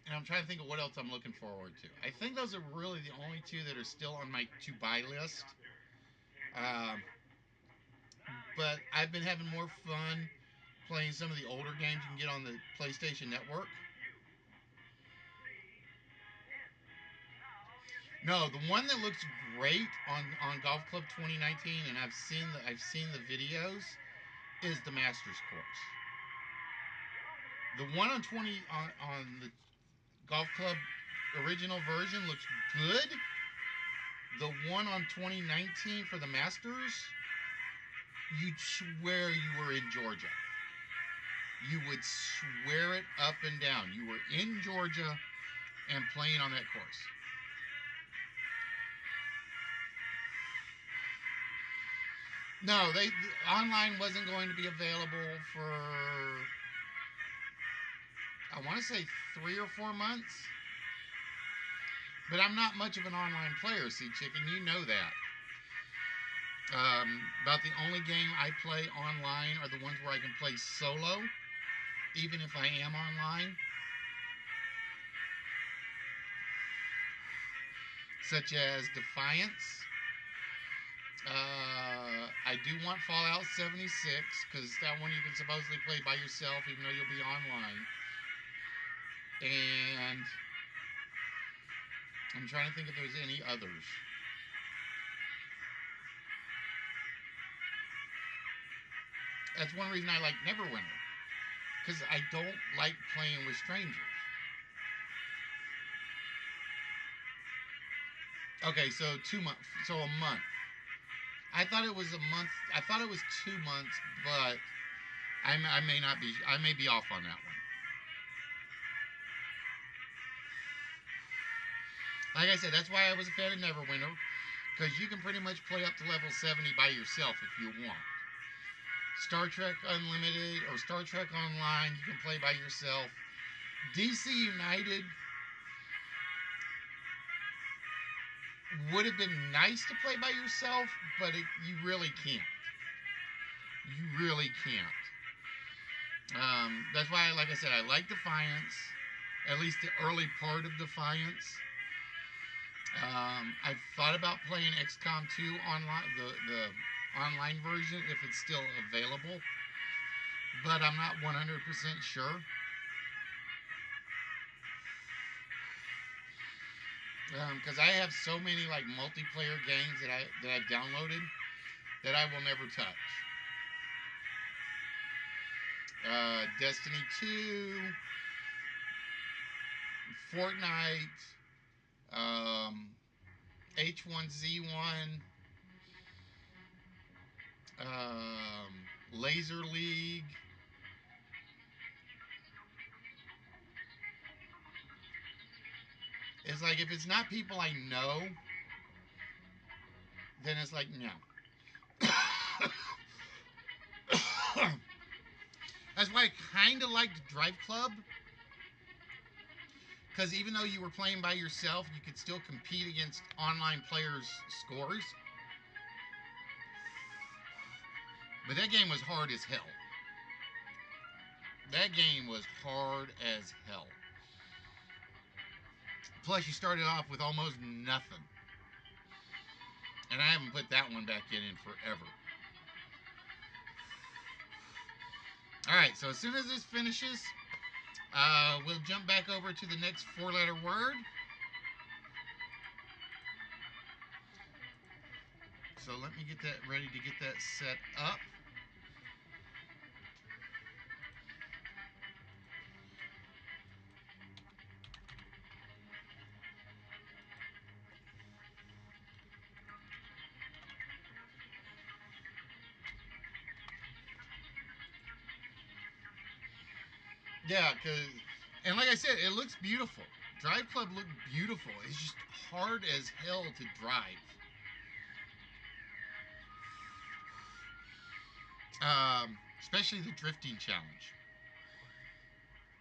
And I'm trying to think of what else I'm looking forward to. I think those are really the only two that are still on my to-buy list. But I've been having more fun playing some of the older games you can get on the PlayStation Network. No, the one that looks great on Golf Club 2019, and I've seen the videos, is the Masters course. The one on the Golf Club original version looks good. The one on 2019 for the Masters, you'd swear you were in Georgia. You would swear it up and down. You were in Georgia and playing on that course. No, online wasn't going to be available for, I want to say 3 or 4 months. But I'm not much of an online player, Sea Chicken. You know that. About the only game I play online are the ones where I can play solo, even if I am online. Such as Defiance. I do want Fallout 76, because that one you can supposedly play by yourself, even though you'll be online. And I'm trying to think if there's any others. That's one reason I like Neverwinter, because I don't like playing with strangers. Okay, so 2 months. So a month. I thought it was a month. I thought it was 2 months, but I may not be. I may be off on that one. Like I said, that's why I was a fan of Neverwinter, because you can pretty much play up to level 70 by yourself if you want. Star Trek Unlimited or Star Trek Online, you can play by yourself. DC United would have been nice to play by yourself, but you really can't. You really can't. That's why, like I said, I like Defiance, at least the early part of Defiance. I've thought about playing XCOM 2 online, the online version, if it's still available, but I'm not 100% sure. Because I have so many like multiplayer games that I've downloaded that I will never touch. Destiny 2, Fortnite, H1Z1, Laser League. It's like, if it's not people I know, then it's like, no. That's why I kind of liked Drive Club, because even though you were playing by yourself, you could still compete against online players' scores. But that game was hard as hell. That game was hard as hell. Plus, you started off with almost nothing. And I haven't put that one back in forever. Alright, so as soon as this finishes, we'll jump back over to the next 4-letter word. So let me get that ready to get that set up. Yeah, and like I said, it looks beautiful. Drive Club looked beautiful. It's just hard as hell to drive. Especially the drifting challenge.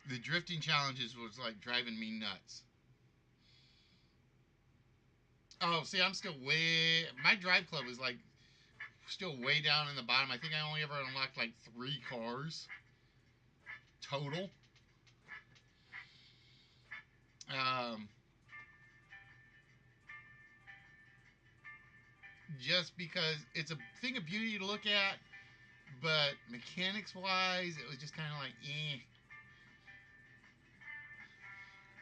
The drifting challenges was like driving me nuts. Oh, see, I'm still way. My Drive Club is like still way down in the bottom. I think I only ever unlocked like 3 cars total. Um, just because it's a thing of beauty to look at, but mechanics wise, it was just kind of like, eh.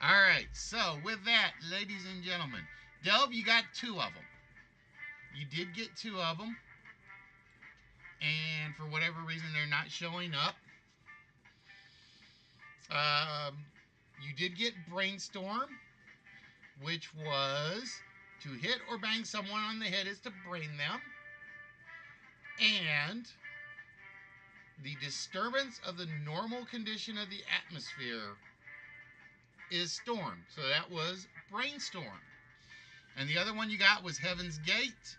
All right, so with that, ladies and gentlemen, Delv, you got 2 of them. You did get 2 of them, and for whatever reason, they're not showing up. You did get Brainstorm, which was to hit or bang someone on the head is to brain them, and the disturbance of the normal condition of the atmosphere is storm. So that was Brainstorm. And the other one you got was Heaven's Gate.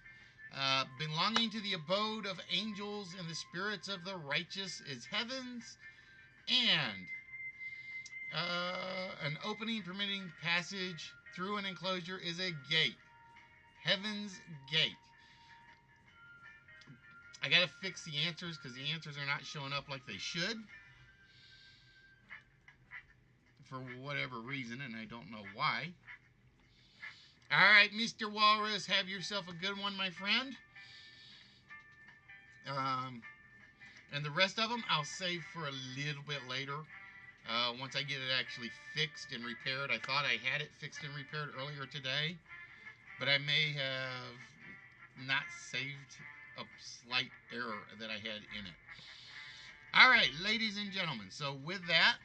Belonging to the abode of angels and the spirits of the righteous is heavens. And an opening permitting passage through an enclosure is a gate. Heaven's Gate. I gotta fix the answers because the answers are not showing up like they should. For whatever reason, and I don't know why. Alright, Mr. Walrus, have yourself a good one, my friend. And the rest of them I'll save for a little bit later. Once I get it actually fixed and repaired. I thought I had it fixed and repaired earlier today, but I may have not saved a slight error that I had in it. Alright, ladies and gentlemen, so with that,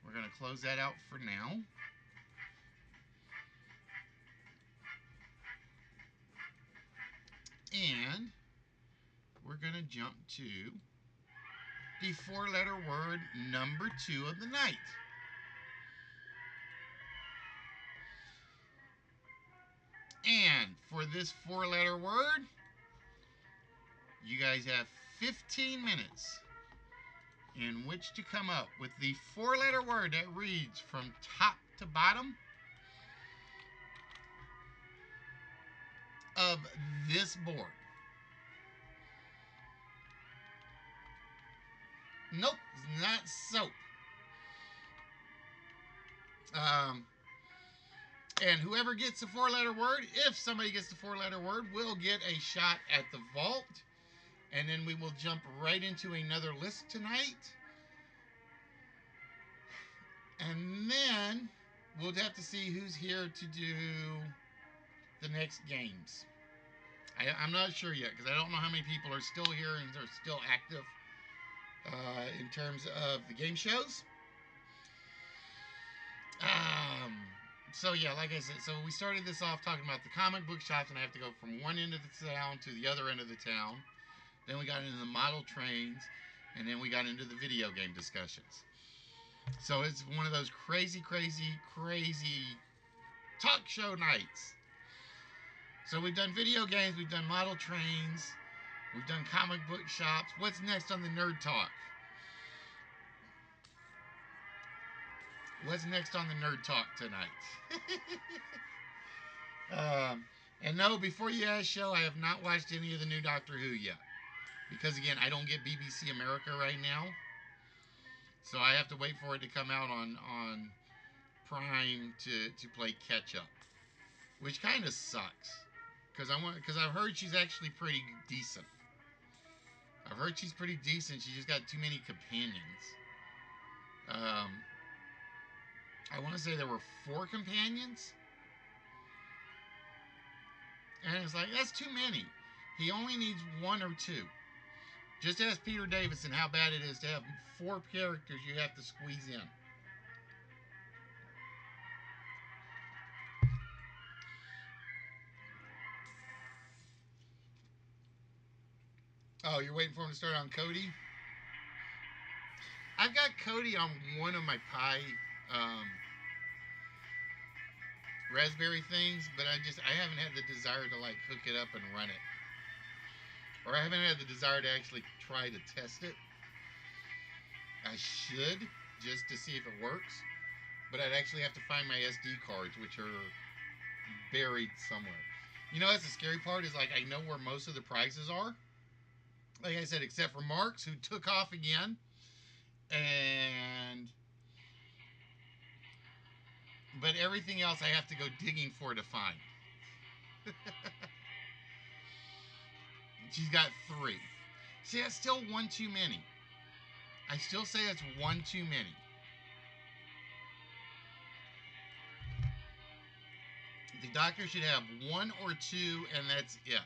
we're going to close that out for now. And we're going to jump to the 4-letter word number 2 of the night. And for this 4-letter word, you guys have 15 minutes in which to come up with the 4-letter word that reads from top to bottom of this board. Nope, it's not soap. And whoever gets the 4-letter word, if somebody gets the 4-letter word, will get a shot at the vault. And then we will jump right into another list tonight. And then we'll have to see who's here to do the next games. I'm not sure yet because I don't know how many people are still here and are still active in terms of the game shows. So yeah, like I said, so we started this off talking about the comic book shops, and I have to go from one end of the town to the other end of the town. Then we got into the model trains, and then we got into the video game discussions. So it's one of those crazy talk show nights. So we've done video games, we've done model trains, we've done comic book shops. What's next on the Nerd Talk? What's next on the Nerd Talk tonight? And no, before you ask show, I have not watched any of the new Doctor Who yet. Because again, I don't get BBC America right now. So I have to wait for it to come out on Prime to play catch up. Which kind of sucks. Because I've heard she's actually pretty decent. I've heard she's pretty decent. She just got too many companions. I want to say there were 4 companions. And it's like, that's too many. He only needs 1 or 2. Just ask Peter Davison how bad it is to have 4 characters you have to squeeze in. Oh, you're waiting for him to start on Cody? I've got Cody on one of my Pi Raspberry things, but I haven't had the desire to like hook it up and run it. Or I haven't had the desire to actually try to test it. I should, just to see if it works. But I'd actually have to find my SD cards, which are buried somewhere. You know, that's the scary part, is like I know where most of the prices are. Like I said, except for Mark's, who took off again. But everything else I have to go digging for to find. She's got 3. See, that's still 1 too many. I still say that's 1 too many. The doctor should have 1 or 2, and that's it.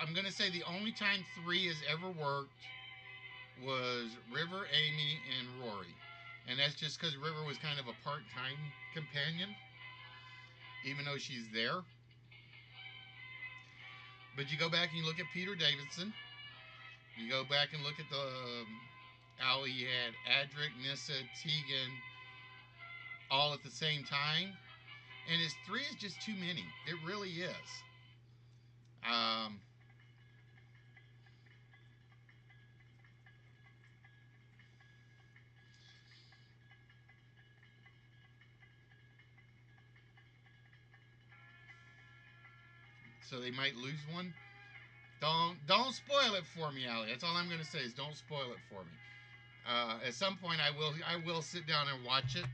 I'm going to say the only time 3 has ever worked was River, Amy, and Rory. And that's just because River was kind of a part-time companion, even though she's there. But you go back and you look at Peter Davidson. You go back and look at the how he had Adric, Nissa, Tegan, all at the same time. And his 3 is just too many. It really is. So they might lose one. Don't spoil it for me, Allie. That's all I'm gonna say is don't spoil it for me. At some point, I will sit down and watch it,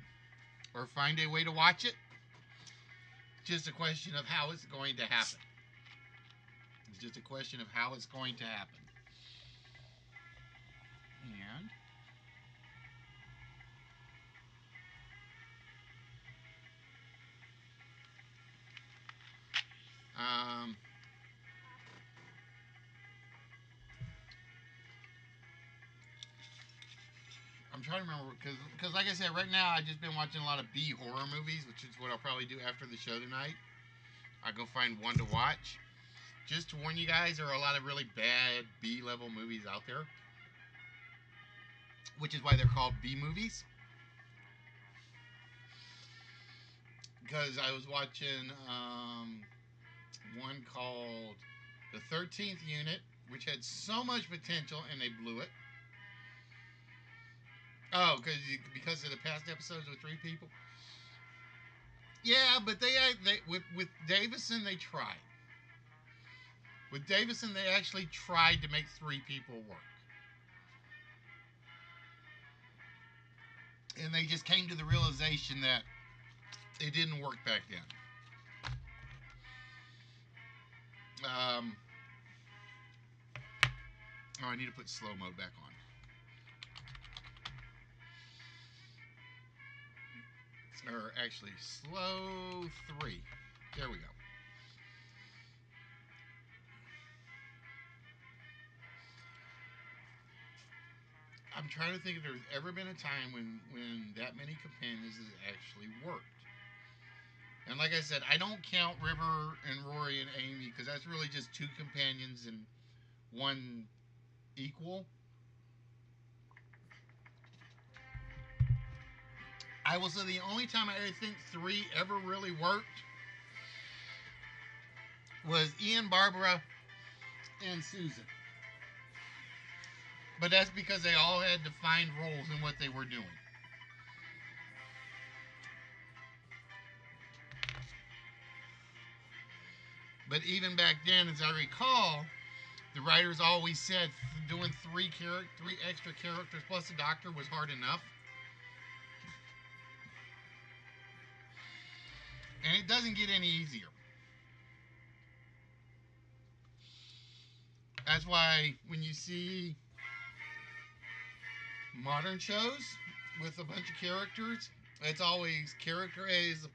or find a way to watch it. Just a question of how it's going to happen. It's just a question of how it's going to happen. And I'm trying to remember, because like I said, right now I've just been watching a lot of B horror movies, which is what I'll probably do after the show tonight. I'll go find one to watch. Just to warn you guys, there are a lot of really bad B level movies out there, which is why they're called B movies. Because I was watching one called The 13th Unit, which had so much potential and they blew it. Oh, because of the past episodes with 3 people. Yeah, but they with Davison they tried. With Davison they actually tried to make 3 people work, and they just came to the realization that it didn't work back then. Oh, I need to put slow mode back on. Or actually, slow 3. There we go. I'm trying to think if there's ever been a time when that many companions has actually worked. And like I said, I don't count River and Rory and Amy, because that's really just 2 companions and 1 equal. I will say the only time I think 3 ever really worked was Ian, Barbara, and Susan. But that's because they all had defined roles in what they were doing. But even back then, as I recall, the writers always said doing 3 extra characters plus the doctor was hard enough. And it doesn't get any easier. That's why when you see modern shows with a bunch of characters, it's always character A is the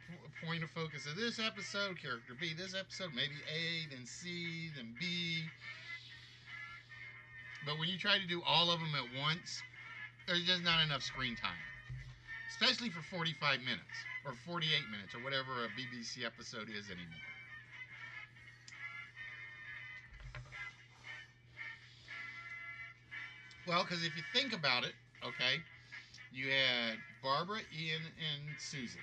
point of focus of this episode, character B this episode, maybe A, then C, then B. But when you try to do all of them at once, there's just not enough screen time. Especially for 45 minutes or 48 minutes or whatever a BBC episode is anymore. Well, because if you think about it, okay, you had Barbara, Ian, and Susan.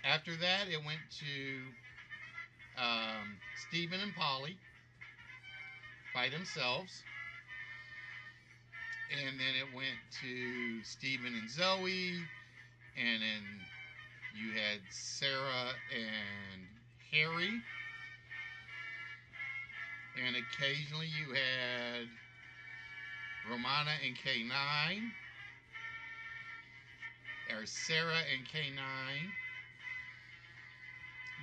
After that, it went to Stephen and Polly by themselves. And then it went to Stephen and Zoe. And then you had Sarah and Harry. And occasionally you had Romana and K9. Or Sarah and K9.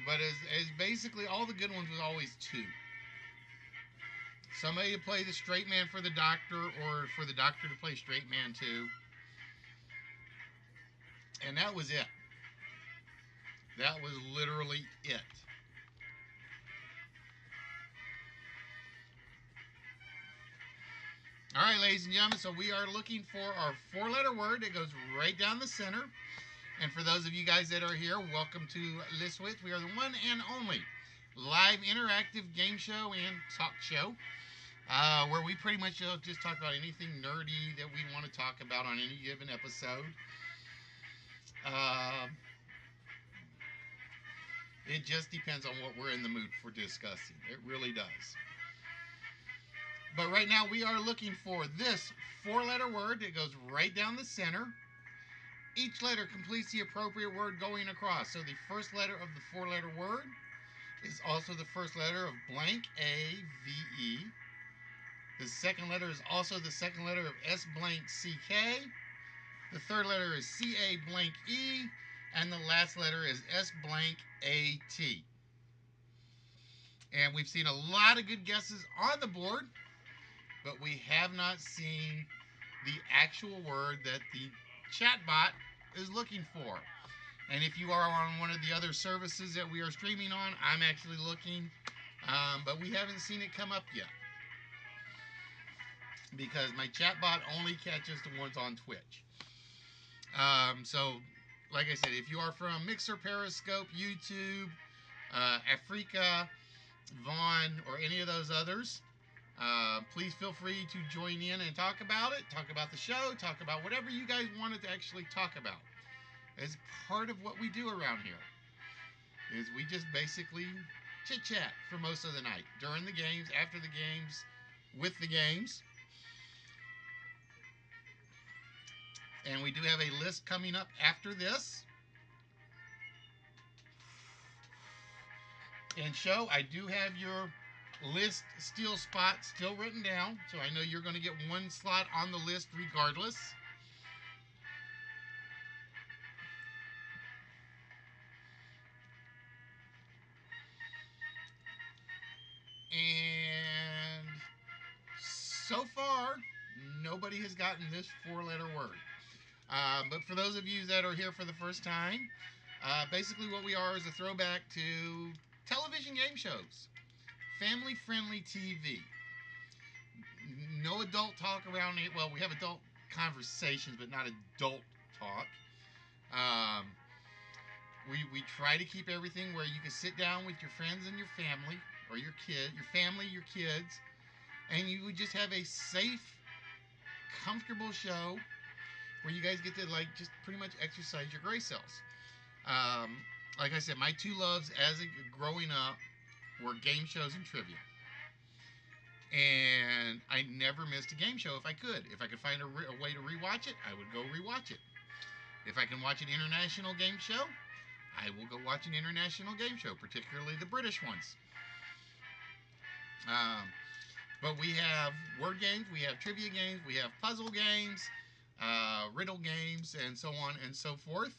But as basically all the good ones was always two. Somebody to play the straight man for the doctor, or for the doctor to play straight man too. And that was it. That was literally it. All right, ladies and gentlemen, so we are looking for our four-letter word that goes right down the center. And for those of you guys that are here, welcome to Listwith. We are the one and only live interactive game show and talk show where we pretty much just talk about anything nerdy that we want to talk about on any given episode. It just depends on what we're in the mood for discussing. It really does. But right now we are looking for this four-letter word that goes right down the center. Each letter completes the appropriate word going across. So the first letter of the four-letter word is also the first letter of blank A-V-E. The second letter is also the second letter of S blank C-K. The third letter is C-A blank E. And the last letter is S blank A-T. And we've seen a lot of good guesses on the board, but we have not seen the actual word that the chatbot is looking for. And if you are on one of the other services that we are streaming on, I'm actually looking, but we haven't seen it come up yet. Because my chatbot only catches the ones on Twitch. So, like I said, if you are from Mixer, Periscope, YouTube, Africa, Vaughn, or any of those others, please feel free to join in and talk about it, talk about the show, talk about whatever you guys wanted to actually talk about. As part of what we do around here is we just basically chit-chat for most of the night, during the games, after the games, with the games. And we do have a list coming up after this. And show, I do have your list spot still written down, so I know you're going to get one slot on the list regardless. And so far, nobody has gotten this four-letter word. But for those of you that are here for the first time, basically what we are is a throwback to television game shows. Family-friendly TV. No adult talk around it. Well, we have adult conversations, but not adult talk. We try to keep everything where you can sit down with your friends and your family, or your family, your kids, and you would just have a safe, comfortable show where you guys get to just pretty much exercise your gray cells. Like I said, my two loves growing up were game shows and trivia. And I never missed a game show if I could. If I could find a way to rewatch it, I would go rewatch it. If I can watch an international game show, I will go watch an international game show, particularly the British ones. But we have word games, we have trivia games, we have puzzle games, riddle games, and so on and so forth.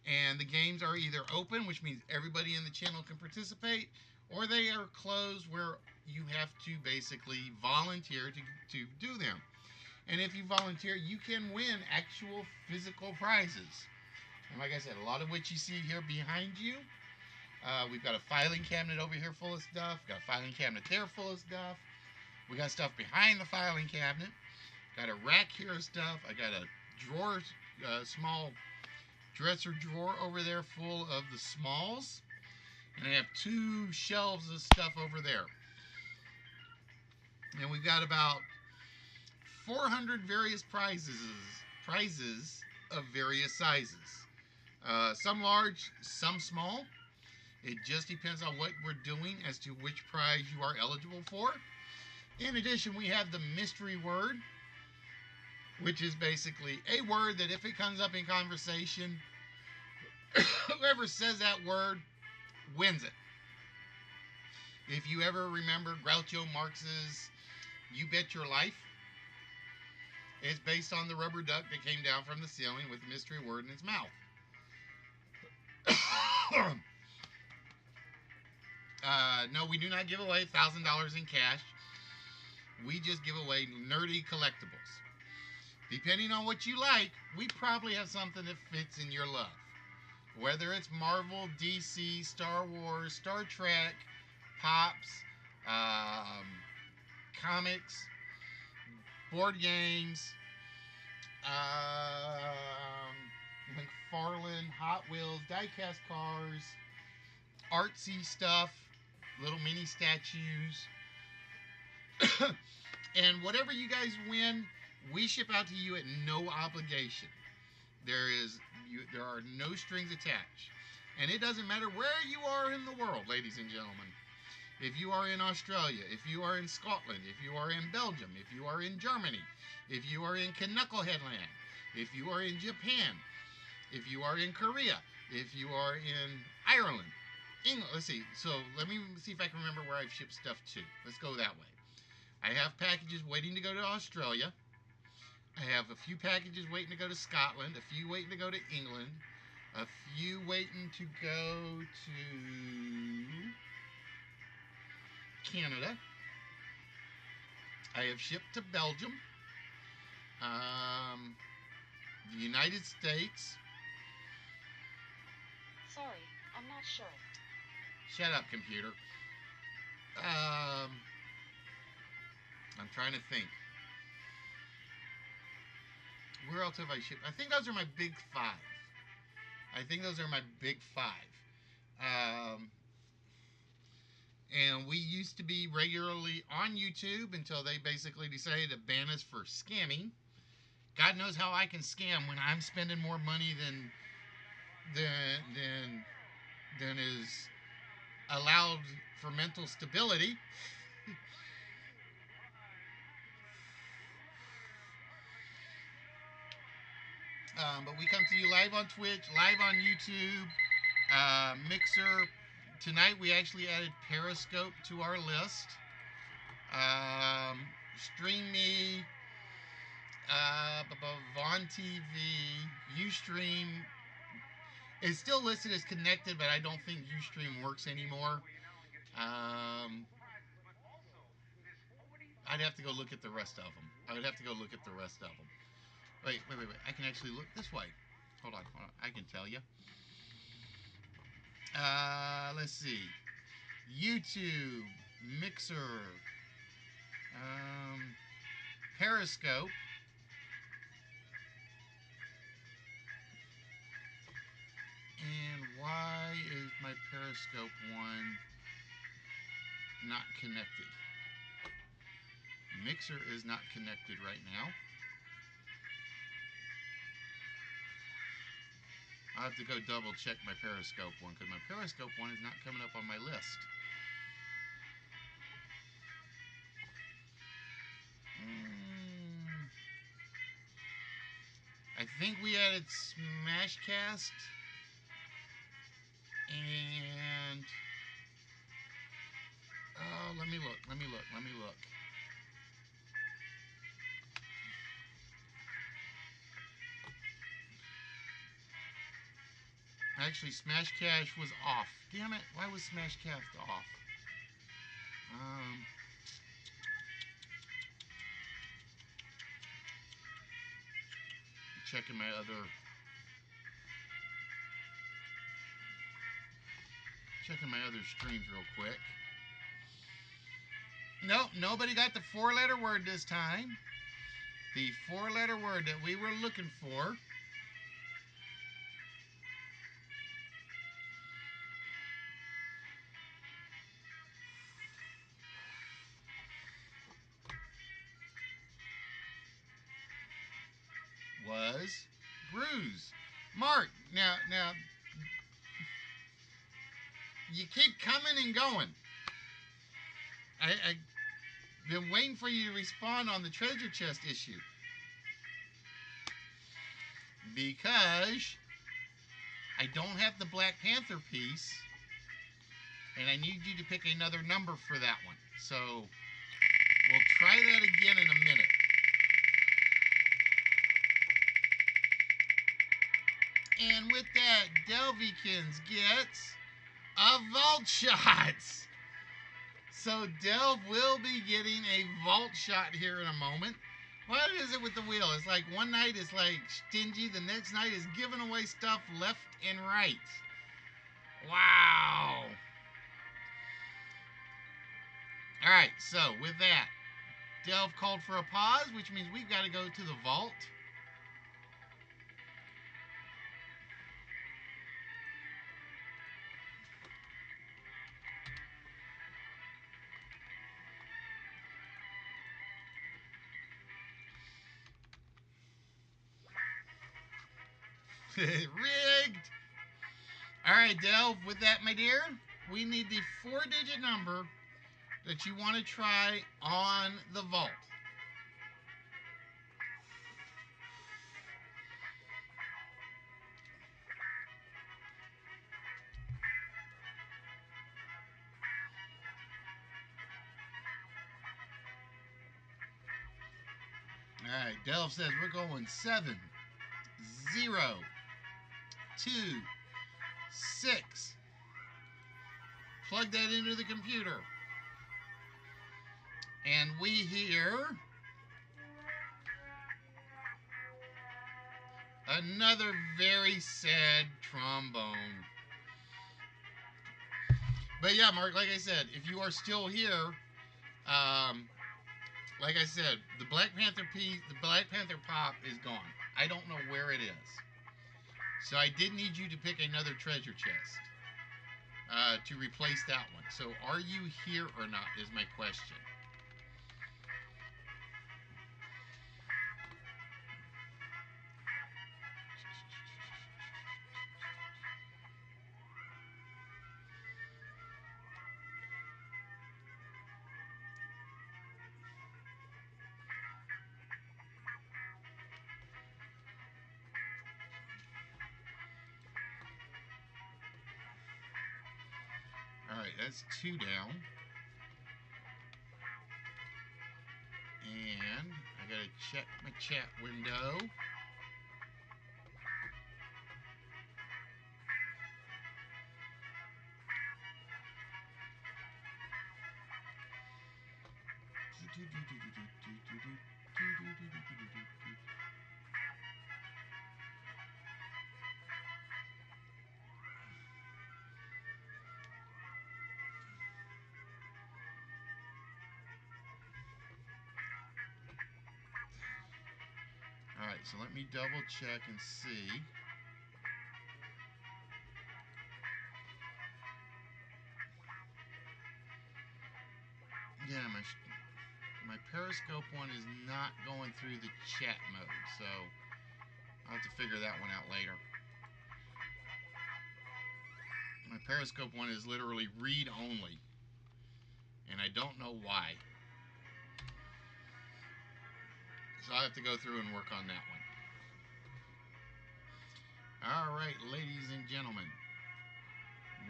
And the games are either open, which means everybody in the channel can participate, or they are closed where you have to basically volunteer to do them. And if you volunteer, you can win actual physical prizes. And like I said, a lot of what you see here behind you, we've got a filing cabinet over here full of stuff. Got a filing cabinet there full of stuff. We got stuff behind the filing cabinet. Got a rack here of stuff. I got a drawer, small dresser drawer over there full of the smalls. And I have 2 shelves of stuff over there. And we've got about 400 various prizes of various sizes. Some large, some small. It just depends on what we're doing as to which prize you are eligible for. In addition, we have the mystery word, which is basically a word that if it comes up in conversation, whoever says that word wins it. If you ever remember Groucho Marx's "You Bet Your Life," it's based on the rubber duck that came down from the ceiling with the mystery word in its mouth. No, we do not give away $1,000 in cash. We just give away nerdy collectibles. Depending on what you like, we probably have something that fits in your love. Whether it's Marvel, DC, Star Wars, Star Trek, Pops, comics, board games, McFarlane, Hot Wheels, die-cast cars, artsy stuff, little mini statues. And whatever you guys win, we ship out to you at no obligation. There are no strings attached. And it doesn't matter where you are in the world, ladies and gentlemen. If you are in Australia, if you are in Scotland, if you are in Belgium, if you are in Germany, if you are in Knucklehead Land, if you are in Japan, if you are in Korea, if you are in Ireland, England. Let's see. So let me see if I can remember where I've shipped stuff to. Let's go that way. I have packages waiting to go to Australia. I have a few packages waiting to go to Scotland, a few waiting to go to England, a few waiting to go to Canada. I have shipped to Belgium, the United States. Sorry, I'm not sure. Shut up, computer. I'm trying to think. Where else have I shipped? I think those are my big 5. And we used to be regularly on YouTube until they basically decided to ban us for scamming. God knows how I can scam when I'm spending more money than is allowed for mental stability. But we come to you live on Twitch, live on YouTube, Mixer. Tonight we actually added Periscope to our list. Stream Me, Vaughn TV, Ustream. It's still listed as connected, but I don't think Ustream works anymore. I'd have to go look at the rest of them. Wait. I can actually look this way. Hold on. I can tell you. Let's see. YouTube, Mixer, Periscope, and why is my Periscope one not connected? Mixer is not connected right now. I'll have to go double check my Periscope one because my Periscope one is not coming up on my list. I think we added Smashcast and let me look. Actually, Smash Cash was off. Damn it! Why was Smash Cash off? Checking my other streams real quick. Nope, nobody got the 4-letter word this time. The 4-letter word that we were looking for was bruise. Mark, now, you keep coming and going. I've been waiting for you to respond on the treasure chest issue. Because I don't have the Black Panther piece, and I need you to pick another number for that one. So we'll try that again in a minute. And with that, Delvikins gets a vault shot. So Delv will be getting a vault shot here in a moment. What is it with the wheel? It's like one night is like stingy, the next night is giving away stuff left and right. Wow. All right, so with that, Delv called for a pause, which means we've got to go to the vault. Rigged. All right, Delv, with that, my dear, we need the 4-digit number that you want to try on the vault. All right, Delv says we're going 7, 0, 2, 6. Plug that into the computer. And we hear another very sad trombone. But yeah, Mark, like I said, if you are still here, like I said, the Black Panther piece, the Black Panther pop is gone. I don't know where it is. So I did need you to pick another treasure chest to replace that one. So are you here or not is my question. Alright, that's 2 down. And I gotta check my chat window. Alright, so let me double check and see. Yeah, my Periscope one is not going through the chat mode, so I'll have to figure that one out later. My Periscope one is literally read only, and I don't know why. So I'll have to go through and work on that one. All right, ladies and gentlemen.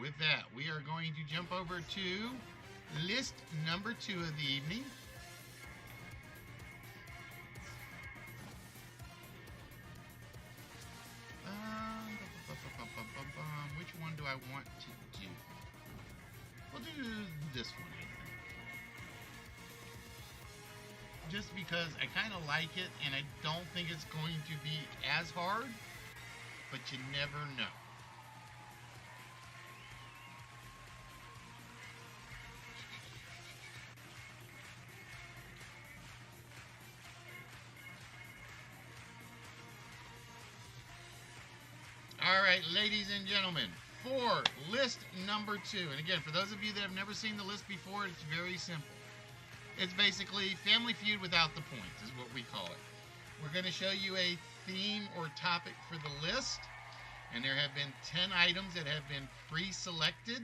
With that, we are going to jump over to list number 2 of the evening. I want to do? We'll do this one. Just because I kind of like it, and I don't think it's going to be as hard, but you never know. All right, ladies and gentlemen, for list number 2, and again, for those of you that have never seen the list before, it's very simple. It's basically Family Feud without the points, is what we call it. We're going to show you a theme or topic for the list, and there have been 10 items that have been pre-selected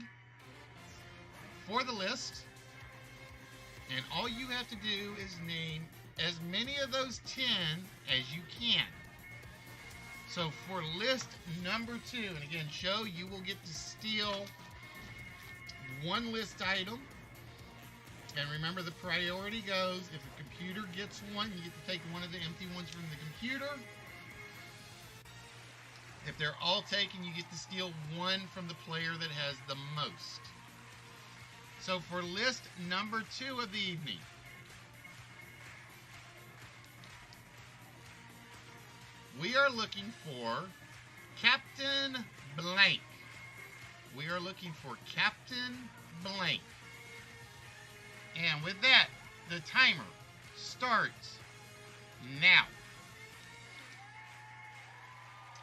for the list, and all you have to do is name as many of those 10 as you can. So for list number 2, and again, show, you will get to steal one list item. And remember, the priority goes, if the computer gets one, you get to take one of the empty ones from the computer. If they're all taken, you get to steal one from the player that has the most. So for list number 2 of the evening, we are looking for Captain Blank. We are looking for Captain Blank. And with that, the timer starts now.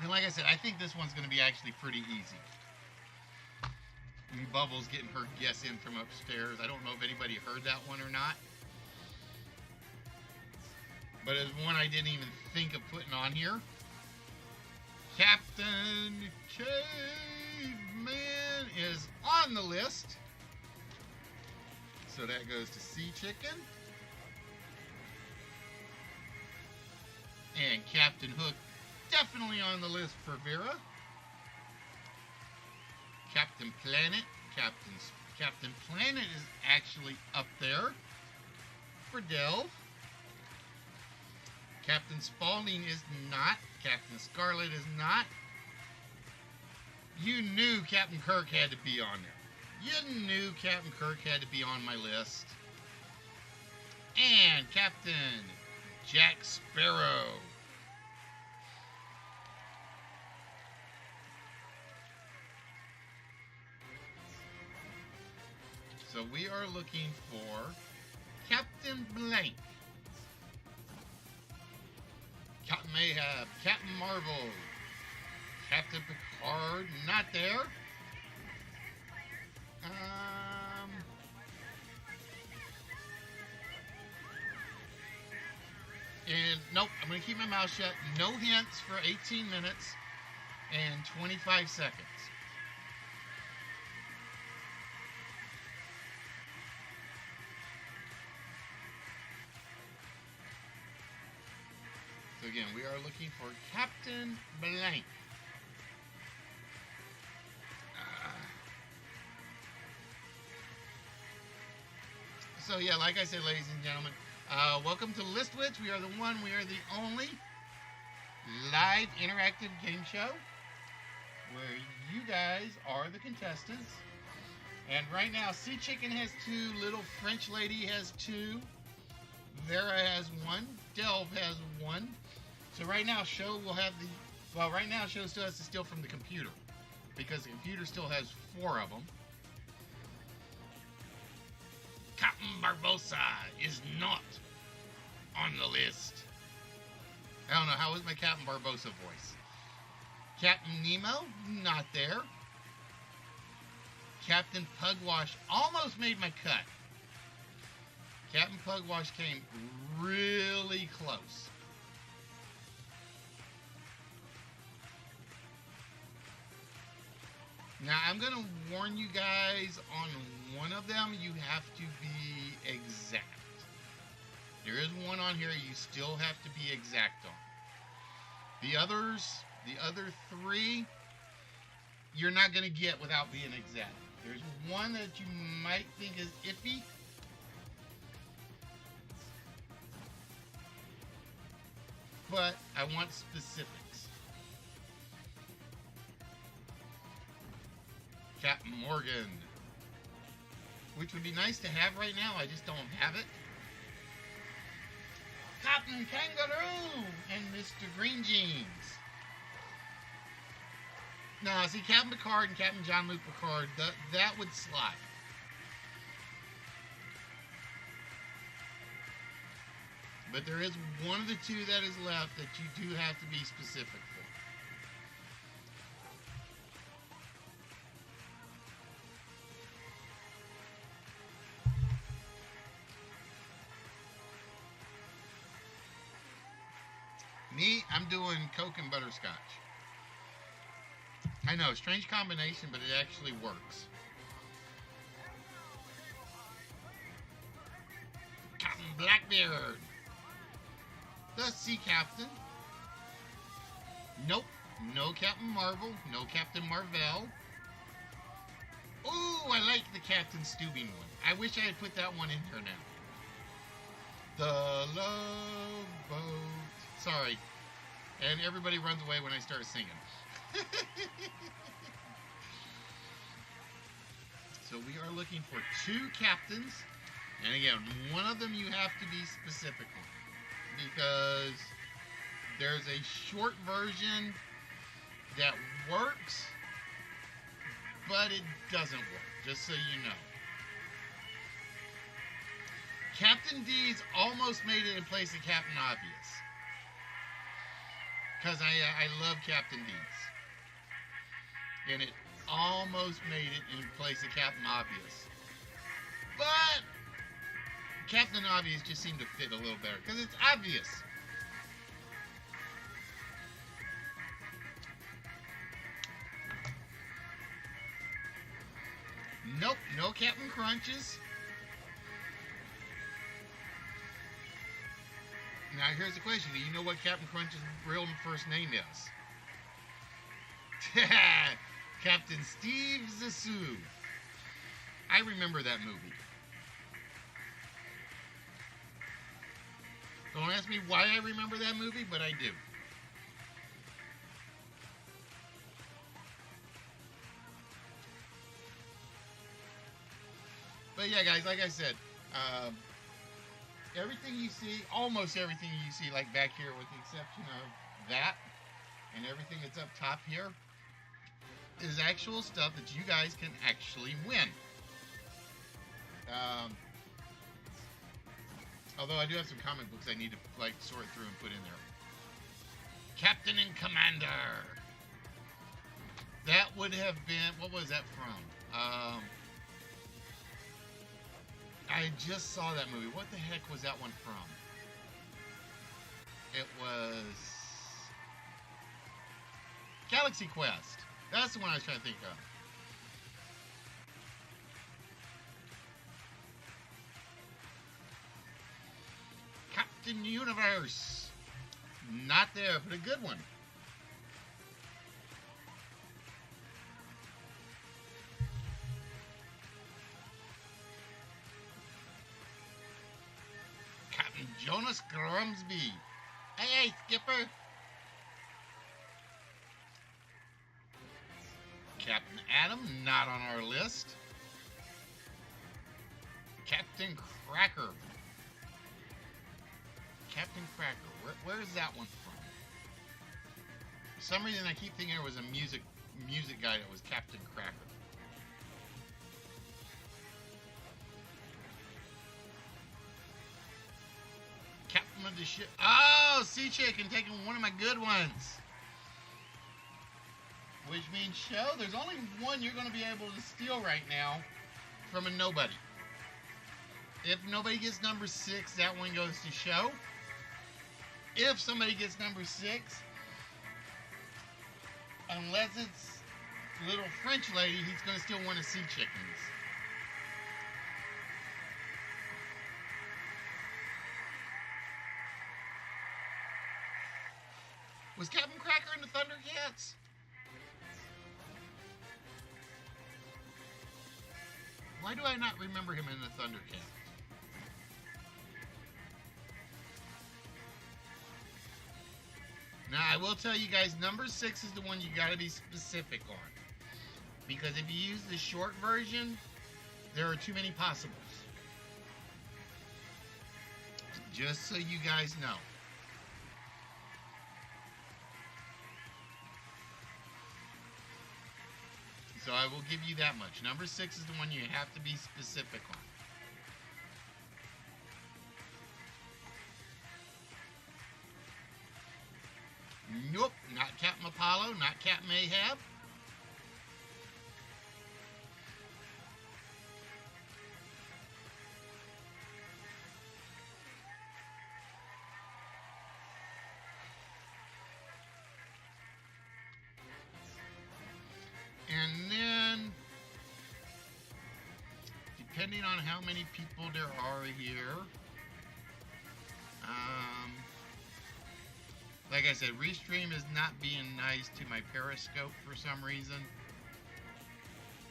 And like I said, I think this one's going to be actually pretty easy. And Bubbles getting her guess in from upstairs. I don't know if anybody heard that one or not. But it's one I didn't even think of putting on here. Captain Caveman is on the list. So that goes to Sea Chicken. And Captain Hook, definitely on the list for Vera. Captain Planet. Captain Planet is actually up there for Delve. Captain Spaulding is not. Captain Scarlet is not. You knew Captain Kirk had to be on there. You knew Captain Kirk had to be on my list. And Captain Jack Sparrow. So we are looking for Captain Blank. Captain Ahab, Captain Marvel, Captain Picard, not there. And nope, I'm going to keep my mouth shut. No hints for 18 minutes and 25 seconds. So again, we are looking for Captain Blank. So yeah, like I said, ladies and gentlemen, welcome to Listwitch. We are the one, we are the only live interactive game show where you guys are the contestants. And right now, Sea Chicken has 2, Little French Lady has 2, Vera has 1, Delve has 1. So right now, Show will have the... Well, right now, Show still has to steal from the computer, because the computer still has 4 of them. Captain Barbossa is not on the list. I don't know, how was my Captain Barbossa voice? Captain Nemo, not there. Captain Pugwash almost made my cut. Captain Pugwash came really close. Now, I'm going to warn you guys on one of them, you have to be exact. There is one on here you still have to be exact on. The other 3, you're not going to get without being exact. There's one that you might think is iffy. But I want specifics. Captain Morgan, which would be nice to have right now. I just don't have it. Captain Kangaroo and Mr. Green Jeans. Now, see, Captain Picard and Captain Jean-Luc Picard, that would slide. But there is one of the two that is left that you do have to be specific for. Me, I'm doing Coke and butterscotch. I know, strange combination, but it actually works. Captain Blackbeard. The Sea Captain. Nope. No Captain Marvel. No Captain Marvel. Ooh, I like the Captain Steubing one. I wish I had put that one in here now. The Love Boat. Sorry. And everybody runs away when I start singing. So we are looking for 2 captains. And again, one of them you have to be specific on. Because there's a short version that works, but it doesn't work, just so you know. Captain D's almost made it in place of Captain Obvious. Because I love Captain D's. And it almost made it in place of Captain Obvious. But Captain Obvious just seemed to fit a little better because it's obvious. Nope, no Captain Crunches. Now here's the question: do you know what Captain Crunch's real first name is? Captain Steve Zissou. I remember that movie. Don't ask me why I remember that movie, but I do. But yeah, guys, like I said, everything you see, almost everything you see, like back here, with the exception of that and everything that's up top here, is actual stuff that you guys can actually win. Although I do have some comic books I need to sort through and put in there. Captain and Commander. That would have been, what was that from? I just saw that movie. What the heck was that one from? It was Galaxy Quest. That's the one I was trying to think of. Captain Universe. Not there, but a good one. Captain Jonas Grimsby. Hey, Skipper. Captain Adam, not on our list. Captain Cracker. Captain Cracker. Where is that one from? For some reason, I keep thinking it was a music guy that was Captain Cracker. Captain of the ship. Oh, Sea Chicken taking one of my good ones. Which means, show, there's only one you're going to be able to steal right now from a nobody. If nobody gets number 6, that one goes to show. If somebody gets number 6, unless it's little French lady, he's going to steal one of Sea Chicken's. Was Captain Cracker in the Thundercats? Why do I not remember him in the Thundercats? Now, I will tell you guys, number 6 is the one you got to be specific on. Because if you use the short version, there are too many possibles. Just so you guys know. So I will give you that much. Number 6 is the one you have to be specific on. Nope, not Captain Apollo, not Captain Ahab. And then, depending on how many people there are here, like I said, Restream is not being nice to my Periscope for some reason.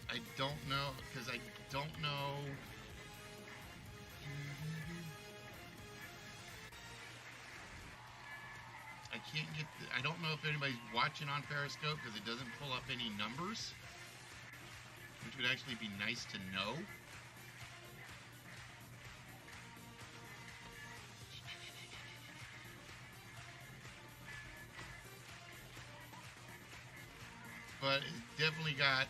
I don't know, because I don't know. I can't get, I don't know if anybody's watching on Periscope because it doesn't pull up any numbers, which would actually be nice to know. But it's definitely got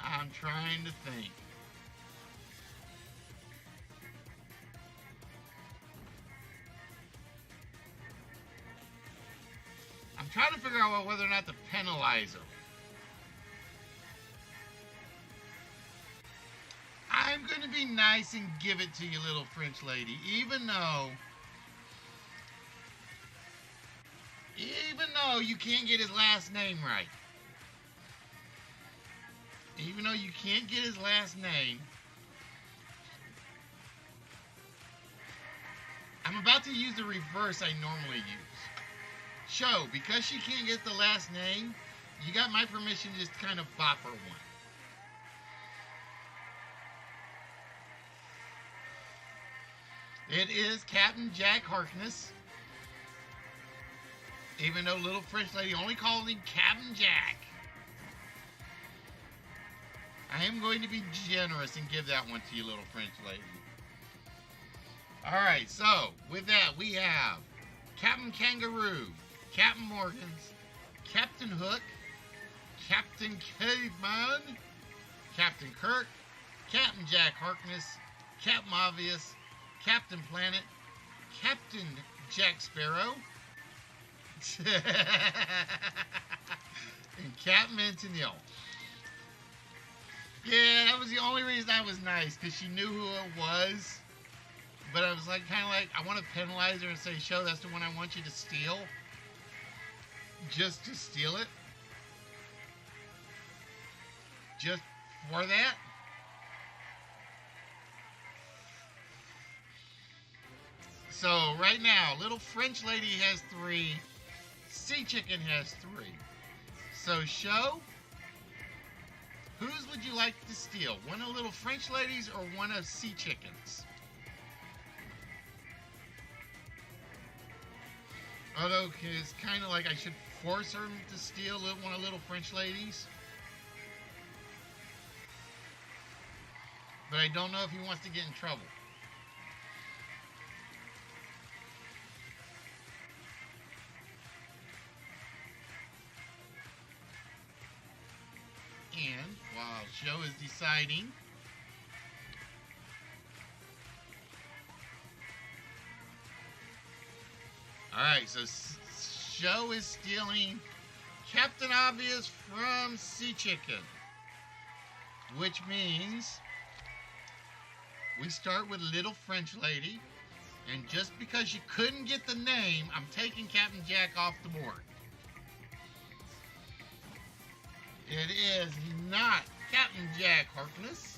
I'm trying to think. I'm trying to figure out whether or not to penalize her. I'm going to be nice and give it to you, little French lady, even though you can't get his last name right. Even though you can't get his last name, I'm about to use the reverse I normally use. Show, because she can't get the last name, you got my permission to just kind of bop her one. It is Captain Jack Harkness. Even though little French lady only called him Captain Jack. I am going to be generous and give that one to you, little French lady. Alright, so, with that, we have Captain Kangaroo, Captain Morgans, Captain Hook, Captain Caveman, Captain Kirk, Captain Jack Harkness, Captain Obvious, Captain Planet, Captain Jack Sparrow, and Captain Antonio. Yeah, that was the only reason I was nice, because she knew who it was. But I was like, kind of like, I want to penalize her and say, show, that's the one I want you to steal. Just to steal it. Just for that. So, right now, little French lady has 3. Sea chicken has 3. So, show, whose would you like to steal? One of little French ladies or one of sea chickens? Although it's kind of like I should force her to steal one of little French ladies. But I don't know if he wants to get in trouble. And while Joe is deciding, alright, so Joe is stealing Captain Obvious from Sea Chicken, which means we start with Little French Lady, and just because you couldn't get the name, I'm taking Captain Jack off the board. It is not Captain Jack Harkness.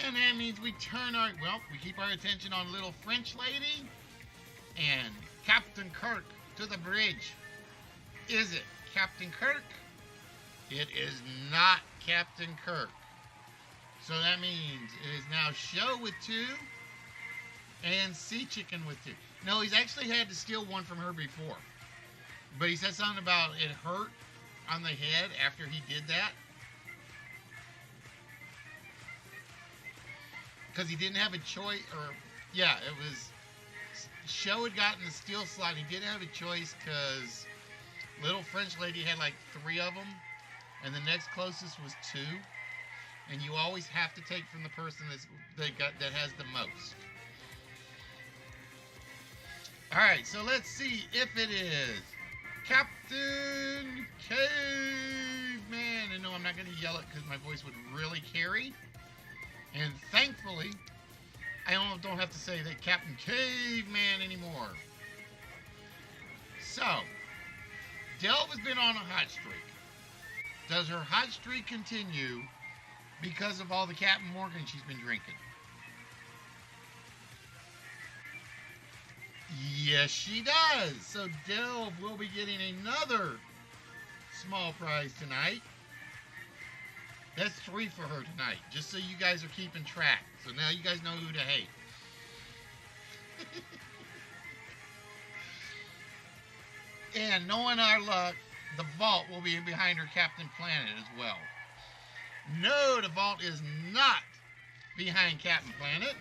And that means we turn our, well, we keep our attention on Little French Lady and Captain Kirk to the bridge. Is it Captain Kirk? It is not Captain Kirk. So that means it is now Show with 2 and Sea Chicken with 2. No, he's actually had to steal one from her before. But he said something about it hurt on the head after he did that. Because he didn't have a choice, or, yeah, it was, Show had gotten the steal slot. He didn't have a choice because Little French Lady had like 3 of them, and the next closest was 2. And you always have to take from the person that has the most. Alright, so let's see if it is Captain Caveman. And no, I'm not going to yell it because my voice would really carry. And thankfully, I don't have to say that Captain Caveman anymore. So, Delve has been on a hot streak. Does her hot streak continue because of all the Captain Morgan she's been drinking? Yes, she does. So Delve will be getting another small prize tonight. That's 3 for her tonight, just so you guys are keeping track. So now you guys know who to hate. And knowing our luck, the vault will be behind her Captain Planet as well. No, the vault is not behind Captain Planet.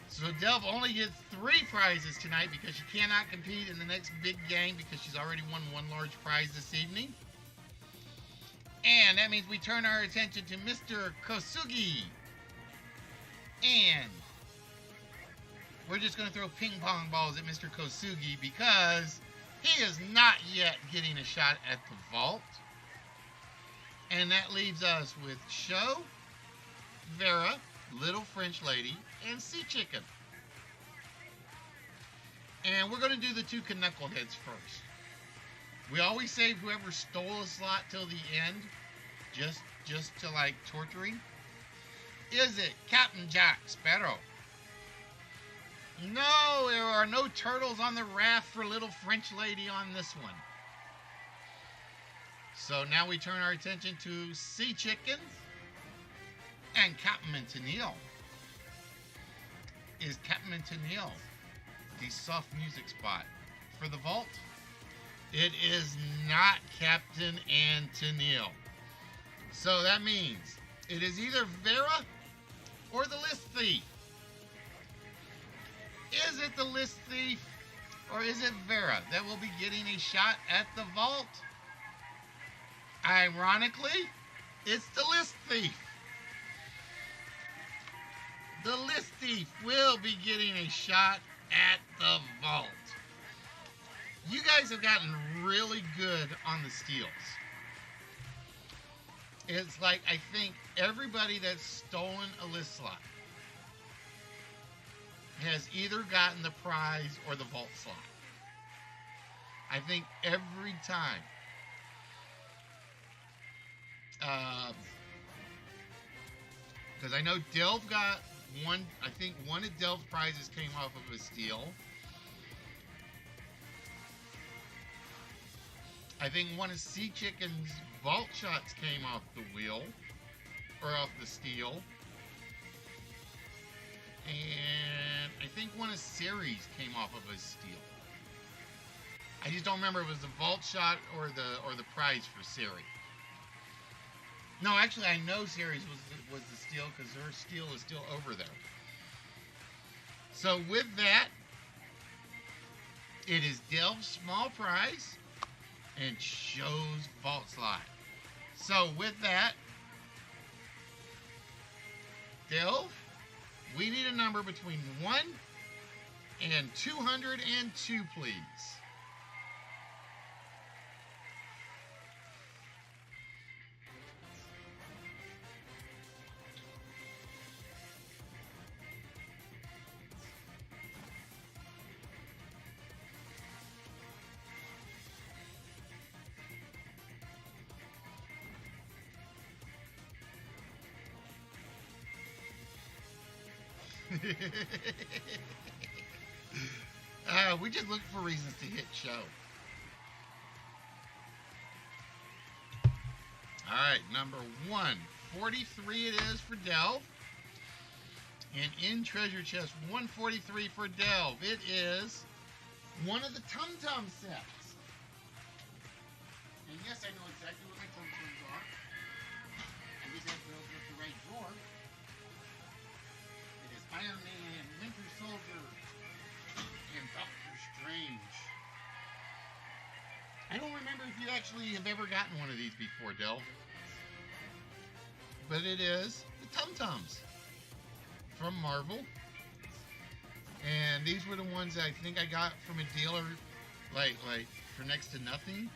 So Delve only gets 3 prizes tonight because she cannot compete in the next big game because she's already won 1 large prize this evening. And that means we turn our attention to Mr. Kosugi. And we're just going to throw ping pong balls at Mr. Kosugi because he is not yet getting a shot at the vault. And that leaves us with Show, Vera, Little French Lady, and Sea Chicken. And we're going to do the 2 knuckleheads first. We always save whoever stole a slot till the end, just to like torturing. Is it Captain Jack Sparrow? No, there are no turtles on the raft for Little French Lady on this one. So now we turn our attention to Sea Chickens and Captain Tennille. Is Captain Tennille the soft music spot for the vault? It is not Captain Tennille. So that means it is either Vera or the List Thief. Is it the List Thief or is it Vera that will be getting a shot at the vault? Ironically, it's the List Thief. The List Thief will be getting a shot at the vault. You guys have gotten really good on the steals. It's like, I think everybody that's stolen a list slot has either gotten the prize or the vault slot. I think every time. Because I know Delve got one, I think one of Delve's prizes came off of a steal. I think one of Sea Chicken's vault shots came off the wheel, or off the steal. And I think one of Siri's came off of a steal. I just don't remember if it was the vault shot or the prize for Siri. No, actually, I know Siri's was the steal because her steal is still over there. So with that, it is Delve's small prize and Show's vault slot. So with that, Delve, we need a number between 1 and 202, please. We just look for reasons to hit show. All right, number 143 it is for Delve. And in treasure chest 143 for Delve, it is one of the Tum Tum sets. And yes, I know exactly what my Tum Tums are. I just have to open up the right drawer. It is Iron Man, Winter Soldier, and Doctor Strange. I don't remember if you actually have ever gotten one of these before, Delve. But it is the Tum Tums from Marvel. And these were the ones that I think I got from a dealer like for next to nothing.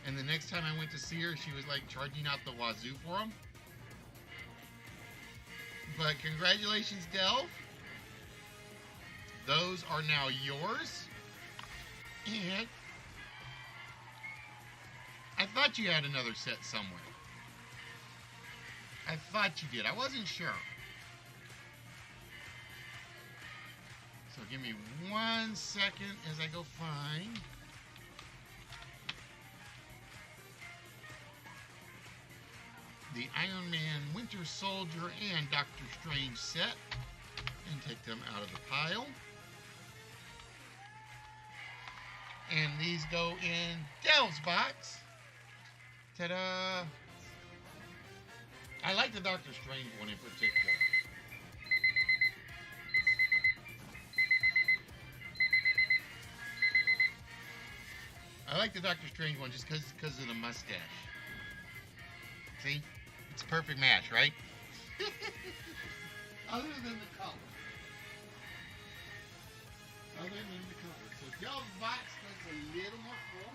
And the next time I went to see her, she was like charging out the wazoo for them. But congratulations, Delve. Those are now yours. And I thought you had another set somewhere. I thought you did. I wasn't sure. So give me 1 second as I go find. The Iron Man, Winter Soldier, and Doctor Strange set. And take them out of the pile. And these go in Delve's box. Ta-da! I like the Doctor Strange one in particular. I like the Doctor Strange one just because of the mustache. See? It's a perfect match, right? Other than the color. Other than the color. So Delve's box looks a little more full.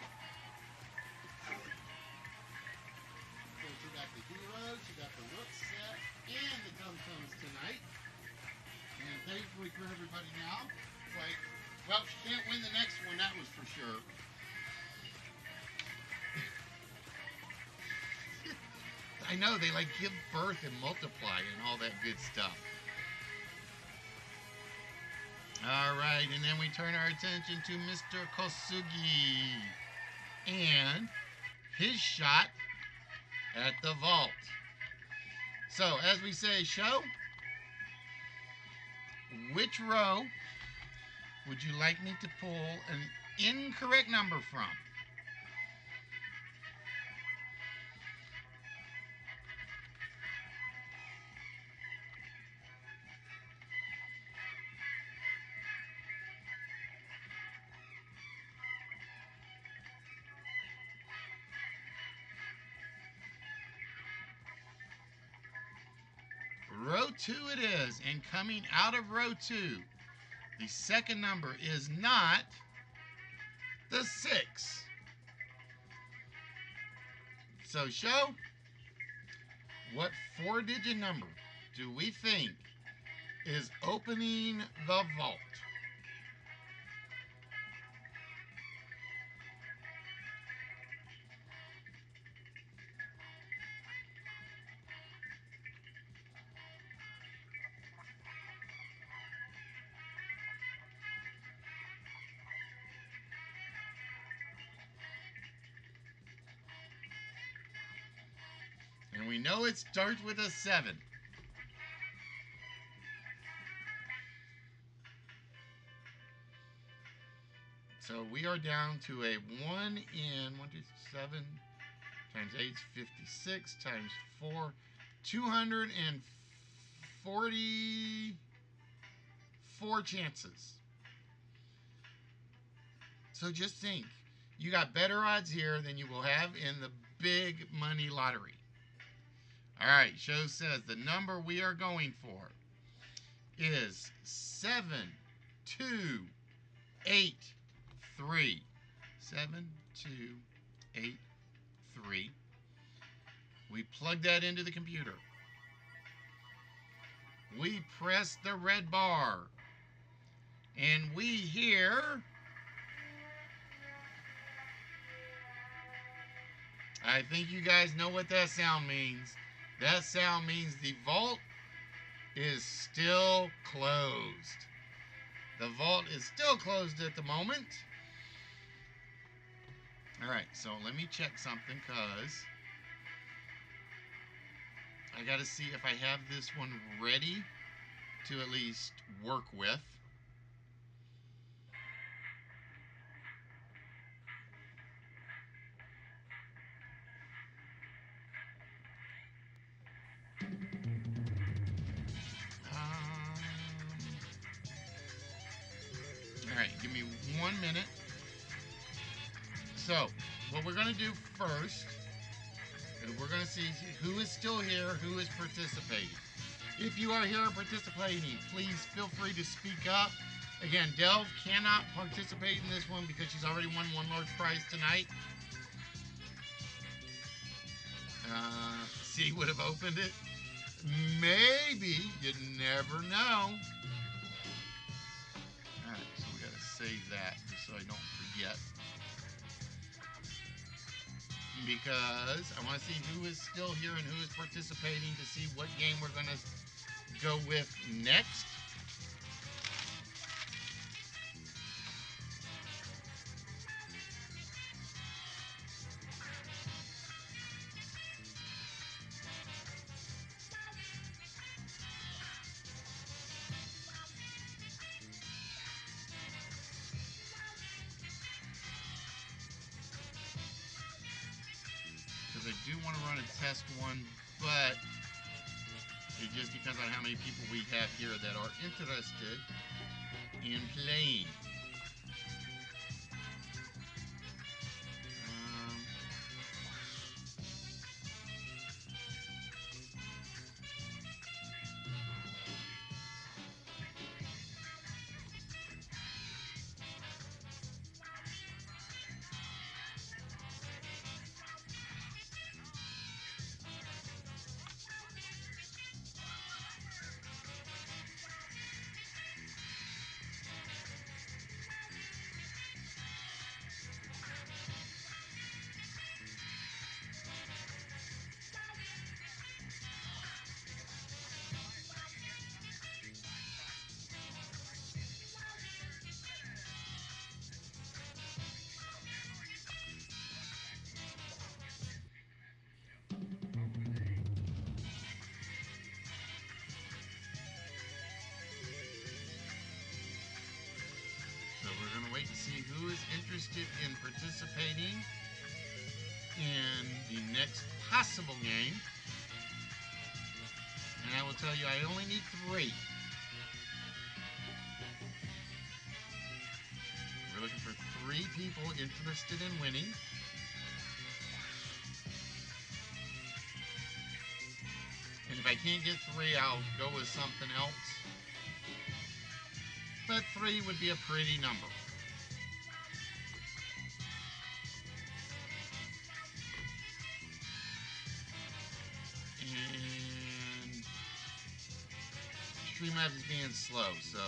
So she got the Heroes, she got the Rook set, and the Tum Tums tonight. And thankfully for everybody now, it's like, well, she can't win the next one, that was for sure. I know, they like give birth and multiply and all that good stuff. All right, and then we turn our attention to Mr. Kosugi and his shot at the vault. So, as we say, show, which row would you like me to pull an incorrect number from? Row 2 it is, and coming out of row 2, the second number is not the 6. So, show, what 4-digit number do we think is opening the vault? And we know it starts with a 7. So we are down to a 1 in 1, 2, 7 times 8 is 56 times 4, 244 chances. So just think, you got better odds here than you will have in the big money lottery. All right, show says the number we are going for is 7283. 7283. We plug that into the computer. We press the red bar. And we hear, I think you guys know what that sound means. That sound means the vault is still closed. The vault is still closed at the moment. Alright, so let me check something because I got to see if I have this one ready to at least work with. Alright, give me 1 minute. So, what we're going to do first is we're going to see who is still here, who is participating. If you are here and participating, please feel free to speak up. Again, Delve cannot participate in this one because she's already won one large prize tonight. C would have opened it. Maybe. You never know. Alright, so we got to save that just so I don't forget. Because I want to see who is still here and who is participating to see what game we're going to go with next. Because I do want to run a test one, but it just depends on how many people we have here that are interested in playing. So we're going to wait to see who is interested in participating in the next possible game. And I will tell you, I only need 3. We're looking for 3 people interested in winning. And if I can't get 3, I'll go with something else. But 3 would be a pretty number. And Streamlabs is being slow, so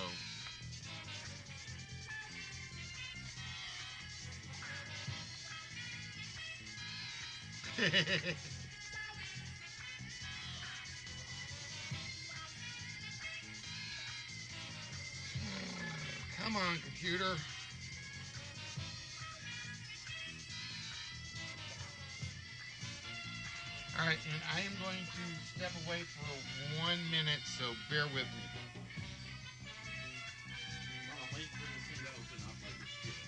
come on, computer. Alright, and I am going to step away for 1 minute, so bear with me. I'm waiting for this thing to open up like it should.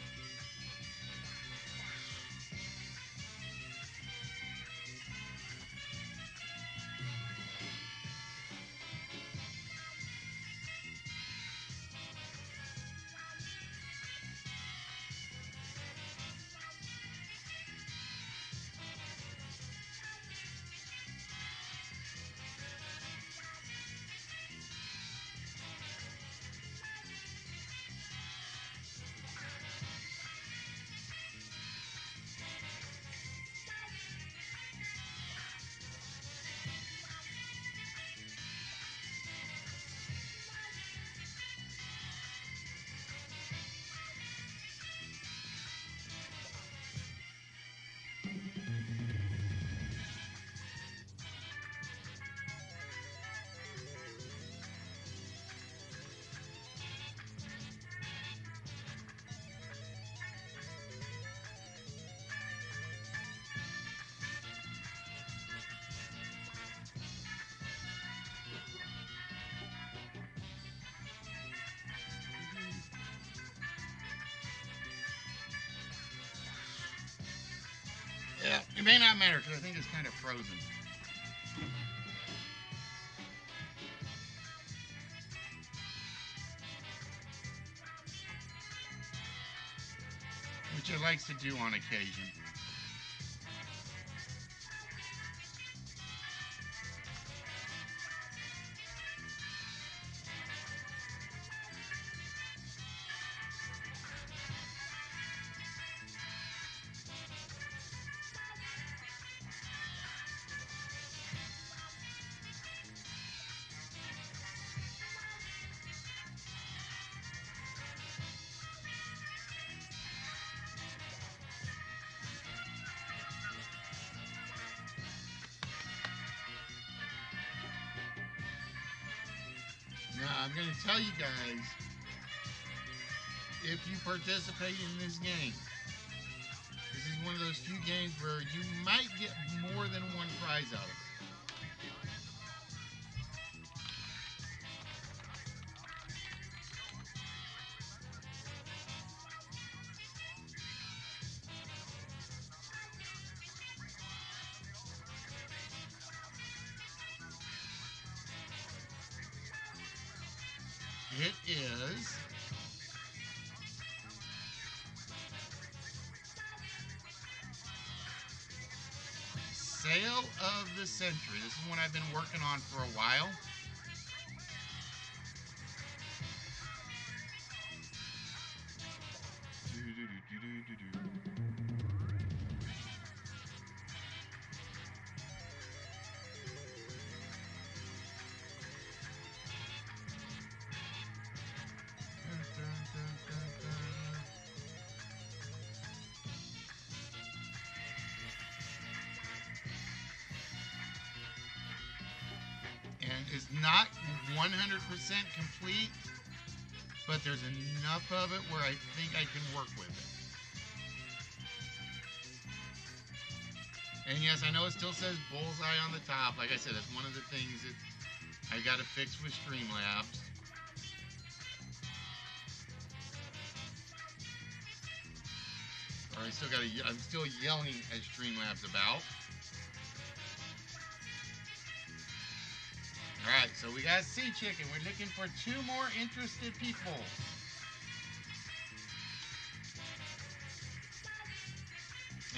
may not matter because I think it's kind of frozen. Which it likes to do on occasion. Now, I'm going to tell you guys, if you participate in this game, this is one of those few games where you might get more than one prize out of it. It is Sale of the Century. This is one I've been working on for a while. And it's not 100% complete, but there's enough of it where I think I can work with it. And yes, I know it still says bullseye on the top. Like I said, that's one of the things that I got to fix with Streamlabs. Or I'm still yelling at Streamlabs about. Alright, so we got Sea Chicken. We're looking for 2 more interested people.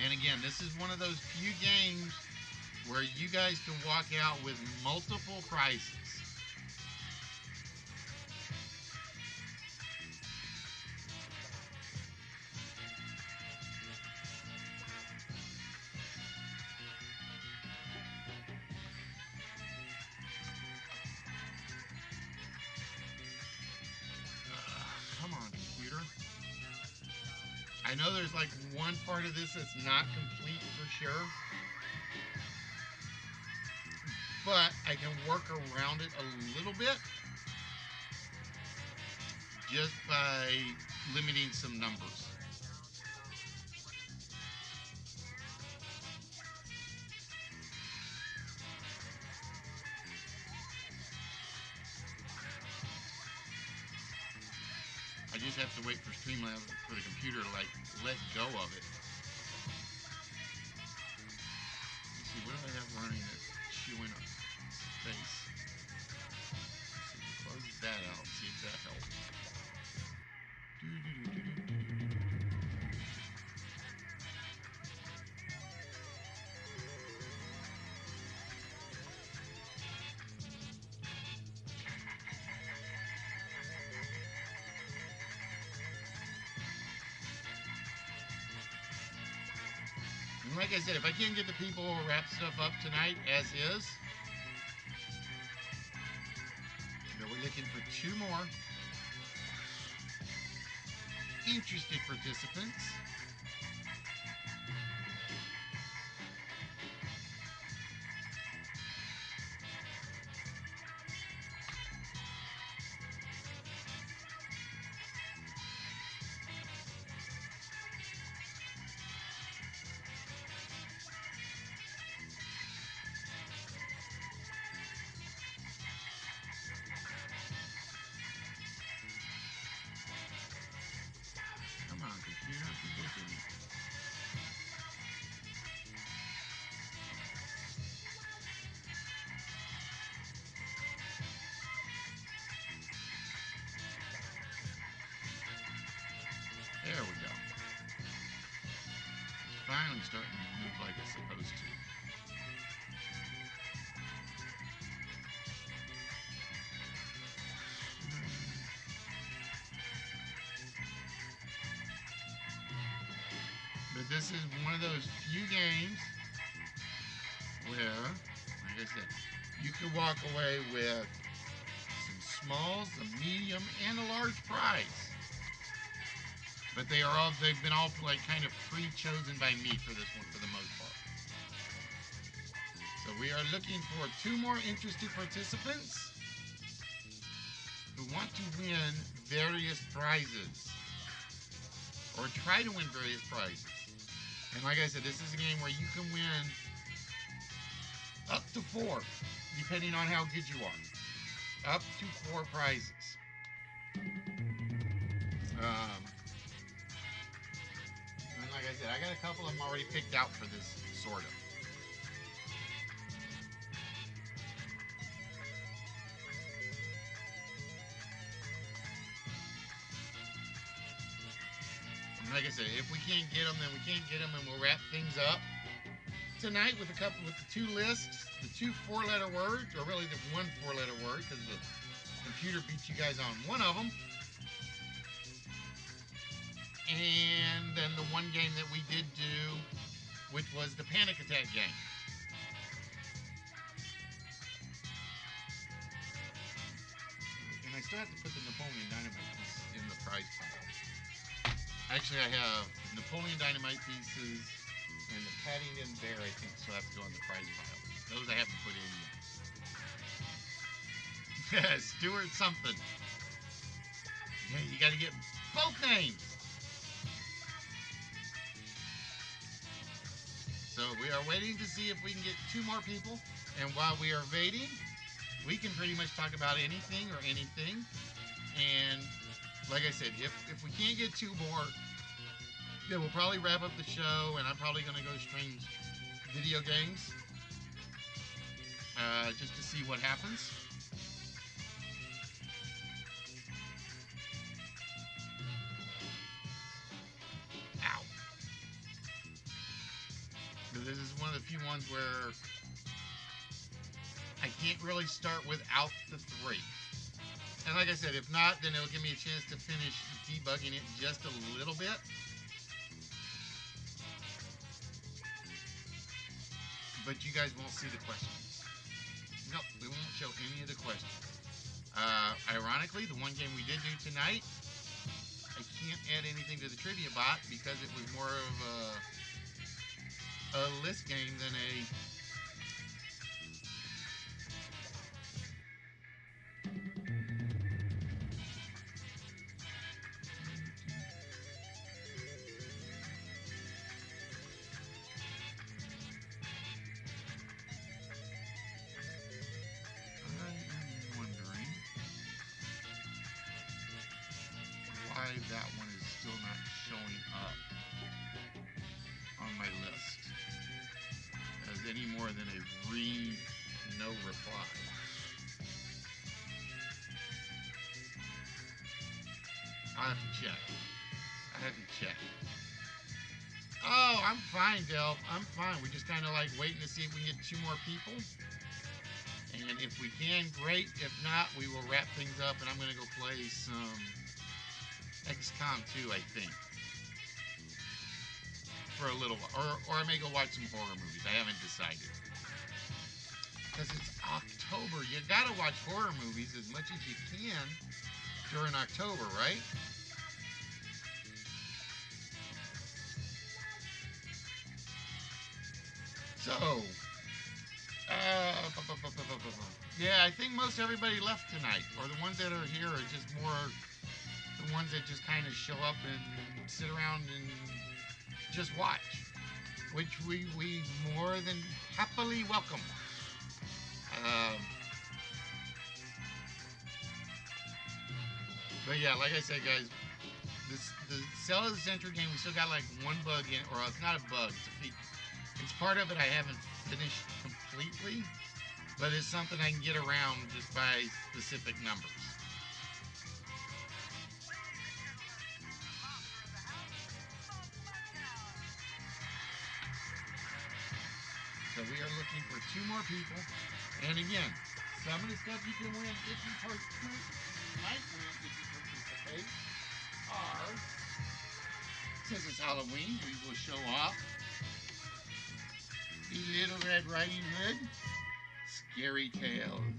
And again, this is one of those few games where you guys can walk out with multiple prizes. Come on, computer. I know there's like one part of this that's not complete for sure, but I can work around it a little bit just by limiting some numbers. I just have to wait for Streamlabs for the computer to like let go of it. Let's see, what do I have running that's chewing up space? Close that out, see if that helps. And like I said, if I can't get the people who wrap stuff up tonight as is, then we're looking for 2 more interested participants. Come on, computer, if you time's starting to move like it's supposed to. But this is one of those few games where, like I said, you can walk away with some smalls, a medium, and a large prize. But they've been all like kind of pre-chosen by me for this one for the most part. So we are looking for 2 more interested participants who want to win various prizes or try to win various prizes. And like I said, this is a game where you can win up to 4, depending on how good you are. Up to 4 prizes. And like I said, I got a couple of them already picked out for this, sort of. And like I said, if we can't get them, then we can't get them, and we'll wrap things up tonight with the 2 lists, the 2 4-letter words, or really the 1 4-letter word, because the computer beat you guys on one of them. And then the one game that we did do, which was the panic attack game. And I still have to put the Napoleon Dynamite piece in the prize pile. Actually, I have the Napoleon Dynamite pieces and the Paddington Bear, I think, still have to go in the prize pile. Those I haven't put in yet. Stuart something. Yeah, you got to get both names. So we are waiting to see if we can get 2 more people. And while we are waiting, we can pretty much talk about anything or anything. And like I said, if we can't get 2 more, then we'll probably wrap up the show. And I'm probably going to go stream video games just to see what happens. Ow. But this is one of the few ones where I can't really start without the 3. And like I said, if not, then it'll give me a chance to finish debugging it just a little bit. But you guys won't see the questions. Nope, we won't show any of the questions. Ironically, the one game we did do tonight, I can't add anything to the trivia bot because it was more of a list game than a that one is still not showing up on my list as any more than a read no reply. I'll have to check. Oh, I'm fine, Del. I'm fine. We're just kind of like waiting to see if we can get 2 more people. And if we can, great. If not, we will wrap things up and I'm going to go play some XCOM 2, I think, for a little while. Or I may go watch some horror movies. I haven't decided. Because it's October. You gotta watch horror movies as much as you can during October, right? So, yeah, I think most everybody left tonight. Or the ones that are here are just more the ones that just kind of show up and sit around and just watch, which we more than happily welcome. But yeah, like I said, guys, the Cell of the Century game, we still got like 1 bug in, or it's not a bug, it's a feature. It's part of it I haven't finished completely, but it's something I can get around just by specific numbers. 2 more people. And again, some of the stuff you can win if you might win if you participate are, since it's Halloween, we will show off the Little Red Riding Hood Scary Tales.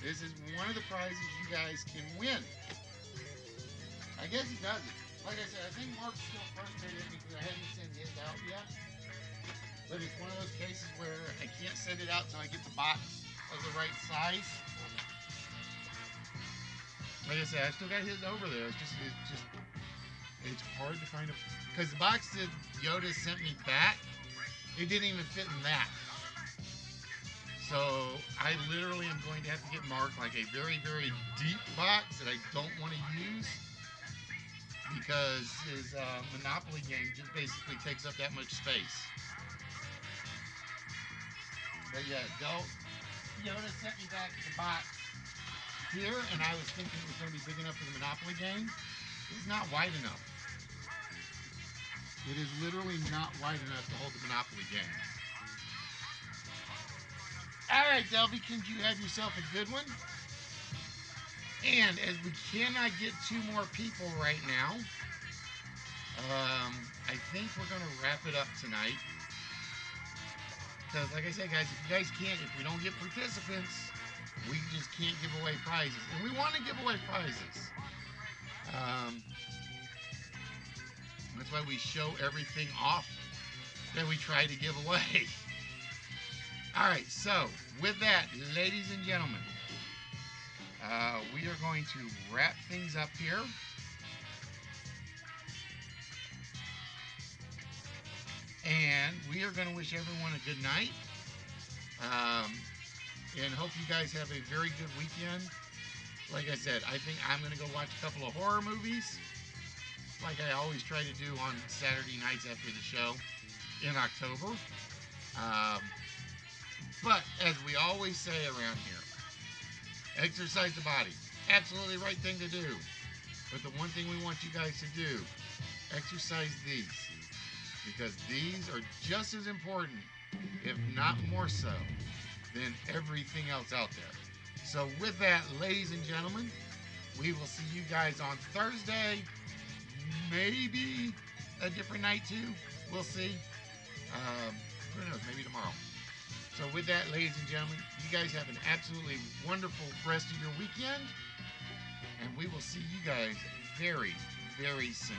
This is one of the prizes you guys can win. I guess he doesn't. Like I said, I think Mark's still frustrated because I haven't sent his out yet. But it's one of those cases where I can't send it out until I get the box of the right size. Like I said, I still got his over there. It's hard to find a, because the box that Yoda sent me back, it didn't even fit in that. So I literally am going to have to get Mark like a very, very deep box that I don't want to use because his Monopoly game just basically takes up that much space. But yeah, Yoda sent me back the box here, and I was thinking it was going to be big enough for the Monopoly game. It's not wide enough. It is literally not wide enough to hold the Monopoly game. Alright, Delby, can you have yourself a good one? And as we cannot get 2 more people right now, I think we're going to wrap it up tonight. Because like I said, guys, if you guys can't, if we don't get participants, we just can't give away prizes. And we want to give away prizes. That's why we show everything off that we try to give away. Alright, so with that, ladies and gentlemen, we are going to wrap things up here. And we are going to wish everyone a good night. And hope you guys have a very good weekend. Like I said, I think I'm going to go watch a couple of horror movies, like I always try to do on Saturday nights after the show in October. But as we always say around here, exercise the body. Absolutely right thing to do. But the one thing we want you guys to do, exercise these. Because these are just as important, if not more so, than everything else out there. So with that, ladies and gentlemen, we will see you guys on Thursday. Maybe a different night too. We'll see. Who knows? Maybe tomorrow. So with that, ladies and gentlemen, you guys have an absolutely wonderful rest of your weekend. And we will see you guys very, very soon.